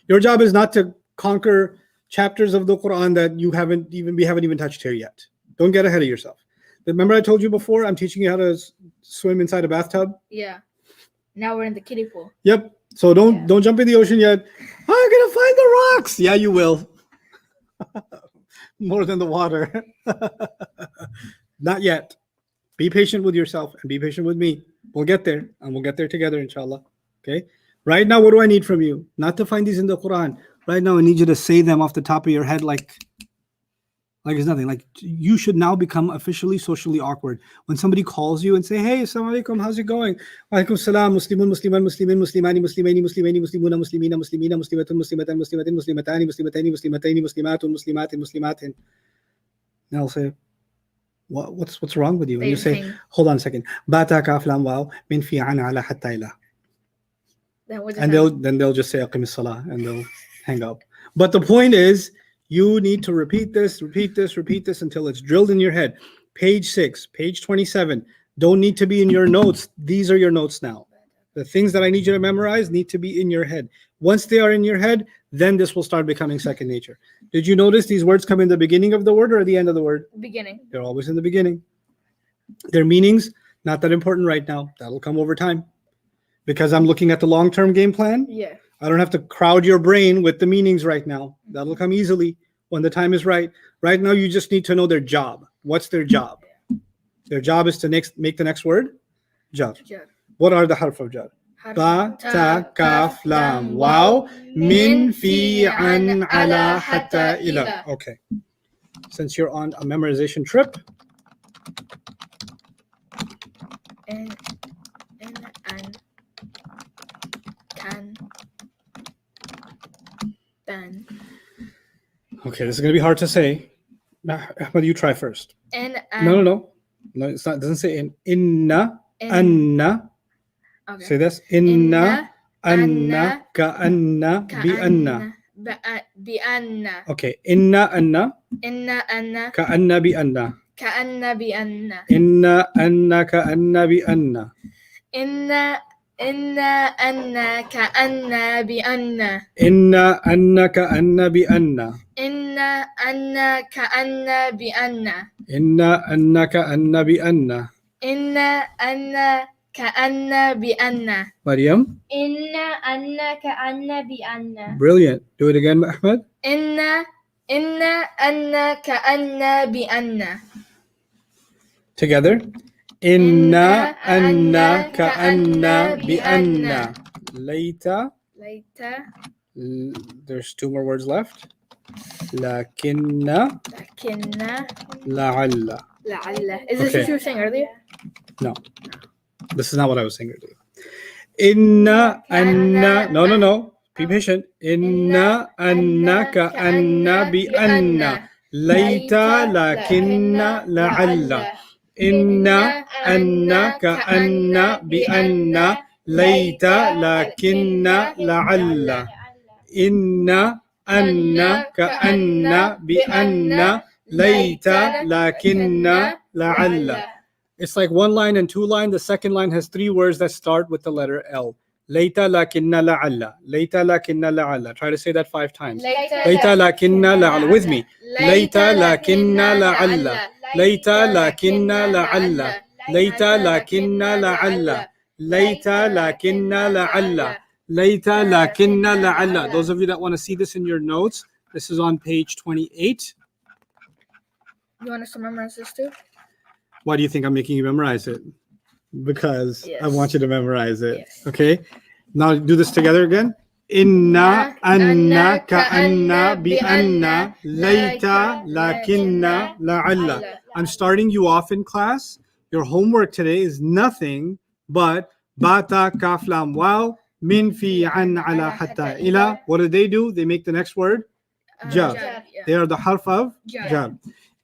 [SPEAKER 1] Your job is not to conquer chapters of the Quran that we haven't even touched here yet. Don't get ahead of yourself. Remember I told you before, I'm teaching you how to swim inside a bathtub?
[SPEAKER 2] Yeah. Now we're in the kiddie pool.
[SPEAKER 1] Yep. So don't jump in the ocean yet. I'm gonna find the rocks. Yeah, you will. More than the water. Not yet. Be patient with yourself and be patient with me. We'll get there and we'll get there together, inshallah. Okay. Right now, what do I need from you? Not to find these in the Quran. Right now, I need you to say them off the top of your head like it's nothing. Like you should now become officially socially awkward. When somebody calls you and say, hey, assalamu alaikum, how's it going? Walaikum salam, muslimun, musliman, muslimin, muslimani, muslimaini, muslimaini, muslimuna, muslimina, muslimina, muslimatun, muslimatan, muslimatin, muslimatani, muslimataini, muslimataini, muslimatun, muslimatin, muslimatin. Now I'll say, what's wrong with you? And you say, hold on a second. Bata kaf lam waw min fi an ala hatta ila. And they'll just say aqim as-salah and they'll hang up. But the point is, you need to repeat this until it's drilled in your head. Page 6, page 27. Don't need to be in your notes. These are your notes now. The things that I need you to memorize need to be in your head. Once they are in your head, then this will start becoming second nature. Did you notice these words come in the beginning of the word or at the end of the word?
[SPEAKER 2] Beginning.
[SPEAKER 1] They're always in the beginning. Their meanings, not that important right now. That'll come over time. Because I'm looking at the long-term game plan.
[SPEAKER 2] Yeah.
[SPEAKER 1] I don't have to crowd your brain with the meanings right now. That'll come easily when the time is right. Right now, you just need to know their job. What's their job? Their job is to make the next word jar. What are the harf of jar? Ba, ta, kaf, lam, waw, min, fi, an, ala, hatta, ila. Okay. Since you're on a memorization trip.
[SPEAKER 2] In, an, can, ben.
[SPEAKER 1] Okay, this is going to be hard to say. Ahmed, you try first. No, it's not. It doesn't say in. Inna, anna.
[SPEAKER 2] Okay.
[SPEAKER 1] Say this. Inna, anna, ka'anna, bi'anna.
[SPEAKER 2] Bi'anna.
[SPEAKER 1] Okay. Inna, anna.
[SPEAKER 2] Inna, anna.
[SPEAKER 1] Ka'anna, bi'anna.
[SPEAKER 2] Ka'anna, bi'anna.
[SPEAKER 1] Inna, anna, ka'anna, bi'anna.
[SPEAKER 2] Inna, anna, ka'anna, bi'anna.
[SPEAKER 1] Inna, anna, ka'anna, bi'anna.
[SPEAKER 2] Inna, anna, ka'anna, bi'anna.
[SPEAKER 1] Inna, anna, ka'anna, bi'anna.
[SPEAKER 2] Inna, anna, ka'anna, bi'anna.
[SPEAKER 1] Maryam?
[SPEAKER 3] Inna anna ka'anna bi'anna.
[SPEAKER 1] Brilliant. Do it again, Ahmed.
[SPEAKER 2] Inna, anna, ka'anna, bi'anna.
[SPEAKER 1] Together. Inna, anna, ka'anna, bi'anna. Later. There's two more words left. Lakinna, la'alla.
[SPEAKER 2] Is this what you were saying earlier?
[SPEAKER 1] No. This is not what I was saying earlier. Inna, anna. No. Be patient. Inna, anna, ka'anna, bi'anna. Later, lakinna, la'alla. Inna, anna, ka'anna, bi'anna. Later, lakinna, la'alla. Inna, anna, ka'anna, bi'anna. Later, lakinna, la'alla. It's like one line and two line. The second line has three words that start with the letter L. Later, lakinna, la'alla. Later, lakinna, la'alla. Try to say that 5 times. Later, lakinna, la'alla. With me. Later, lakinna, la'alla. Later, lakinna, la'alla. Later, lakinna, la'alla. Later, lakinna, la'alla. Layta, lakinna,
[SPEAKER 2] Lakinna,
[SPEAKER 1] la'alla.
[SPEAKER 2] la'alla.
[SPEAKER 1] Those of you that want to see this in your notes, this is on page 28.
[SPEAKER 2] You want us to memorize this too?
[SPEAKER 1] Why do you think I'm making you memorize it? Because I
[SPEAKER 2] Yes.
[SPEAKER 1] want you to memorize it.
[SPEAKER 2] Yes.
[SPEAKER 1] Okay. Now do this together again. Inna, anna, ka'anna, bi'anna, layta, lakinna, la'alla. I'm starting you off in class. Your homework today is nothing but bata, kaf, lam, waw, min, fi, an, ala, hatta, ila. What do? They make the next word jar.
[SPEAKER 2] Yeah.
[SPEAKER 1] They are the harf of
[SPEAKER 2] Jar.
[SPEAKER 1] jar.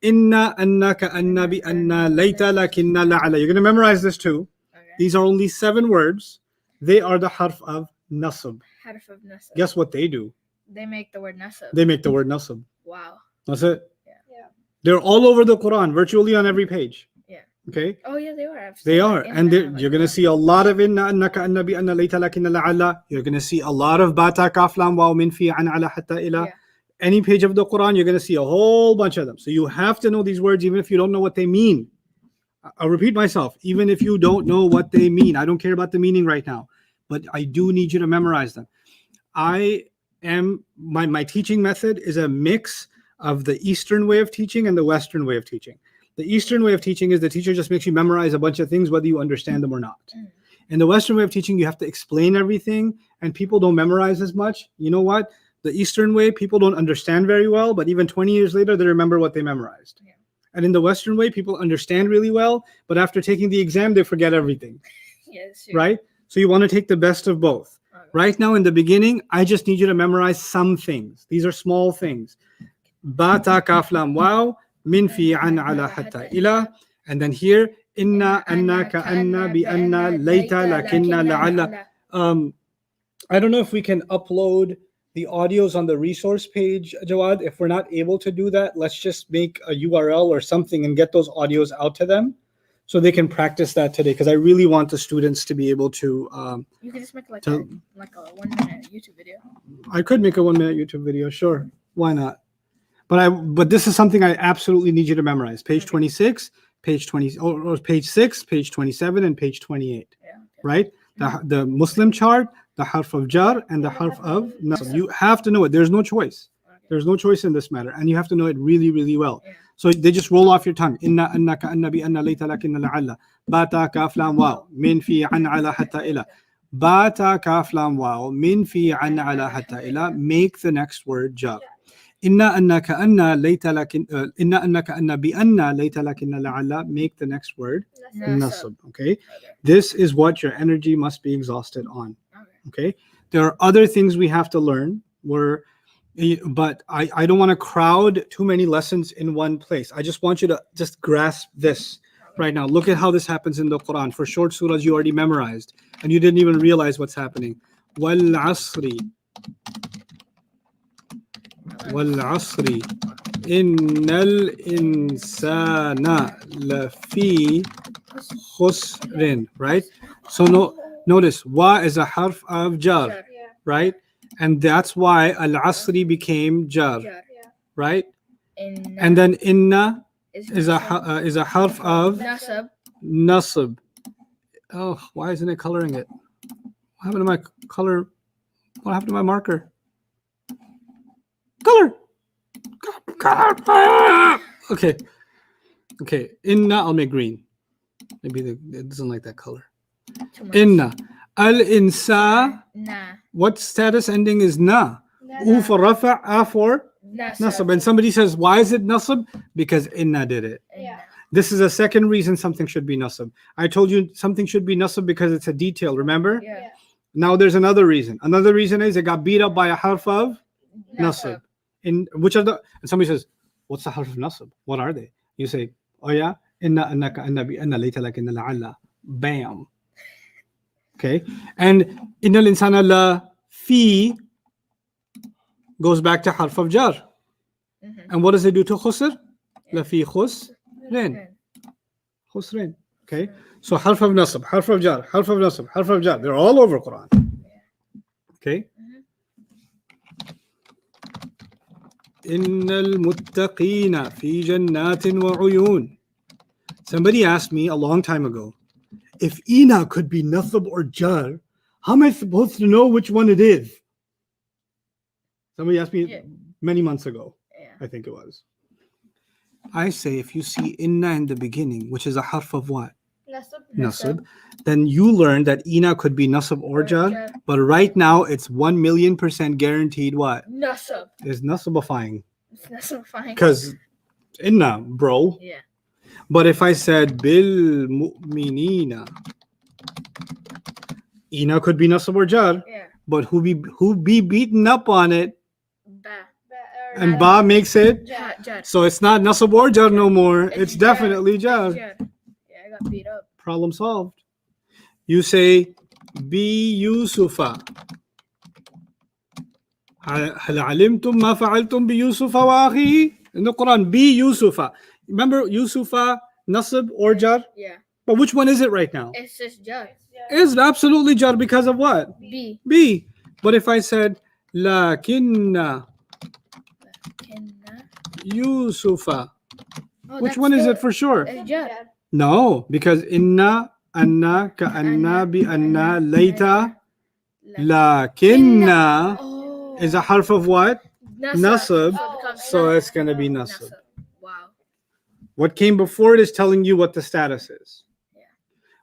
[SPEAKER 1] Inna, anna, ka'anna, bi'anna, layta, lakinna, la'alla. You're going to memorize this too.
[SPEAKER 2] Okay.
[SPEAKER 1] These are only 7 words. They are the harf of nasab.
[SPEAKER 2] Harf of nasab.
[SPEAKER 1] Guess what they do?
[SPEAKER 2] They make the word nasab.
[SPEAKER 1] They make the word nasab.
[SPEAKER 2] Wow.
[SPEAKER 1] That's it.
[SPEAKER 3] Yeah.
[SPEAKER 1] They're all over the Quran, virtually on every page.
[SPEAKER 2] Yeah.
[SPEAKER 1] Okay?
[SPEAKER 2] Oh yeah, they were. I've
[SPEAKER 1] They
[SPEAKER 2] seen
[SPEAKER 1] are.
[SPEAKER 2] it in
[SPEAKER 1] And
[SPEAKER 2] the
[SPEAKER 1] you're going to see a lot of inna, anna, ka'anna, bi'anna, layta, lakinna, la'alla. You're going to see a lot of bata, kaf, lam, waw, min, fi, an, ala, hatta, ila.
[SPEAKER 2] Yeah.
[SPEAKER 1] Any page of the Quran, you're going to see a whole bunch of them. So you have to know these words even if you don't know what they mean. I'll repeat myself. Even if you don't know what they mean, I don't care about the meaning right now, but I do need you to memorize them. My teaching method is a mix of the Eastern way of teaching and the Western way of teaching. The Eastern way of teaching is the teacher just makes you memorize a bunch of things whether you understand them or not. In the Western way of teaching, you have to explain everything, and people don't memorize as much. You know what? The Eastern way, people don't understand very well, but even 20 years later, they remember what they memorized.
[SPEAKER 2] Yeah.
[SPEAKER 1] And in the Western way, people understand really well, but after taking the exam, they forget everything,
[SPEAKER 2] Yes.
[SPEAKER 1] right? So you want to take the best of both.
[SPEAKER 2] Okay.
[SPEAKER 1] Right now, in the beginning, I just need you to memorize some things. These are small things. Bata, kaf, lam, waw, min, fi, an, ala, hatta, ila. And then here, inna, anna, ka'anna, bi'anna, layta, lakinna, la'alla. I don't know if we can upload the audios on the resource page, Jawad. If we're not able to do that, let's just make a URL or something and get those audios out to them so they can practice that today. Because I really want the students to be able to.
[SPEAKER 2] You could just make like
[SPEAKER 1] to-
[SPEAKER 2] a 1 minute YouTube video.
[SPEAKER 1] I could make a 1-minute YouTube video, sure. Why not? But this is something I absolutely need you to memorize. Page 26, page 20, or page 6, page 27, and page 28.
[SPEAKER 2] Yeah. Okay.
[SPEAKER 1] Right? The Muslim chart, the harf of jar, and the harf of nasab. You have to know it. There's no choice.
[SPEAKER 2] Okay.
[SPEAKER 1] There's no choice in this matter, and you have to know it really, really well.
[SPEAKER 2] Yeah.
[SPEAKER 1] So they just roll off your tongue. Inna, anna, ka'anna, bi'anna, layta, lakinna, la'alla. Bata, kaf, lam, waw. Min, fi, an, ala, hatta, ila. Bata, kaf, lam, waw. Min, fi, an, ala, hatta, ila. Make the next word jar. Inna, anna, ka'anna, layta, lakin. Inna, anna, ka'anna, bi'anna, layta, lakinna, la'alla. Make the next word nasab. Okay.
[SPEAKER 2] Okay.
[SPEAKER 1] This is what your energy must be exhausted on.
[SPEAKER 2] Okay.
[SPEAKER 1] Okay, there are other things we have to learn, but I don't want to crowd too many lessons in one place. I just want you to just grasp this right now. Look at how this happens in the Quran. For short surahs you already memorized and you didn't even realize what's happening. Wal asri innal insana lafi khusrin, right? So notice wa is a harf of jar,
[SPEAKER 2] Jar.
[SPEAKER 3] Yeah.
[SPEAKER 1] right? And that's why al-asri became jar,
[SPEAKER 2] Jar.
[SPEAKER 1] right?
[SPEAKER 2] In
[SPEAKER 1] And then inna is a
[SPEAKER 2] nasab.
[SPEAKER 1] is a harf of
[SPEAKER 2] Nasab.
[SPEAKER 1] nasab. Oh, why isn't it coloring it? What happened to my color? What happened to my marker? Color. Okay. Okay. Inna, I'll make green. Maybe it doesn't like that color.
[SPEAKER 2] Too much.
[SPEAKER 1] Inna. Al-insa.
[SPEAKER 2] Nah.
[SPEAKER 1] What status ending is na? U for rafa, a for
[SPEAKER 2] Nasab.
[SPEAKER 1] nasab. And somebody says, why is it nasab? Because inna did it.
[SPEAKER 3] Yeah.
[SPEAKER 1] This is a second reason something should be nasab. I told you something should be nasab because it's a detail, remember?
[SPEAKER 2] Yeah.
[SPEAKER 1] Now there's another reason. Another reason is it got beat up by a harf of nasab. In which are the, and somebody says, what's the harf of nasab? What are they? You say, oh yeah, inna, annaka, anna, bi, anna, layta, lakinna, la'alla. Bam. Okay. And innal insana la fi goes back to harf of jar.
[SPEAKER 2] Mhm.
[SPEAKER 1] And what does it do to khusr? La fi khusrin.
[SPEAKER 2] Okay.
[SPEAKER 1] Khusrin. Okay. So harf of nasab, harf of jar, harf of nasab, harf of jar. They're all over Quran. Okay. Innal muttaqina fi jannatin wa uyun. Somebody asked me a long time ago, if ina could be nasab or jar, How am I supposed to know which one it is? Somebody asked me
[SPEAKER 2] Yeah.
[SPEAKER 1] many months ago,
[SPEAKER 2] Yeah.
[SPEAKER 1] I think it was. I say if you see inna in the beginning, which is a harf of what?
[SPEAKER 3] Nasab.
[SPEAKER 1] Nasab, then you learn that ina could be nasab or jar,
[SPEAKER 2] jar.
[SPEAKER 1] but right now it's 1,000,000% guaranteed what?
[SPEAKER 2] Nasab.
[SPEAKER 1] Is nasabifying.
[SPEAKER 2] It's nasabifying.
[SPEAKER 1] Because inna, bro.
[SPEAKER 2] Yeah.
[SPEAKER 1] But if I said bil mu'minina, ina could be nasab or jar,
[SPEAKER 2] Yeah.
[SPEAKER 1] but who be beaten up on it,
[SPEAKER 2] Ba.
[SPEAKER 1] and ba makes it,
[SPEAKER 2] Jar. Jar.
[SPEAKER 1] so it's not nasab or jar no more.
[SPEAKER 2] It's
[SPEAKER 1] It's
[SPEAKER 2] jar.
[SPEAKER 1] definitely jar.
[SPEAKER 2] Jar. Yeah, I got beat up.
[SPEAKER 1] Problem solved. You say bi Yusufa. هل علمتم ما فعلتم بيوسف وأخيه? In the Quran, bi Yusufa. Remember Yusufa, nasab or jar?
[SPEAKER 2] Yeah.
[SPEAKER 1] But which one is it right now?
[SPEAKER 2] It's just jar.
[SPEAKER 1] It's absolutely jar because of what?
[SPEAKER 2] B.
[SPEAKER 1] B. But if I said lakinna
[SPEAKER 2] Kenna.
[SPEAKER 1] Yusufa,
[SPEAKER 2] Oh,
[SPEAKER 1] which
[SPEAKER 2] that's
[SPEAKER 1] one is
[SPEAKER 2] still-
[SPEAKER 1] it for sure?
[SPEAKER 2] It's jar.
[SPEAKER 1] No, because inna, anna, ka'anna, bi anna, laita, lakinna
[SPEAKER 2] Oh.
[SPEAKER 1] is a harf of what? Nasab.
[SPEAKER 2] So, it becomes
[SPEAKER 1] So
[SPEAKER 2] nasab.
[SPEAKER 1] it's going to be nasab.
[SPEAKER 2] Wow.
[SPEAKER 1] What came before it is telling you what the status is.
[SPEAKER 2] Yeah.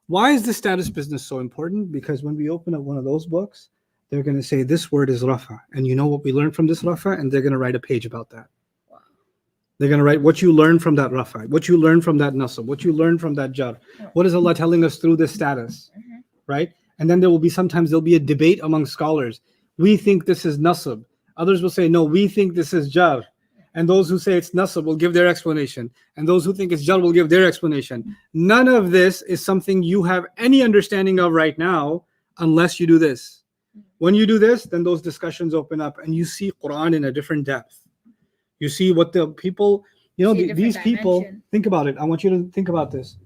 [SPEAKER 1] Why is the status business so important? Because when we open up one of those books, they're going to say this word is rafa. And you know what we learned from this rafa? And they're going to write a page about that.
[SPEAKER 2] Wow.
[SPEAKER 1] They're going to write what you learned from that rafa, what you learned from that nasab, what you learned from that jar. What is Allah telling us through this status? Right? And then there'll be a debate among scholars. We think this is nasab. Others will say, no, we think this is jar. And those who say it's nasab will give their explanation. And those who think it's jar will give their explanation. None of this is something you have any understanding of right now unless you do this. When you do this, then those discussions open up and you see Quran in a different depth. You see what the people,
[SPEAKER 2] See a
[SPEAKER 1] these
[SPEAKER 2] different
[SPEAKER 1] people,
[SPEAKER 2] dimension.
[SPEAKER 1] think about it. I want you to think about this.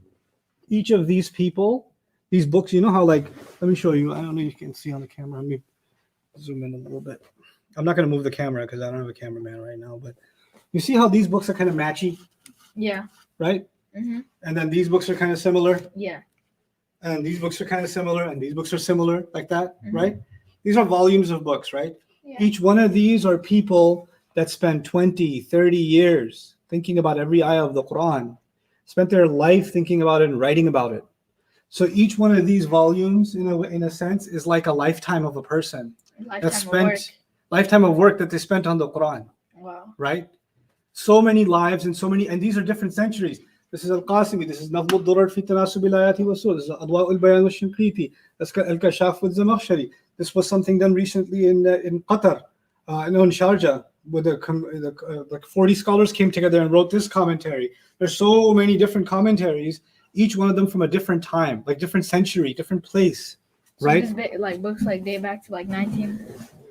[SPEAKER 1] Each of these people, these books, you know how let me show you. I don't know if you can see on the camera. Let me zoom in a little bit. I'm not going to move the camera because I don't have a cameraman right now, but you see how these books are kind of matchy,
[SPEAKER 2] Yeah.
[SPEAKER 1] right?
[SPEAKER 2] Mm-hmm.
[SPEAKER 1] And then these books are kind of similar,
[SPEAKER 2] Yeah.
[SPEAKER 1] and these books are kind of similar, and these books are similar, like that,
[SPEAKER 2] Mhm.
[SPEAKER 1] right? These are volumes of books, right?
[SPEAKER 3] Yeah.
[SPEAKER 1] Each one of these are people that spend 20, 30 years thinking about every ayah of the Quran, spent their life thinking about it and writing about it. So each one of these volumes, in a sense, is like a lifetime of a person lifetime of work that they spent on the Quran,
[SPEAKER 2] Wow.
[SPEAKER 1] right? So many lives and these are different centuries. This is Al-Qasimi, this is Nazm al-Durar fi Tanasub al-Ayati wa Sur, this is Adwa al-Bayan wa Shinqiti, this is Al-Kashaf wa Zamakhshari. This was something done recently in Qatar, in Sharjah, where like 40 scholars came together and wrote this commentary. There's so many different commentaries, each one of them from a different time, like different century, different place, right?
[SPEAKER 2] So this books date back to 19.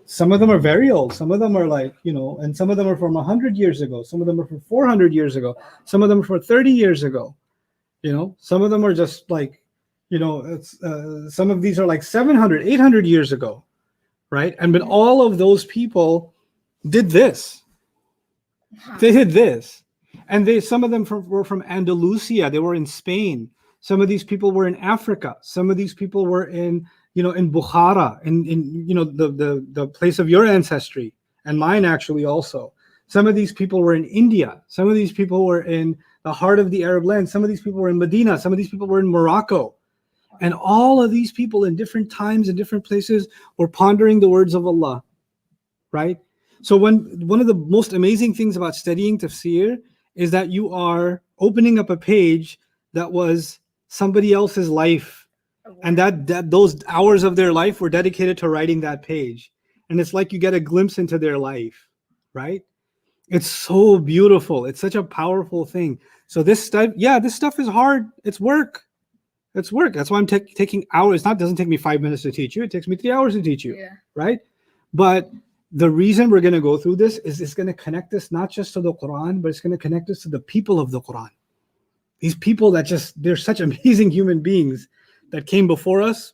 [SPEAKER 1] Some of them are very old. Some of them are and some of them are from 100 years ago. Some of them are from 400 years ago. Some of them are from 30 years ago. Some of them are just some of these are like 700, 800 years ago, right? And but all of those people did this. They did this. And some of them were from Andalusia. They were in Spain. Some of these people were in Africa. Some of these people were in Bukhara, in the place of your ancestry and mine actually also. Some of these people were in India. Some of these people were in the heart of the Arab land. Some of these people were in Medina. Some of these people were in Morocco. And all of these people in different times and different places were pondering the words of Allah, right? So one of the most amazing things about studying tafsir is that you are opening up a page that was somebody else's life. And that those hours of their life were dedicated to writing that page. And it's like you get a glimpse into their life, right? It's so beautiful. It's such a powerful thing. So this stuff is hard. It's work. That's why I'm taking hours. It doesn't take me 5 minutes to teach you. It takes me 3 hours to teach you, right? But the reason we're going to go through this is it's going to connect us not just to the Quran, but it's going to connect us to the people of the Quran. These people they're such amazing human beings that came before us.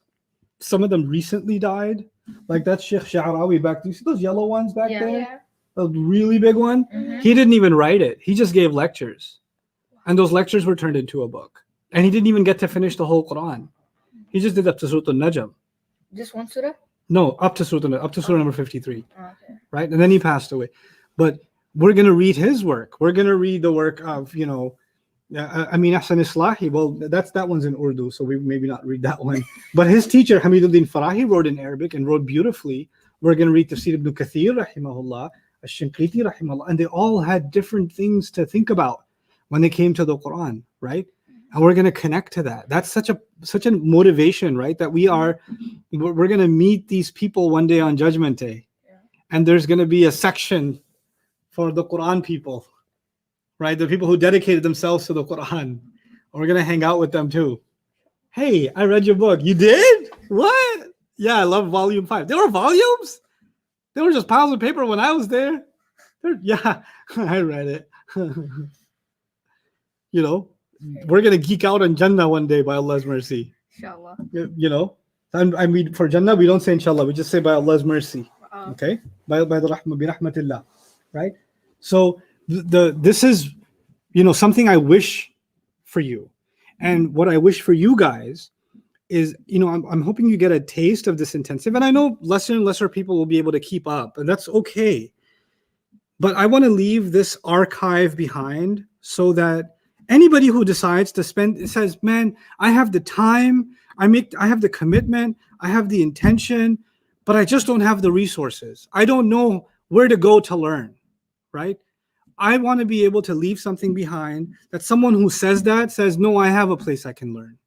[SPEAKER 1] Some of them recently died. Like that Sheikh Sha'arawi back. Do you see those yellow ones back there?
[SPEAKER 3] Yeah.
[SPEAKER 1] A really big one.
[SPEAKER 2] Mhm.
[SPEAKER 1] He didn't even write it. He just gave lectures. And those lectures were turned into a book. And he didn't even get to finish the whole Quran. He just did up to Surah Al-Najm.
[SPEAKER 2] Just one surah?
[SPEAKER 1] No, up to surah number 53.
[SPEAKER 2] Okay.
[SPEAKER 1] Right? And then he passed away. But we're going to read his work. We're going to read the work of, Amin Ahsan Islahi. Well, that one's in Urdu, so we maybe not read that one. But his teacher, Hamiduddin Farahi, wrote in Arabic and wrote beautifully. We're going to read Tafsir ibn Kathir, rahimahullah, Ash-Shinqiti, rahimahullah. And they all had different things to think about when they came to the Quran, right? And we're going to connect to that. That's such a motivation, right? That we're going to meet these people one day on Judgment Day. Yeah. And there's going to be a section for the Quran people, right? The people who dedicated themselves to the Quran. And we're going to hang out with them too. Hey, I read your book. You did? What? Yeah, I love volume 5. There were volumes? They were just piles of paper when I was there. Yeah, I read it. We're going to geek out on Jannah one day by Allah's mercy.
[SPEAKER 2] Inshallah.
[SPEAKER 1] I mean, for Jannah, we don't say inshallah. We just say by Allah's mercy. Okay? By the rahmah, bi rahmatillah. Right? So this is, something I wish for you. And what I wish for you guys is, I'm hoping you get a taste of this intensive. And I know lesser and lesser people will be able to keep up, and that's okay. But I want to leave this archive behind so that anybody who decides to says, man, I have the time, I have the commitment, I have the intention, but I just don't have the resources. I don't know where to go to learn, right? I want to be able to leave something behind that someone who says, no, I have a place I can learn.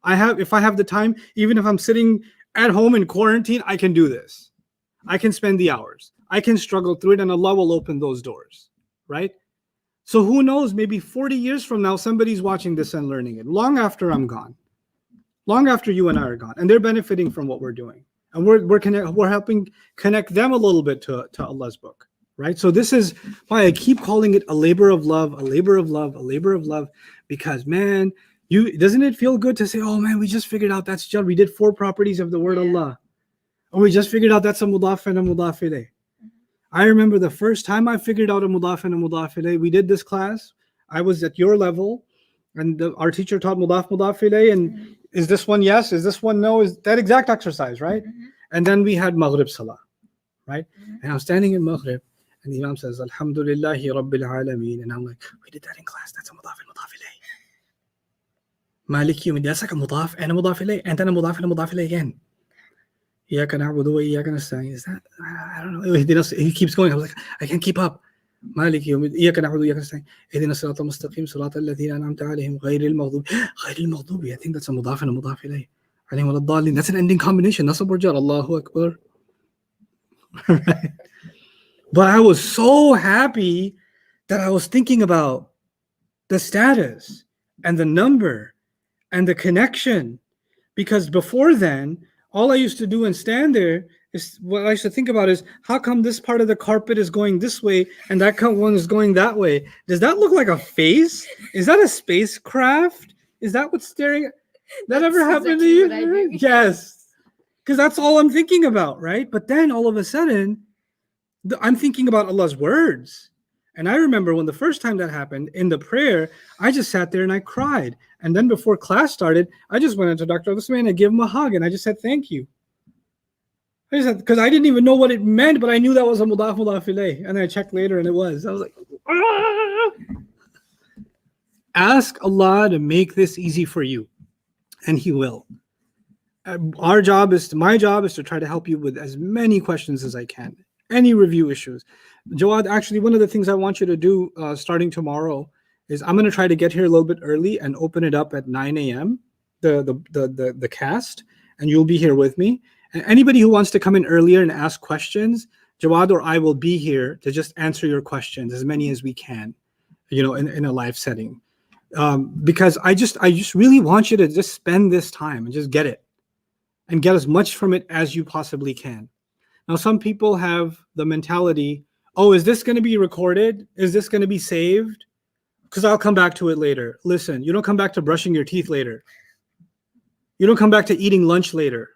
[SPEAKER 1] If I have the time, even if I'm sitting at home in quarantine, I can do this. I can spend the hours. I can struggle through it, and Allah will open those doors, right? So who knows, maybe 40 years from now, somebody's watching this and learning it, long after I'm gone, long after you and I are gone, and they're benefiting from what we're doing. And we're helping connect them a little bit to Allah's book, right? So this is why I keep calling it a labor of love, a labor of love, a labor of love, because, man, doesn't it feel good to say, oh, man, we just figured out that's just, we did 4 properties of the word Allah. Or we just figured out that's a mudaf and a mudaf ilayh. I remember the first time I figured out a mudaf and a mudaf ilayh, we did this class. I was at your level, and our teacher taught mudaf ilayh, and is this one yes? Is this one no? Is that exact exercise, right? Mm-hmm. And then we had Maghrib Salah, right? Mm-hmm. And I'm standing in Maghrib, and the Imam says, Alhamdulillahi Rabbil Alameen. And I'm like, we did that in class. That's a mudaf and mudaf ilayh. Maliki Yawmiddin, that's like a mudaf and a mudaf ilayh, and then a mudaf and a mudaf ilayh again. إياك نعبد وإياك نستعين. Is that? I don't know. He keeps going. I was like, I can't keep up. مالك يوم إياك نعبد وإياك نستعين. اهدنا الصراط المستقيم صراط الذين أنعمت عليهم غير المغضوب. I think that's a mudaf and a mudaf ilayh. عليهم ولا الضالين. That's an ending combination. Nasab or jar. Allahu Akbar. Right. But I was so happy that I was thinking about the status and the number and the connection, because before then, all I used to do and stand there is what I used to think about is, how come this part of the carpet is going this way and that one is going that way? Does that look like a face? Is that a spacecraft? Is that what's staring? That ever happened to you? Yes. Because that's all I'm thinking about, right? But then all of a sudden, I'm thinking about Allah's words. And I remember when the first time that happened in the prayer, I just sat there and I cried. And then before class started, I just went into Dr. Usman and I gave him a hug and I just said, thank you. I just said, because I didn't even know what it meant, but I knew that was a mudaf ilayh. And then I checked later and it was. I was like, ah! Ask Allah to make this easy for you. And He will. My job is to try to help you with as many questions as I can. Any review issues. Jawad, actually, one of the things I want you to do starting tomorrow is I'm going to try to get here a little bit early and open it up at 9 a.m., the cast, and you'll be here with me. And anybody who wants to come in earlier and ask questions, Jawad or I will be here to just answer your questions, as many as we can, in a live setting. Because I just really want you to just spend this time and just get it and get as much from it as you possibly can. Now, some people have the mentality, oh, is this going to be recorded? Is this going to be saved? Because I'll come back to it later. Listen, you don't come back to brushing your teeth later. You don't come back to eating lunch later.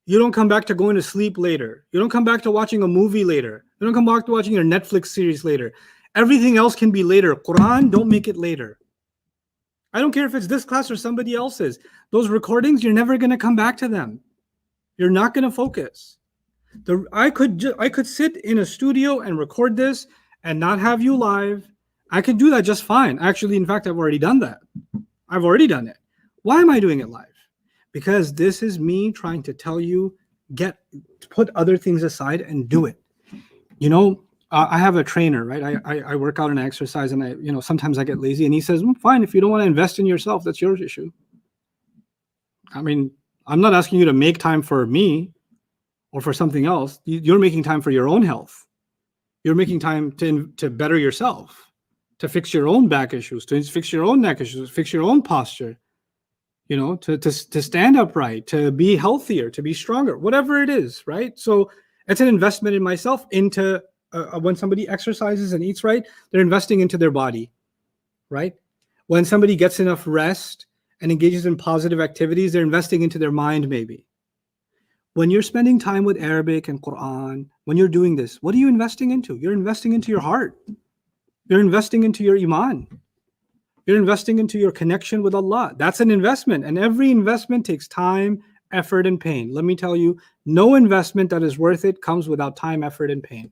[SPEAKER 1] You don't come back to going to sleep later. You don't come back to watching a movie later. You don't come back to watching your Netflix series later. Everything else can be later. Quran, don't make it later. I don't care if it's this class or somebody else's. Those recordings, you're never going to come back to them. You're not going to focus. I could sit in a studio and record this and not have you live. I could do that just fine. Actually, in fact, I've already done that. I've already done it. Why am I doing it live? Because this is me trying to tell you, put other things aside and do it. You know, I have a trainer, right? I work out and I exercise, and sometimes I get lazy, and he says, fine, if you don't want to invest in yourself, that's your issue. I mean, I'm not asking you to make time for me or for something else. You're making time for your own health. You're making time to better yourself, to fix your own back issues, to fix your own neck issues, fix your own posture, to stand upright, to be healthier, to be stronger, whatever it is, right? So it's an investment in myself. Into when somebody exercises and eats right, they're investing into their body, right? When somebody gets enough rest and engages in positive activities, they're investing into their mind, maybe. When you're spending time with Arabic and Quran, when you're doing this, what are you investing into? You're investing into your heart. You're investing into your iman. You're investing into your connection with Allah. That's an investment. And every investment takes time, effort, and pain. Let me tell you, no investment that is worth it comes without time, effort, and pain.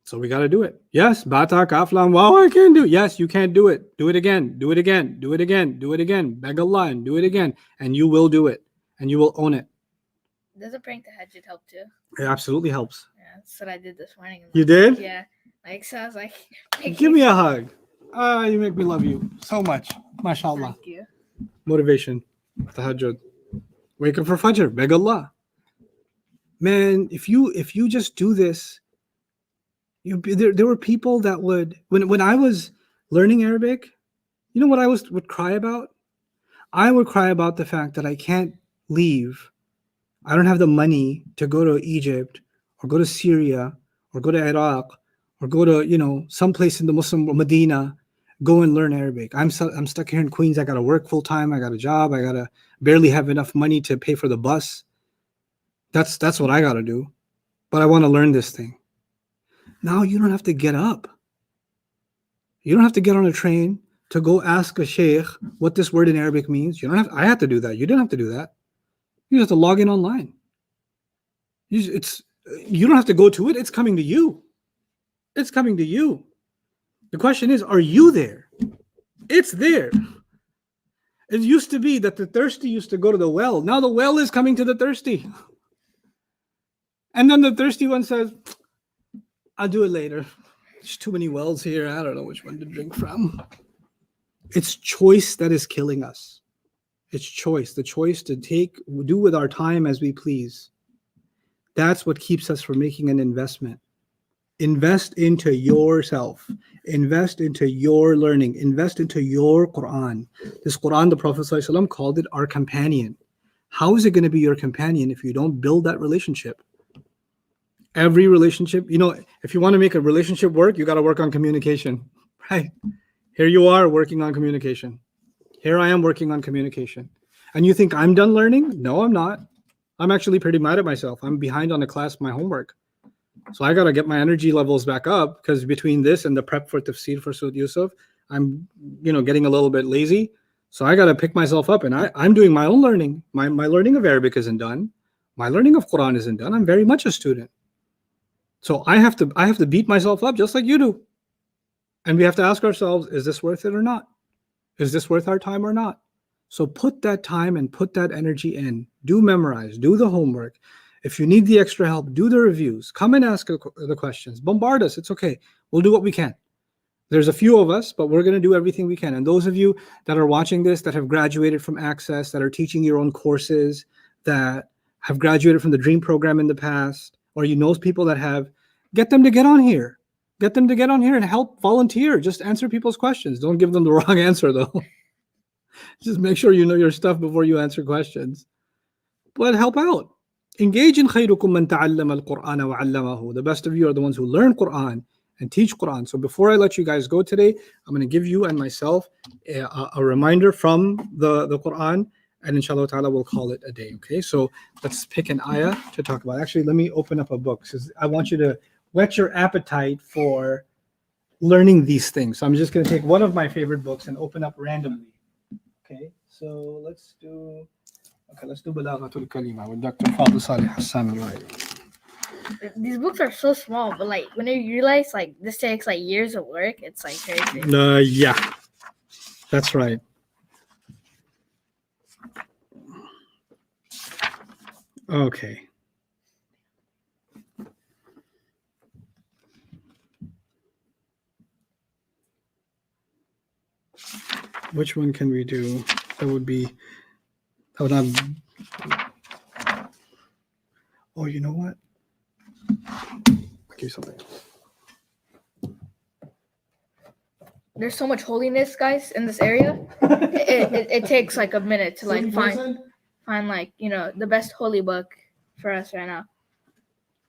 [SPEAKER 1] So we got to do it. Yes, bata, kaflam, wow, I can't do it. Yes, you can't do it. Do it again, do it again, do it again, do it again. Beg Allah and do it again. And you will do it. And you will own it.
[SPEAKER 2] Does a prank tahajjud help too?
[SPEAKER 1] It absolutely helps.
[SPEAKER 2] Yeah, that's what I did this morning.
[SPEAKER 1] You did?
[SPEAKER 2] Yeah. Like, so I was like,
[SPEAKER 1] Give me a hug. You make me love you so much. MashaAllah.
[SPEAKER 2] Thank you.
[SPEAKER 1] Motivation. Tahajjud. Wake up for Fajr. Beg Allah. Man, if you just do this, there were people that would, when I was learning Arabic, you know what I would cry about? I would cry about the fact that I can't leave. I don't have the money to go to Egypt or go to Syria or go to Iraq or go to, someplace in the Muslim Medina, go and learn Arabic. I'm stuck here in Queens. I got to work full time. I got a job. I got to barely have enough money to pay for the bus. That's what I got to do. But I want to learn this thing. Now you don't have to get up. You don't have to get on a train to go ask a sheikh what this word in Arabic means. I had to do that. You didn't have to do that. You just have to log in online. You don't have to go to it. It's coming to you. It's coming to you. The question is, are you there? It's there. It used to be that the thirsty used to go to the well. Now the well is coming to the thirsty. And then the thirsty one says, I'll do it later. There's too many wells here. I don't know which one to drink from. It's choice that is killing us. It's choice. The choice to do with our time as we please. That's what keeps us from making an investment. Invest into yourself. Invest into your learning. Invest into your Quran. This Quran, the Prophet ﷺ called it our companion. How is it going to be your companion if you don't build that relationship? Every relationship, if you want to make a relationship work, you got to work on communication, right? Here you are working on communication. Here I am working on communication. And you think I'm done learning? No, I'm not. I'm actually pretty mad at myself. I'm behind on my homework. So I got to get my energy levels back up, because between this and the prep for tafsir for Surah Yusuf, I'm, getting a little bit lazy. So I got to pick myself up, and I'm doing my own learning. My learning of Arabic isn't done. My learning of Quran isn't done. I'm very much a student. So I have to beat myself up just like you do. And we have to ask ourselves, is this worth it or not? Is this worth our time or not? So put that time and put that energy in. Do memorize, do the homework. If you need the extra help, do the reviews. Come and ask the questions. Bombard us. It's okay. We'll do what we can. There's a few of us, but we're going to do everything we can. And those of you that are watching this, that have graduated from Access, that are teaching your own courses, that have graduated from the Dream program in the past, or people that have, get them to get on here. Get them to get on here and help volunteer. Just answer people's questions. Don't give them the wrong answer, though. Just make sure you know your stuff before you answer questions. But help out. Engage in خيركم من تعلم القرآن وعلمه. The best of you are the ones who learn Quran and teach Quran. So before I let you guys go today, I'm going to give you and myself a reminder from the Quran, and inshallah ta'ala we'll call it a day. Okay, so let's pick an ayah to talk about. Actually, let me open up a book, because I want you to whet your appetite for learning these things. So I'm just going to take one of my favorite books and open up randomly. Okay, so let's do Okay, let's do Balaghatul Kalima with Dr. Fadil Salih Hassan.
[SPEAKER 2] These books are so small, but like when you realize like this takes like years of work, it's like crazy.
[SPEAKER 1] Yeah, that's right. Okay. Which one can we do? That would not. Oh, you know what? I'll give you something.
[SPEAKER 2] There's so much holiness, guys, in this area. It takes like a minute to like find like the best holy book for us right now.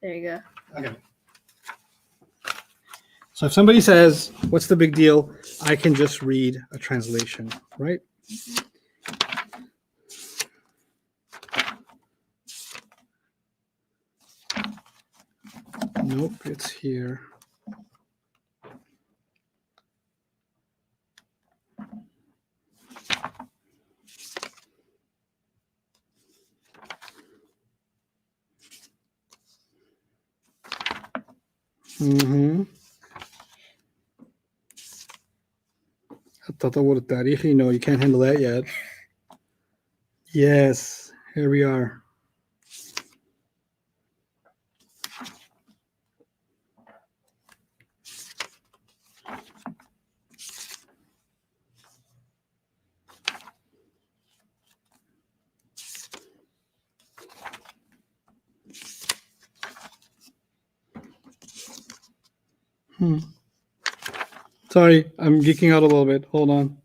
[SPEAKER 2] There you go.
[SPEAKER 1] Okay. So if somebody says, "What's the big deal?" I can just read a translation, right? Nope, it's here. Mm-hmm. التطور التاريخي. No, you can't handle that yet. Yes, here we are. Sorry, I'm geeking out a little bit. Hold on.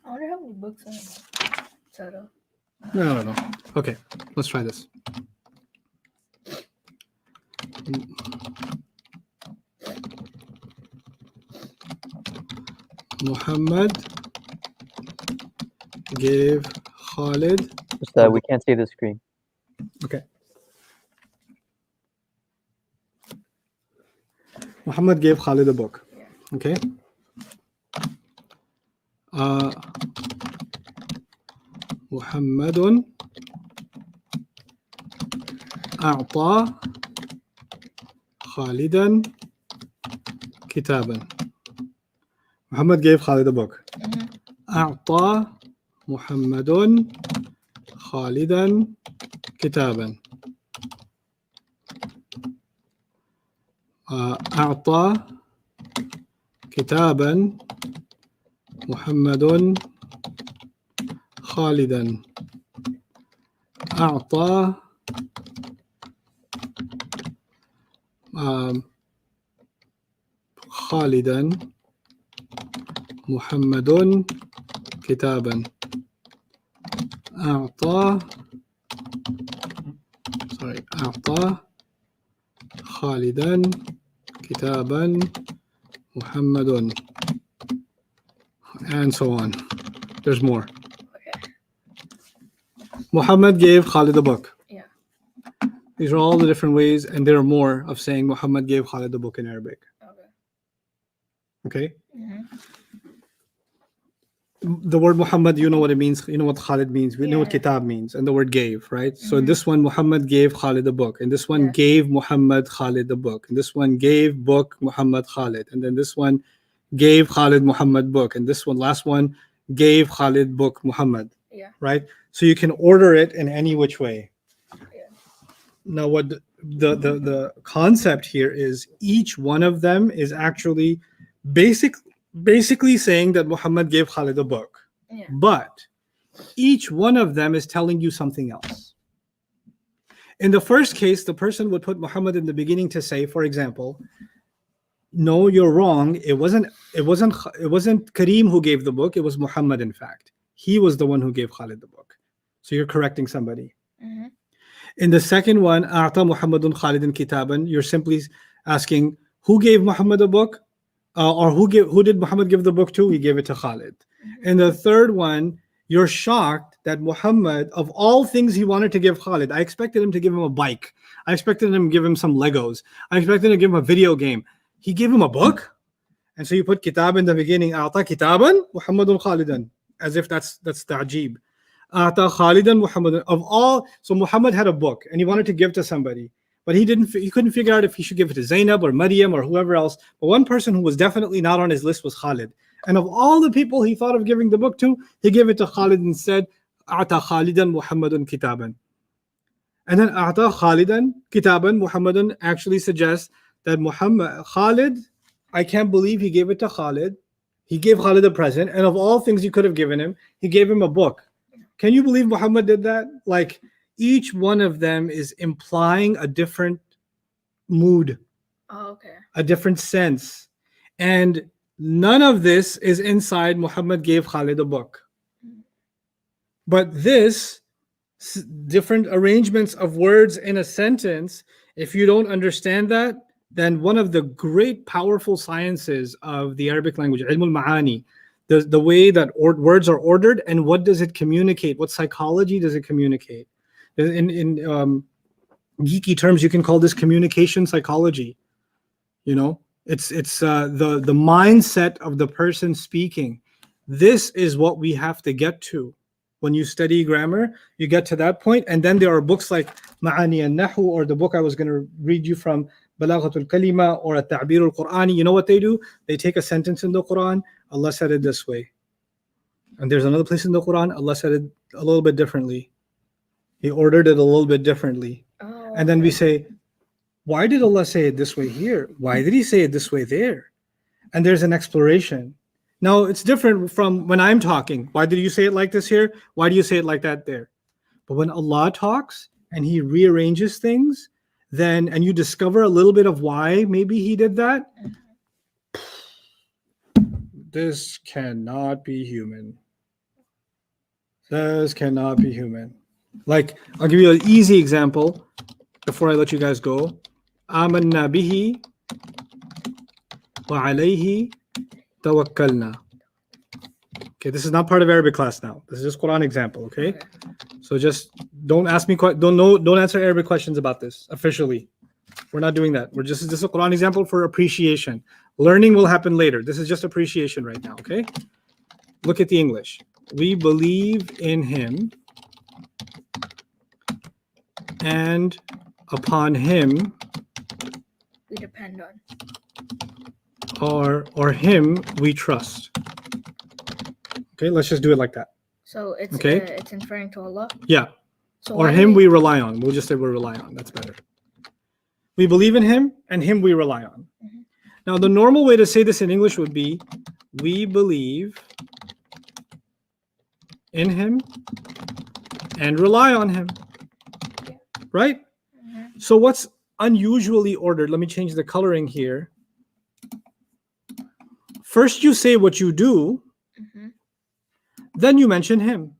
[SPEAKER 2] I wonder how many books are in total.
[SPEAKER 1] No. Okay, let's try this. Muhammad gave Khalid.
[SPEAKER 4] Just we can't see the screen.
[SPEAKER 1] Okay. Muhammad gave Khalid a book. Okay. محمد أعطى خالدا كتابا. Muhammad gave Khalid a book. أعطى محمد خالدا كتابا. أعطى كتابا محمد خالدا. أعطى خالدا محمد كتابا. أعطى خالدا كتابا محمد, and so on. There's more. Muhammad gave Khalid a book.
[SPEAKER 2] Yeah.
[SPEAKER 1] These are all the different ways, and there are more of saying Muhammad gave Khalid a book in Arabic. Okay? The word Muhammad, you know what it means. You know what Khalid means. We know what kitab means, and the word gave, right? So in this one, Muhammad gave Khalid a book. And this one gave Muhammad Khalid a book. And this one gave book Muhammad Khalid. And then this one gave Khalid Muhammad book. And this one, last one, gave Khalid book Muhammad.
[SPEAKER 2] Yeah.
[SPEAKER 1] Right? So you can order it in any which way. Yeah. Now what the concept here is, each one of them is actually basically saying that Muhammad gave Khalid a book.
[SPEAKER 2] Yeah.
[SPEAKER 1] But each one of them is telling you something else. In the first case, the person would put Muhammad in the beginning to say, for example, no, you're wrong. It wasn't Kareem who gave the book. It was Muhammad, in fact. He was the one who gave Khalid the book. So you're correcting somebody. In the second one, A'ta Muhammadun Khalidin Kitaban, you're simply asking, who gave Muhammad a book? Or who did Muhammad give the book to? He gave it to Khalid. In the third one, you're shocked that Muhammad, of all things he wanted to give Khalid, I expected him to give him a bike. I expected him to give him some Legos. I expected him to give him a video game. He gave him a book? And so you put kitab in the beginning, أعطى كتابا محمد خالدا, as if that's ta'jib. أعطى خالدا محمد, of all, so Muhammad had a book and he wanted to give to somebody, but he couldn't figure out if he should give it to Zainab or Maryam or whoever else. But one person who was definitely not on his list was Khalid. And of all the people he thought of giving the book to, he gave it to Khalid and said, أعطى خالدا محمد كتابا. And then أعطى خالدا كتابا محمد actually suggests that Khalid, I can't believe he gave it to Khalid. He gave Khalid a present, and of all things you could have given him, he gave him a book. Can you believe Muhammad did that? Like, each one of them is implying a different mood,
[SPEAKER 2] Oh, okay.
[SPEAKER 1] a different sense. And none of this is inside Muhammad gave Khalid a book. But this, different arrangements of words in a sentence, if you don't understand that, then one of the great powerful sciences of the Arabic language, ilm al-ma'ani, the way that words are ordered and what does it communicate? What psychology does it communicate? In geeky terms, you can call this communication psychology. You know, it's the mindset of the person speaking. This is what we have to get to. When you study grammar, you get to that point, and then there are books like Ma'ani al-Nahu, or the book I was going to read you from, Balaghatul Kalima, or At-Ta'bir al-Qur'ani. You know what they do? They take a sentence in the Quran, Allah said it this way. And there's another place in the Quran, Allah said it a little bit differently. He ordered it a little bit differently.
[SPEAKER 2] Oh,
[SPEAKER 1] And then we say, why did Allah say it this way here? Why did he say it this way there? And there's an exploration. Now, it's different from when I'm talking. Why did you say it like this here? Why do you say it like that there? But when Allah talks and he rearranges things, then, and you discover a little bit of why maybe he did that, this cannot be human. This cannot be human. Like, I'll give you an easy example before I let you guys go. آمنا به وعليه توكلنا. Okay, this is not part of Arabic class now. This is just Quran example, okay? So just don't ask me, don't answer Arabic questions about this officially. We're not doing that. This is a Quran example for appreciation. Learning will happen later. This is just appreciation right now, okay? Look at the English. We believe in him, and upon him
[SPEAKER 2] we depend on.
[SPEAKER 1] or him we trust. Okay, let's just do it like that.
[SPEAKER 2] So it's
[SPEAKER 1] Okay.
[SPEAKER 2] It's inferring to Allah.
[SPEAKER 1] Yeah.
[SPEAKER 2] So
[SPEAKER 1] Or
[SPEAKER 2] why
[SPEAKER 1] him
[SPEAKER 2] do
[SPEAKER 1] we rely on. We'll just say we rely on. That's better. We believe in him, and him we rely on.
[SPEAKER 2] Mhm.
[SPEAKER 1] Now, the normal way to say this in English would be, we believe in him and rely on him. Right?
[SPEAKER 2] Mhm.
[SPEAKER 1] So what's unusually ordered? Let me change the coloring here. First you say what you do,
[SPEAKER 2] Mhm.
[SPEAKER 1] then you mention him.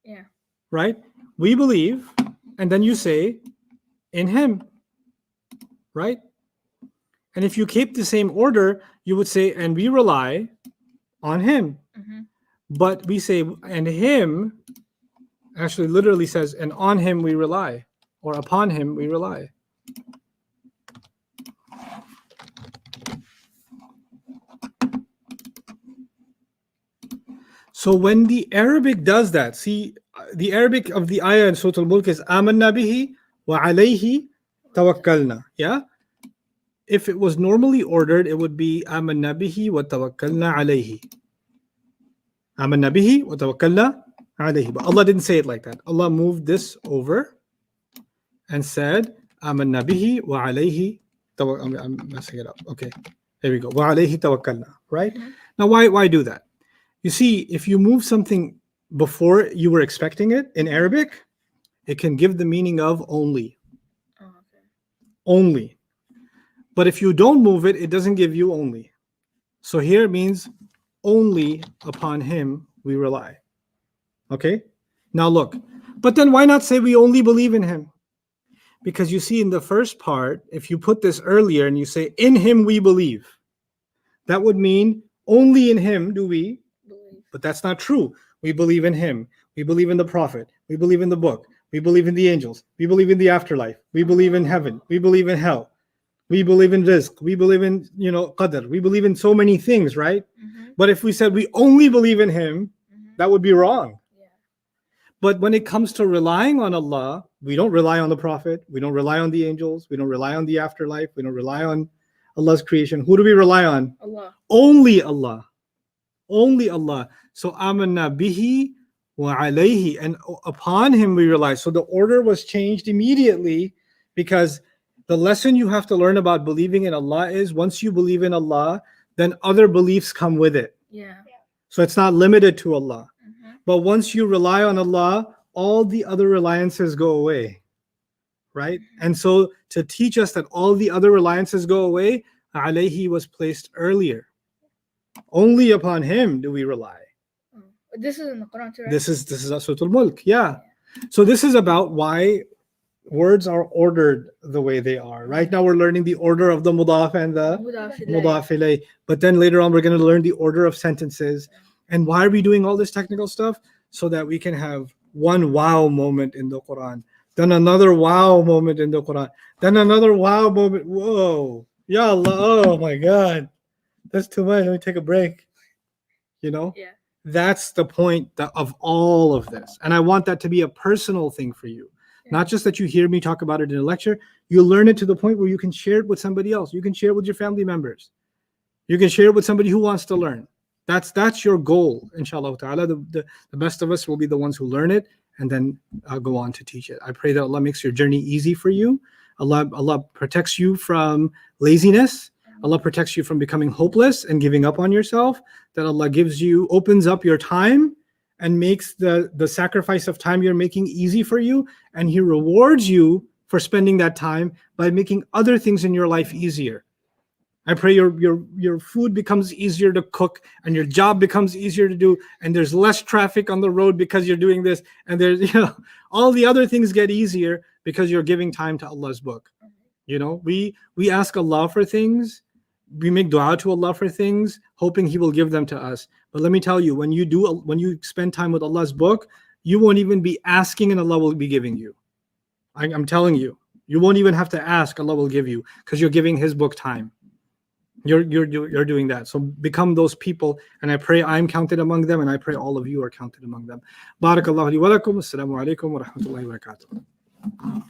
[SPEAKER 2] Yeah.
[SPEAKER 1] Right? We believe, and then you say in him. Right? And if you keep the same order, you would say, and we rely on him.
[SPEAKER 2] Mhm.
[SPEAKER 1] But we say, and him actually literally says, and on him we rely, or upon him we rely. So when the Arabic does that, see, the Arabic of the ayah in Surah Al-Mulk is amanna bihi wa alayhi tawakkalna. Yeah? If it was normally ordered, it would be amanna bihi wa tawakkalna alayhi. Amanna bihi wa tawakkalna alayhi. But Allah didn't say it like that. Allah moved this over and said amanna bihi wa alayhi tawakkalna. I'm messing it up. Okay. There we go. Wa alayhi tawakkalna. Right?
[SPEAKER 2] Mhm.
[SPEAKER 1] Now why do that? You see, if you move something before you were expecting it in Arabic, it can give the meaning of only.
[SPEAKER 2] Oh, okay.
[SPEAKER 1] Only. But if you don't move it, it doesn't give you only. So here it means only upon him we rely. Okay? Now look. But then why not say we only believe in him? Because you see in the first part, if you put this earlier and you say in him we believe, that would mean only in him do we.
[SPEAKER 2] Believe.
[SPEAKER 1] But that's not true. We believe in him. We believe in the prophet. We believe in the book. We believe in the angels. We believe in the afterlife. We believe in heaven. We believe in hell. We believe in rizq. We believe in, qadr. We believe in so many things, right?
[SPEAKER 2] Mm-hmm.
[SPEAKER 1] But if we said we only believe in him, that would be wrong.
[SPEAKER 2] Yeah.
[SPEAKER 1] But when it comes to relying on Allah, we don't rely on the Prophet. We don't rely on the angels. We don't rely on the afterlife. We don't rely on Allah's creation. Who do we rely on?
[SPEAKER 2] Allah.
[SPEAKER 1] Only Allah. Only Allah. So amanna bihi wa alayhi. And upon him we rely. So the order was changed immediately, because the lesson you have to learn about believing in Allah is once you believe in Allah, then other beliefs come with it.
[SPEAKER 2] Yeah.
[SPEAKER 1] So it's not limited to Allah.
[SPEAKER 2] Mm-hmm.
[SPEAKER 1] But once you rely on Allah, all the other reliances go away. Right? And so to teach us that all the other reliances go away, alayhi was placed earlier. Only upon him do we rely.
[SPEAKER 2] This is in the Quran too, right?
[SPEAKER 1] This is Surah Al-Mulk. Yeah. So this is about why words are ordered the way they are. Right now we're learning the order of the mudaf and the
[SPEAKER 2] Mudaf ilayh.
[SPEAKER 1] mudaf ilayh. But then later on we're going to learn the order of sentences. And why are we doing all this technical stuff? So that we can have one wow moment in the Quran, then another wow moment in the Quran, then another wow moment. Whoa. Ya Allah. Oh my God. That's too much. Let me take a break.
[SPEAKER 2] Yeah.
[SPEAKER 1] That's the point of all of this. And I want that to be a personal thing for you. Not just that you hear me talk about it in a lecture, you learn it to the point where you can share it with somebody else. You can share it with your family members. You can share it with somebody who wants to learn. That's your goal, inshallah ta'ala. The best of us will be the ones who learn it and then go on to teach it. I pray that Allah makes your journey easy for you. Allah protects you from laziness. Allah protects you from becoming hopeless and giving up on yourself. That Allah opens up your time and makes the sacrifice of time you're making easy for you, and He rewards you for spending that time by making other things in your life easier. I pray your food becomes easier to cook, and your job becomes easier to do, and there's less traffic on the road because you're doing this, and there's all the other things get easier because you're giving time to Allah's book. We ask Allah for things, we make dua to Allah for things, hoping He will give them to us. But let me tell you, when you spend time with Allah's book, you won't even be asking, and Allah will be giving you. I'm telling you, you won't even have to ask, Allah will give you, because you're giving His book time. You're doing that. So become those people, and I pray I'm counted among them, and I pray all of you are counted among them. Barakallahu li wa lakum. Assalamu alaikum wa rahmatullahi wa barakatuh.